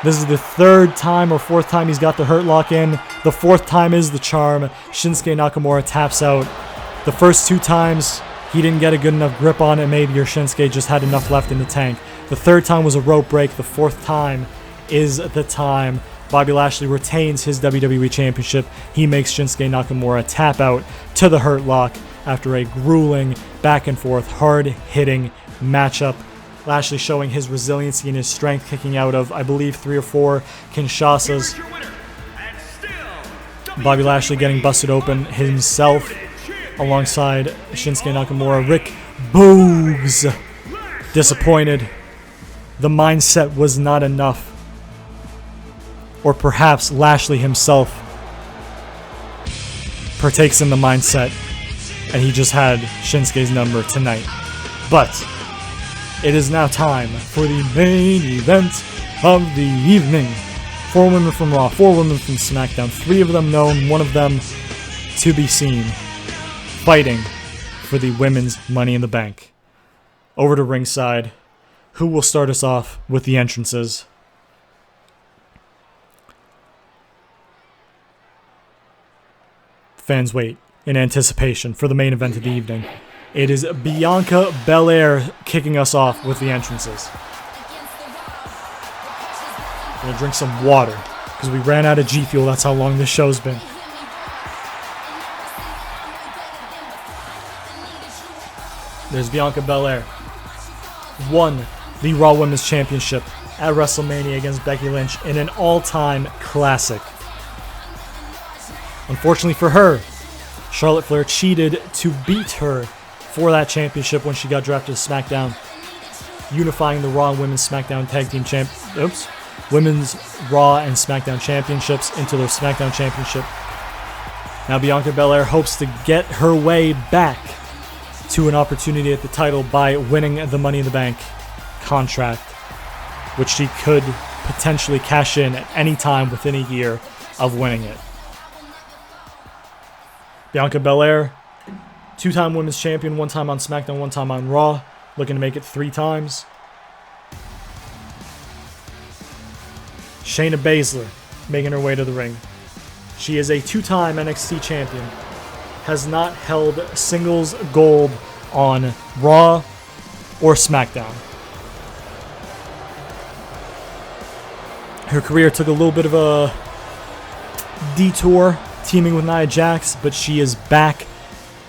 This is the third time or fourth time he's got the hurt lock in. The fourth time is the charm. Shinsuke Nakamura taps out. The first 2 times, he didn't get a good enough grip on it. Maybe your Shinsuke just had enough left in the tank. The third time was a rope break. The fourth time is the time. Bobby Lashley retains his WWE Championship. He makes Shinsuke Nakamura tap out to the hurt lock after a grueling, back and forth, hard-hitting matchup. Lashley showing his resiliency and his strength, kicking out of, I believe, 3 or 4 Kinshasas. Bobby Lashley getting busted open himself alongside Shinsuke Nakamura. Rick Boogs disappointed. The mindset was not enough. Or perhaps Lashley himself partakes in the mindset and he just had Shinsuke's number tonight. But it is now time for the main event of the evening. 4 women from Raw, 4 women from SmackDown, 3 of them known, 1 of them to be seen, fighting for the women's Money in the Bank. Over to ringside. Who will start us off with the entrances? Fans wait in anticipation for the main event of the evening. It is Bianca Belair kicking us off with the entrances. I'm going to drink some water because we ran out of G Fuel. That's how long this show's been. There's Bianca Belair. Won the Raw Women's Championship at WrestleMania against Becky Lynch in an all-time classic. Unfortunately for her, Charlotte Flair cheated to beat her for that championship when she got drafted to SmackDown, unifying the Raw and Women's SmackDown Tag Team Women's Raw and SmackDown Championships into their SmackDown Championship. Now Bianca Belair hopes to get her way back to an opportunity at the title by winning the Money in the Bank contract, which she could potentially cash in at any time within a year of winning it. Bianca Belair, 2-time women's champion, 1 time on SmackDown, 1 time on Raw, looking to make it 3 times. Shayna Baszler making her way to the ring. She is a 2-time NXT champion, has not held singles gold on Raw or SmackDown. Her career took a little bit of a detour teaming with Nia Jax, but she is back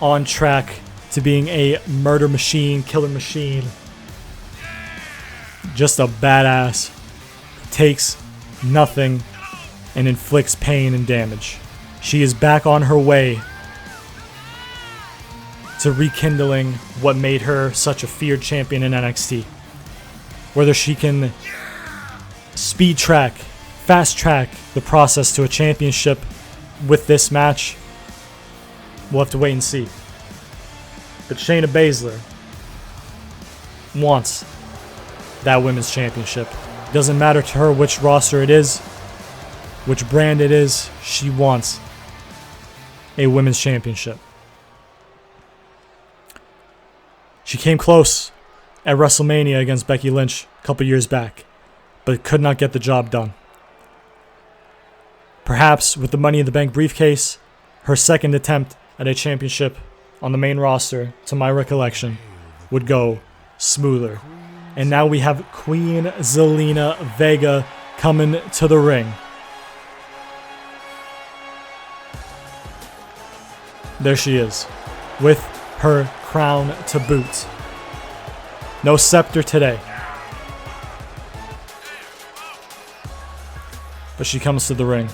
on track to being a murder machine, killer machine. Just a badass. Takes nothing and inflicts pain and damage. She is back on her way to rekindling what made her such a feared champion in NXT. Whether she can speed track, fast track the process to a championship with this match, we'll have to wait and see. But Shayna Baszler wants that women's championship. Doesn't matter to her which roster it is, which brand it is, she wants a women's championship. She came close at WrestleMania against Becky Lynch a couple years back, but could not get the job done. Perhaps with the Money in the Bank briefcase, her second attempt at a championship on the main roster, to my recollection, would go smoother. And now we have Queen Zelina Vega coming to the ring. There she is, with her crown to boot. No scepter today. But she comes to the ring.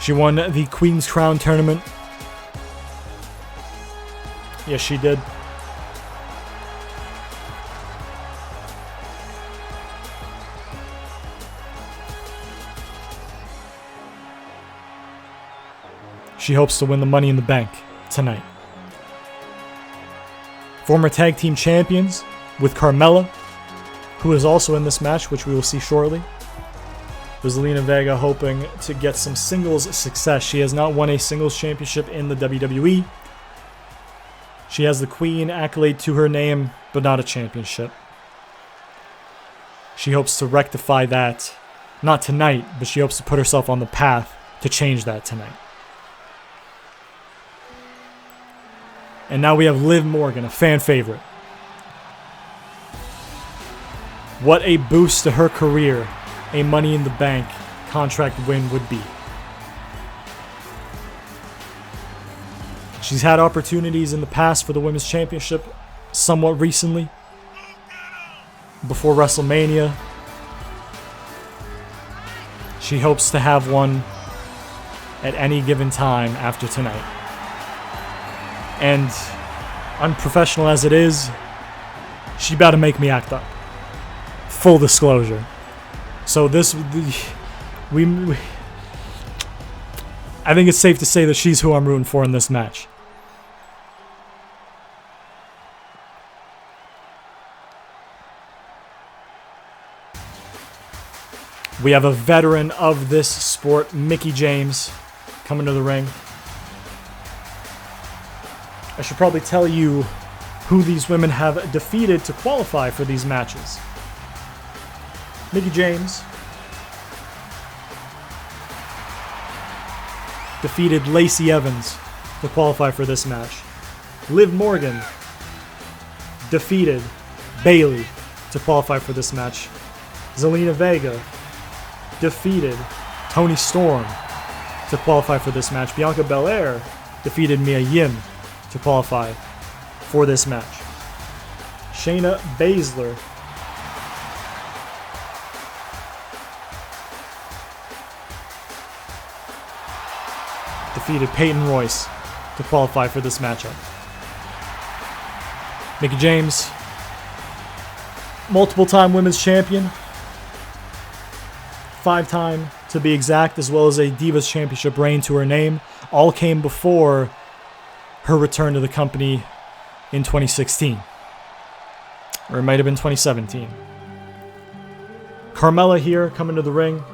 She won the Queen's Crown tournament. Yes, she did. she hopes to win the Money in the Bank tonight. Former tag team champions with Carmella, who is also in this match, which we will see shortly. Zelina Vega hoping to get some singles success. She has not won a singles championship in the WWE. She has the Queen accolade to her name, but not a championship. She hopes to rectify that, not tonight, but she hopes to put herself on the path to change that tonight. And now we have Liv Morgan, a fan favorite. What a boost to her career a Money in the Bank contract win would be. She's had opportunities in the past for the Women's Championship somewhat recently, before WrestleMania. She hopes to have one at any given time after tonight. And unprofessional as it is, she about to make me act up. Full disclosure. So I think it's safe to say that she's who I'm rooting for in this match. We have a veteran of this sport, Mickie James, coming to the ring. I should probably tell you who these women have defeated to qualify for these matches. Mickie James defeated Lacey Evans to qualify for this match. Liv Morgan defeated Bayley to qualify for this match. Zelina Vega defeated Toni Storm to qualify for this match. Bianca Belair defeated Mia Yim to qualify for this match. Shayna Baszler defeated Peyton Royce to qualify for this matchup. Mickie James, multiple-time women's champion, 5-time to be exact, as well as a Divas Championship reign to her name, all came before her return to the company in 2016. Or it might have been 2017. Carmella here coming to the ring.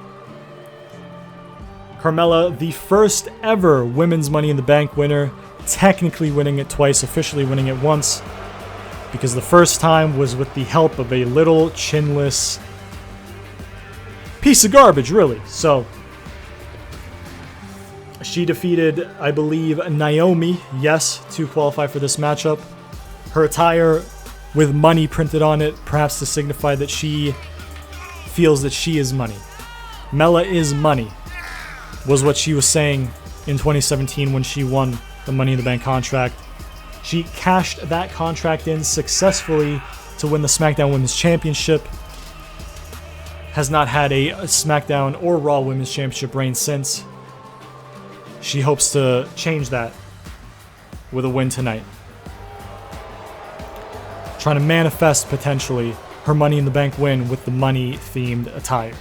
Carmella, the first ever Women's Money in the Bank winner, technically winning it twice, officially winning it once, because the first time was with the help of a little chinless piece of garbage, really. So, she defeated, I believe, Naomi, yes, to qualify for this matchup. Her attire with money printed on it, perhaps to signify that she feels that she is money. Mella is money, was what she was saying in 2017 when she won the Money in the Bank contract. She cashed that contract in successfully to win the SmackDown Women's Championship. Has not had a SmackDown or Raw Women's Championship reign since. She hopes to change that with a win tonight. Trying to manifest, potentially, her Money in the Bank win with the money-themed attire.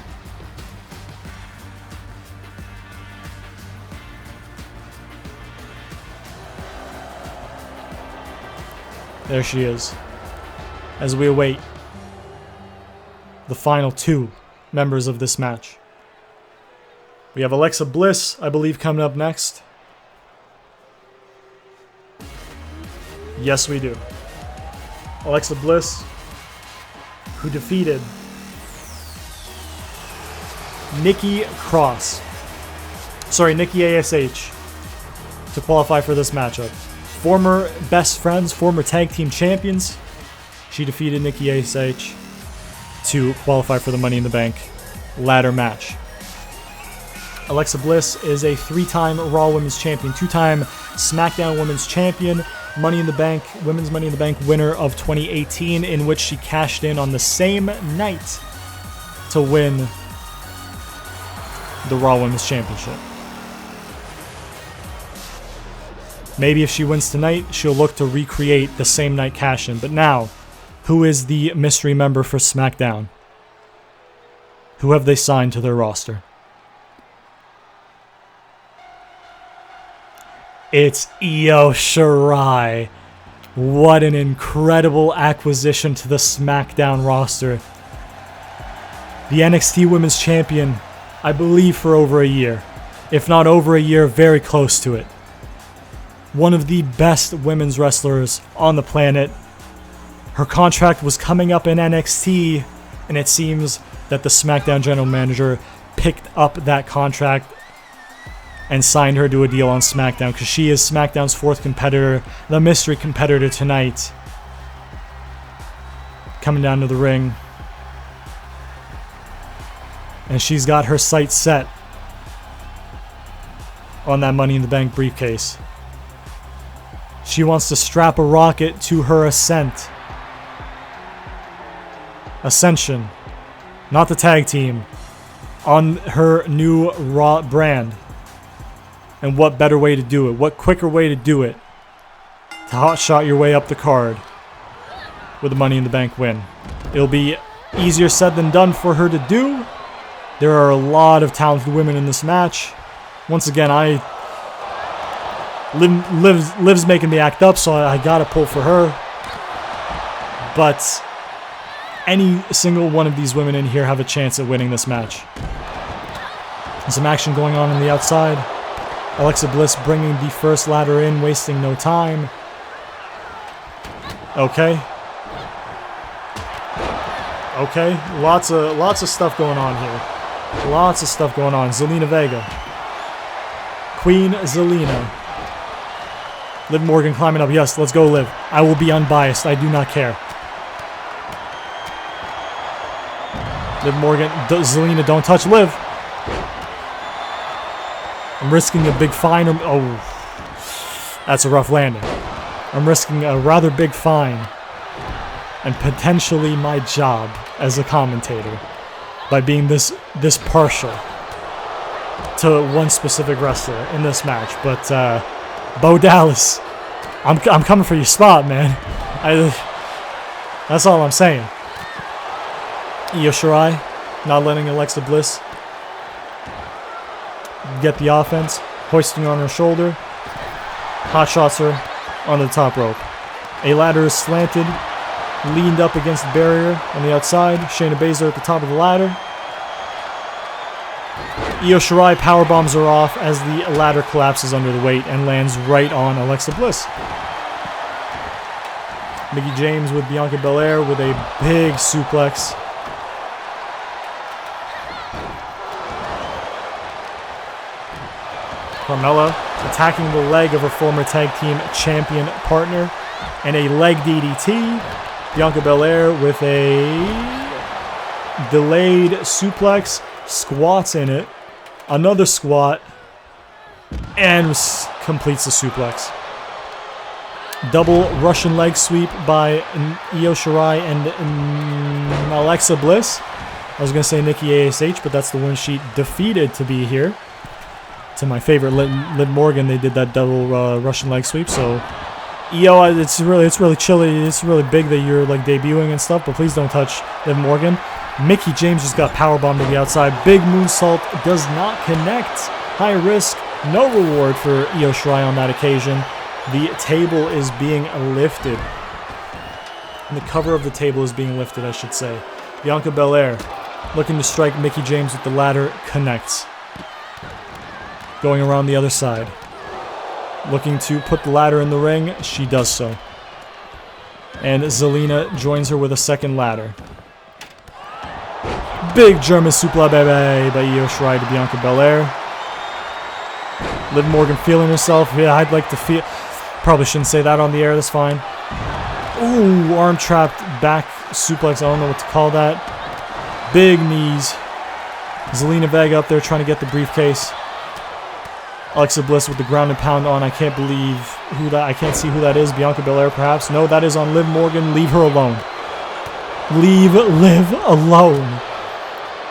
There she is, as we await the final two members of this match. We have Alexa Bliss, I believe, coming up next. Yes, we do. Alexa Bliss, who defeated Nikki ASH, to qualify for this matchup. Former best friends, former tag team champions. She defeated Nikki ASH to qualify for the Money in the Bank ladder match. Alexa Bliss is a 3-time Raw Women's Champion, 2-time SmackDown Women's Champion, Money in the Bank, Women's Money in the Bank winner of 2018, in which she cashed in on the same night to win the Raw Women's Championship. Maybe if she wins tonight, she'll look to recreate the same night cash-in. But now, who is the mystery member for SmackDown? Who have they signed to their roster? It's Io Shirai. What an incredible acquisition to the SmackDown roster. The NXT Women's Champion, I believe, for over a year. If not over a year, very close to it. One of the best women's wrestlers on the planet. Her contract was coming up in NXT, and it seems that the SmackDown general manager picked up that contract and signed her to a deal on SmackDown, because she is SmackDown's 4th competitor, the mystery competitor tonight. Coming down to the ring. And she's got her sights set on that Money in the Bank briefcase. She wants to strap a rocket to her Ascension. Not the tag team. On her new Raw brand. And what better way to do it? What quicker way to do it? To hotshot your way up the card with a Money in the Bank win. It'll be easier said than done for her to do. There are a lot of talented women in this match. Once again, Liv's making me act up, so I gotta pull for her. But any single one of these women in here have a chance at winning this match. There's some action going on the outside. Alexa Bliss bringing the first ladder in, wasting no time. Okay. Lots of stuff going on here. Lots of stuff going on. Zelina Vega. Queen Zelina. Liv Morgan climbing up. Yes, let's go, Liv. I will be unbiased. I do not care. Liv Morgan. Zelina, don't touch Liv. I'm risking a big fine. Oh, that's a rough landing. I'm risking a rather big fine and potentially my job as a commentator by being this partial to one specific wrestler in this match. But Bo Dallas, I'm coming for your spot, man. That's all I'm saying. Io Shirai not letting Alexa Bliss get the offense, hoisting on her shoulder, hot shots her on the top rope. A ladder is slanted, leaned up against the barrier on the outside. Shayna Baszler at the top of the ladder. Io Shirai powerbombs her off as the ladder collapses under the weight and lands right on Alexa Bliss. Mickie James with Bianca Belair with a big suplex. Carmella attacking the leg of her former tag team champion partner, and a leg DDT. Bianca Belair with a delayed suplex, squats in it, another squat, and completes the suplex. Double Russian leg sweep by Io Shirai and Alexa Bliss. I was going to say Nikki ASH, but that's the one she defeated to be here. To my favorite, Liv Morgan, they did that double Russian leg sweep. So, Io, it's really chilly. It's really big that you're like debuting and stuff, but please don't touch Liv Morgan. Mickie James just got powerbombed to the outside. Big moonsault does not connect. High risk, no reward for Io Shirai on that occasion. The table is being lifted. And the cover of the table is being lifted, I should say. Bianca Belair looking to strike Mickie James with the ladder, connects. Going around the other side. Looking to put the ladder in the ring, she does so. And Zelina joins her with a second ladder. Big German suplex by Io Shirai to Bianca Belair. Liv Morgan feeling herself. Yeah, I'd like to feel... Probably shouldn't say that on the air, that's fine. Ooh, arm trapped back suplex, I don't know what to call that. Big knees. Zelina Vega up there trying to get the briefcase. Alexa Bliss with the ground and pound on. I can't believe who that... I can't see who that is. Bianca Belair, perhaps. No, that is on Liv Morgan. Leave her alone. Leave Liv alone.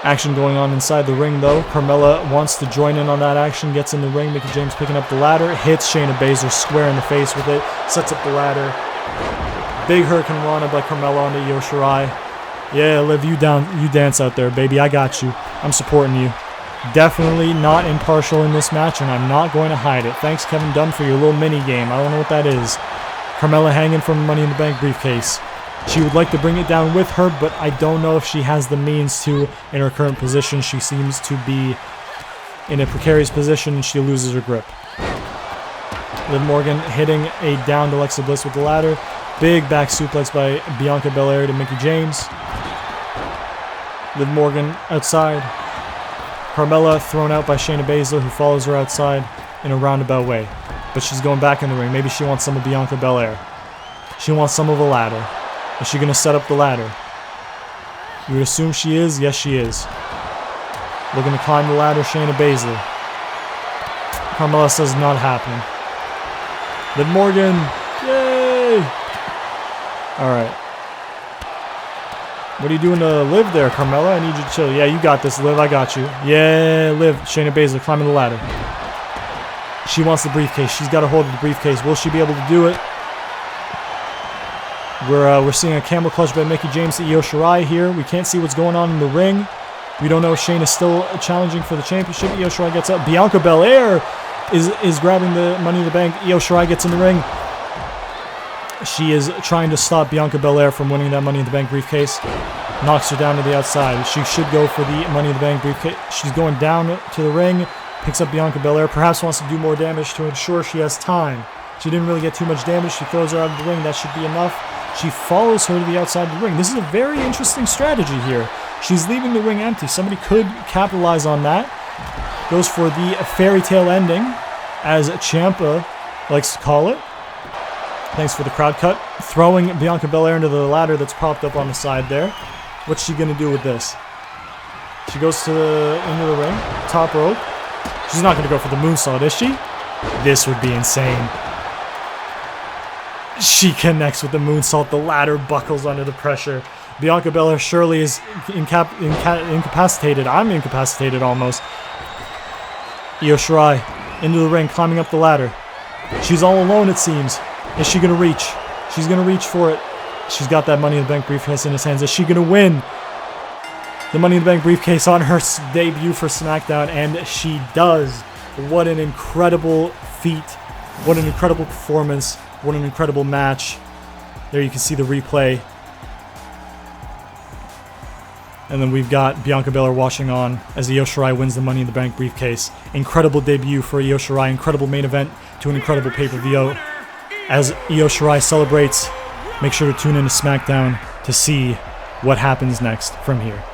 Action going on inside the ring, though. Carmella wants to join in on that action. Gets in the ring. Mickie James picking up the ladder. Hits Shayna Baszler square in the face with it. Sets up the ladder. Big Hurricane Rana by Carmella onto Io Shirai. Yeah, Liv, you dance out there, baby. I got you. I'm supporting you. Definitely not impartial in this match, and I'm not going to hide it. Thanks, Kevin Dunn, for your little mini game. I don't know what that is. Carmella hanging from Money in the Bank briefcase. She would like to bring it down with her, but I don't know if she has the means to in her current position. She seems to be in a precarious position, and she loses her grip. Liv Morgan hitting a downed Alexa Bliss with the ladder. Big back suplex by Bianca Belair to Mickie James. Liv Morgan outside. Carmella thrown out by Shayna Baszler, who follows her outside in a roundabout way. But she's going back in the ring. Maybe she wants some of Bianca Belair. She wants some of the ladder. Is she going to set up the ladder? You would assume she is. Yes, she is. Looking to climb the ladder, Shayna Baszler. Carmella says not happening. Liv Morgan. Yay! Alright. What are you doing to Liv there, Carmella? I need you to chill. Yeah, you got this, Liv. I got you. Yeah, Liv. Shayna Baszler climbing the ladder. She wants the briefcase. She's got a hold of the briefcase. Will she be able to do it? We're seeing a camel clutch by Mickie James to Io Shirai here. We can't see what's going on in the ring. We don't know if Shayna is still challenging for the championship. Io Shirai gets up. Bianca Belair is grabbing the Money in the Bank. Io Shirai gets in the ring. She is trying to stop Bianca Belair from winning that Money in the Bank briefcase. Knocks her down to the outside. She should go for the Money in the Bank briefcase. She's going down to the ring. Picks up Bianca Belair. Perhaps wants to do more damage to ensure she has time. She didn't really get too much damage. She throws her out of the ring. That should be enough. She follows her to the outside of the ring. This is a very interesting strategy here. She's leaving the ring empty. Somebody could capitalize on that. Goes for the fairy tale ending, as Ciampa likes to call it. Thanks for the crowd cut. Throwing Bianca Belair into the ladder that's propped up on the side there. What's she going to do with this? She goes into the ring. Top rope. She's not going to go for the moonsault, is she? This would be insane. She connects with the moonsault. The ladder buckles under the pressure. Bianca Belair surely is incapacitated. I'm incapacitated almost. Io Shirai into the ring, climbing up the ladder. She's all alone, it seems. Is she going to reach? She's going to reach for it. She's got that Money in the Bank briefcase in his hands. Is she going to win the Money in the Bank briefcase on her debut for SmackDown? And she does. What an incredible feat. What an incredible performance. What an incredible match. There you can see the replay. And then we've got Bianca Belair watching on as Io Shirai wins the Money in the Bank briefcase. Incredible debut for Io Shirai. Incredible main event to an incredible pay-per-view. As Io Shirai celebrates, make sure to tune in to SmackDown to see what happens next from here.